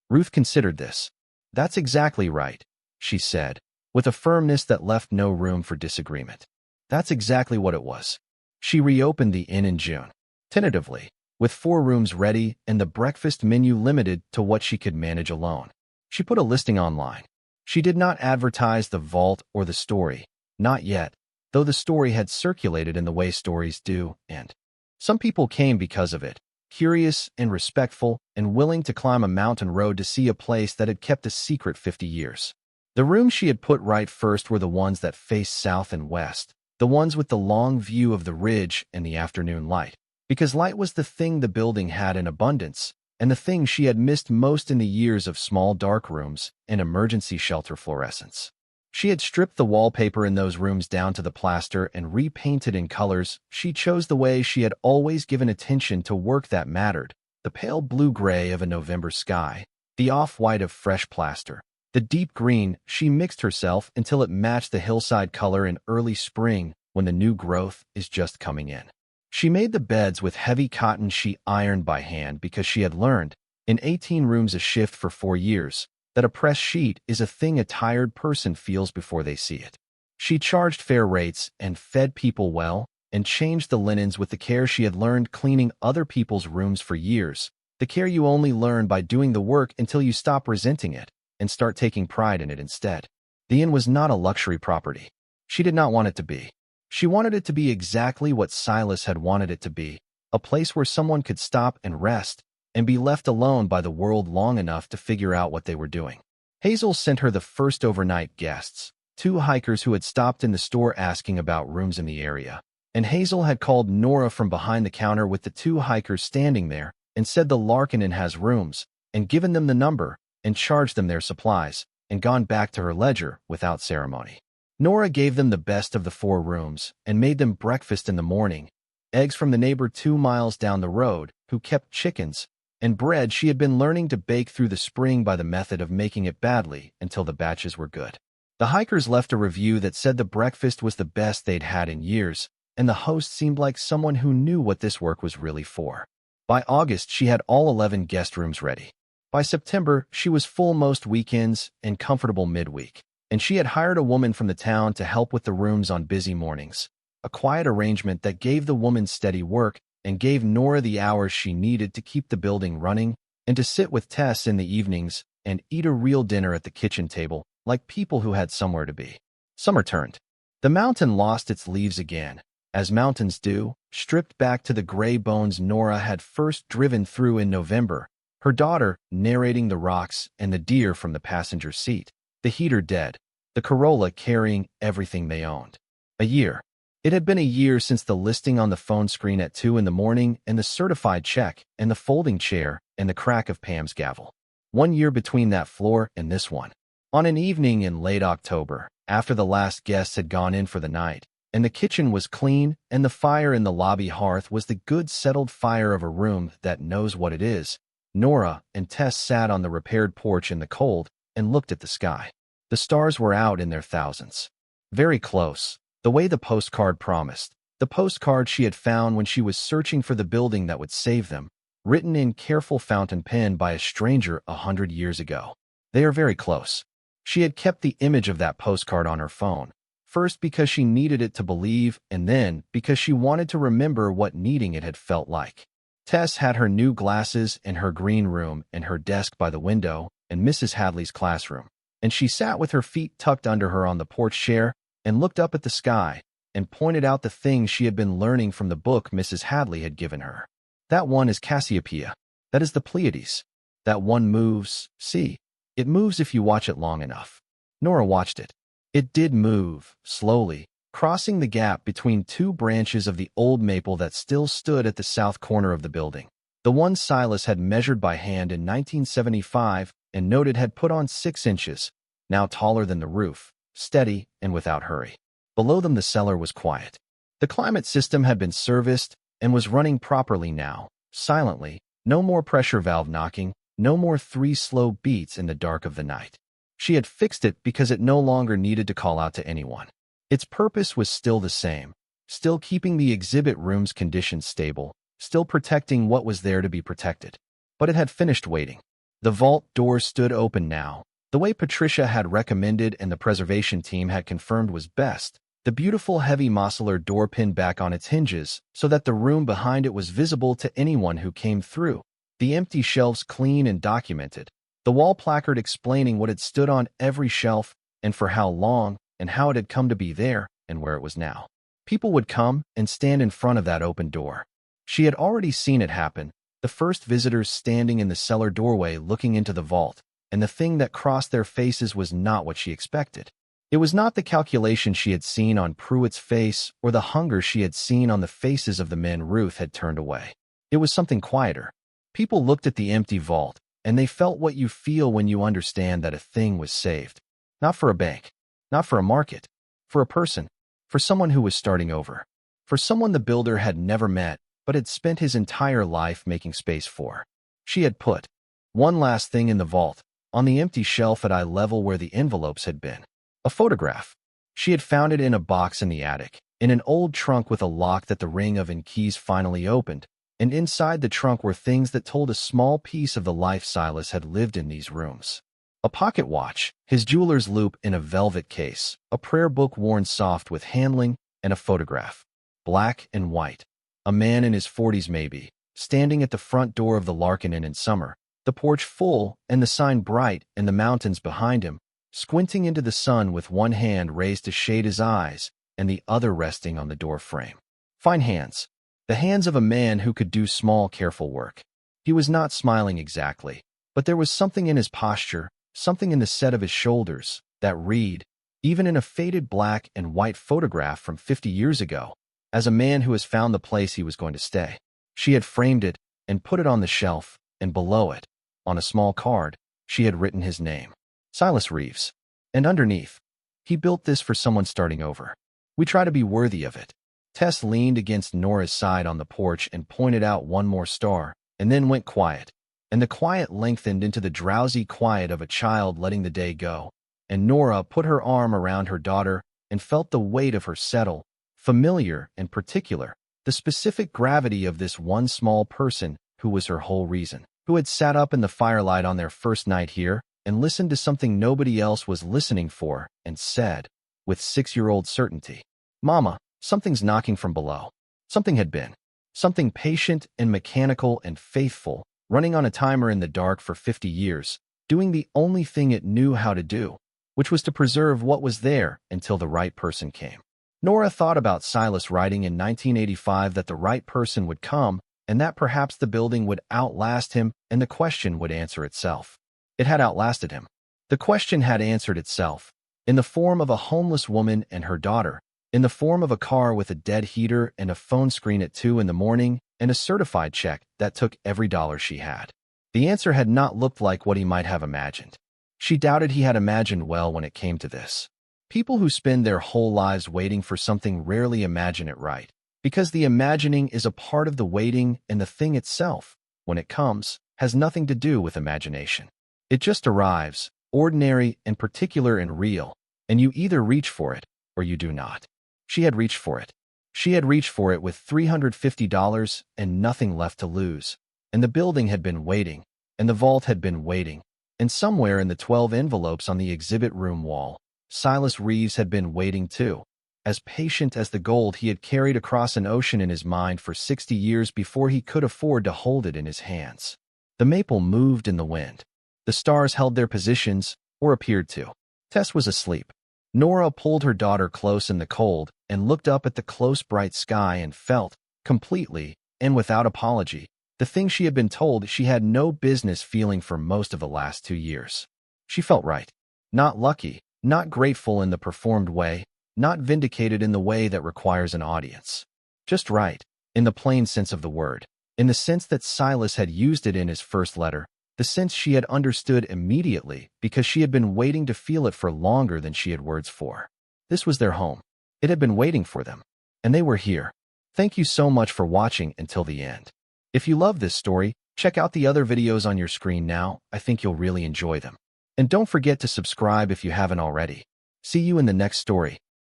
Ruth considered this. "That's exactly right," she said, with a firmness that left no room for disagreement. That's exactly what it was. She reopened the inn in June, tentatively, with 4 rooms ready and the breakfast menu limited to what she could manage alone. She put a listing online. She did not advertise the vault or the story, not yet, though the story had circulated in the way stories do, and some people came because of it, curious and respectful and willing to climb a mountain road to see a place that had kept a secret 50 years. The rooms she had put right first were the ones that faced south and west, the ones with the long view of the ridge and the afternoon light, because light was the thing the building had in abundance, and the thing she had missed most in the years of small dark rooms and emergency shelter fluorescence. She had stripped the wallpaper in those rooms down to the plaster and repainted in colors she chose the way she had always given attention to work that mattered, the pale blue-gray of a November sky, the off-white of fresh plaster, the deep green she mixed herself until it matched the hillside color in early spring when the new growth is just coming in. She made the beds with heavy cotton she ironed by hand because she had learned, in 18 rooms a shift for 4 years, that a press sheet is a thing a tired person feels before they see it. She charged fair rates and fed people well and changed the linens with the care she had learned cleaning other people's rooms for years, the care you only learn by doing the work until you stop resenting it and start taking pride in it instead. The inn was not a luxury property. She did not want it to be. She wanted it to be exactly what Silas had wanted it to be, a place where someone could stop and rest and be left alone by the world long enough to figure out what they were doing. Hazel sent her the first overnight guests, 2 hikers who had stopped in the store asking about rooms in the area, and Hazel had called Nora from behind the counter with the 2 hikers standing there and said the Larkin Inn has rooms, and given them the number and charged them their supplies, and gone back to her ledger without ceremony. Nora gave them the best of the 4 rooms and made them breakfast in the morning, eggs from the neighbor 2 miles down the road who kept chickens, and bread she had been learning to bake through the spring by the method of making it badly until the batches were good. The hikers left a review that said the breakfast was the best they'd had in years, and the host seemed like someone who knew what this work was really for. By August, she had all 11 guest rooms ready. By September, she was full most weekends and comfortable midweek, and she had hired a woman from the town to help with the rooms on busy mornings, a quiet arrangement that gave the woman steady work and gave Nora the hours she needed to keep the building running and to sit with Tess in the evenings and eat a real dinner at the kitchen table like people who had somewhere to be. Summer turned. The mountain lost its leaves again, as mountains do, stripped back to the gray bones Nora had first driven through in November, her daughter narrating the rocks and the deer from the passenger seat, the heater dead, the Corolla carrying everything they owned. A year. It had been a year since the listing on the phone screen at 2 in the morning and the certified check and the folding chair and the crack of Pam's gavel. 1 year between that floor and this one. On an evening in late October, after the last guests had gone in for the night, and the kitchen was clean and the fire in the lobby hearth was the good settled fire of a room that knows what it is, Nora and Tess sat on the repaired porch in the cold and looked at the sky. The stars were out in their thousands. Very close. The way the postcard promised, the postcard she had found when she was searching for the building that would save them, written in careful fountain pen by a stranger 100 years ago. They are very close. She had kept the image of that postcard on her phone, first because she needed it to believe, and then because she wanted to remember what needing it had felt like. Tess had her new glasses and her green room and her desk by the window and Mrs. Hadley's classroom, and she sat with her feet tucked under her on the porch chair and looked up at the sky and pointed out the things she had been learning from the book Mrs. Hadley had given her. That one is Cassiopeia. That is the Pleiades. That one moves, see, it moves if you watch it long enough. Nora watched it. It did move, slowly, crossing the gap between 2 branches of the old maple that still stood at the south corner of the building. The one Silas had measured by hand in 1975 and noted had put on 6 inches, now taller than the roof, steady and without hurry. Below them the cellar was quiet. The climate system had been serviced and was running properly now, silently, no more pressure valve knocking, no more 3 slow beats in the dark of the night. She had fixed it because it no longer needed to call out to anyone. Its purpose was still the same, still keeping the exhibit room's conditions stable, still protecting what was there to be protected. But it had finished waiting. The vault door stood open now, the way Patricia had recommended and the preservation team had confirmed was best. The beautiful heavy mosseler door pinned back on its hinges so that the room behind it was visible to anyone who came through. The empty shelves clean and documented. The wall placard explaining what had stood on every shelf and for how long and how it had come to be there and where it was now. People would come and stand in front of that open door. She had already seen it happen, the first visitors standing in the cellar doorway looking into the vault, and the thing that crossed their faces was not what she expected. It was not the calculation she had seen on Pruitt's face or the hunger she had seen on the faces of the men Ruth had turned away. It was something quieter. People looked at the empty vault, and they felt what you feel when you understand that a thing was saved. Not for a bank, not for a market, for a person, for someone who was starting over, for someone the builder had never met but had spent his entire life making space for. She had put one last thing in the vault, on the empty shelf at eye level where the envelopes had been. A photograph. She had found it in a box in the attic, in an old trunk with a lock that the ring of and keys finally opened, and inside the trunk were things that told a small piece of the life Silas had lived in these rooms. A pocket watch, his jeweler's loop in a velvet case, a prayer book worn soft with handling, and a photograph. Black and white. A man in his 40s maybe, standing at the front door of the Larkin Inn in summer, the porch full and the sign bright and the mountains behind him, squinting into the sun with one hand raised to shade his eyes and the other resting on the door frame. Fine hands. The hands of a man who could do small, careful work. He was not smiling exactly, but there was something in his posture, something in the set of his shoulders, that read, even in a faded black and white photograph from 50 years ago, as a man who has found the place he was going to stay. She had framed it and put it on the shelf, and below it, on a small card, she had written his name. Silas Reeves. And underneath, he built this for someone starting over. We try to be worthy of it. Tess leaned against Nora's side on the porch and pointed out one more star, and then went quiet. And the quiet lengthened into the drowsy quiet of a child letting the day go. And Nora put her arm around her daughter and felt the weight of her settle, familiar and particular, the specific gravity of this one small person who was her whole reason, who had sat up in the firelight on their first night here and listened to something nobody else was listening for and said, with 6-year-old certainty, "Mama, something's knocking from below." Something had been. Something patient and mechanical and faithful, running on a timer in the dark for 50 years, doing the only thing it knew how to do, which was to preserve what was there until the right person came. Nora thought about Silas writing in 1985 that the right person would come and that perhaps the building would outlast him and the question would answer itself. It had outlasted him. The question had answered itself, in the form of a homeless woman and her daughter, in the form of a car with a dead heater and a phone screen at 2 in the morning and a certified check that took every dollar she had. The answer had not looked like what he might have imagined. She doubted he had imagined well when it came to this. People who spend their whole lives waiting for something rarely imagine it right, because the imagining is a part of the waiting and the thing itself, when it comes, has nothing to do with imagination. It just arrives, ordinary and particular and real, and you either reach for it or you do not. She had reached for it. She had reached for it with $350 and nothing left to lose, and the building had been waiting, and the vault had been waiting, and somewhere in the 12 envelopes on the exhibit room wall, Silas Reeves had been waiting too, as patient as the gold he had carried across an ocean in his mind for 60 years before he could afford to hold it in his hands. The maple moved in the wind. The stars held their positions, or appeared to. Tess was asleep. Nora pulled her daughter close in the cold and looked up at the close bright sky and felt, completely, and without apology, the thing she had been told she had no business feeling for most of the last 2 years. She felt right. Not lucky, not grateful in the performed way, not vindicated in the way that requires an audience. Just right, in the plain sense of the word, in the sense that Silas had used it in his first letter, The sense she had understood immediately because she had been waiting to feel it for longer than she had words for. This was their home. It had been waiting for them. And they were here. Thank you so much for watching until the end. If you love this story, check out the other videos on your screen now. I think you'll really enjoy them. And don't forget to subscribe if you haven't already. See you in the next story.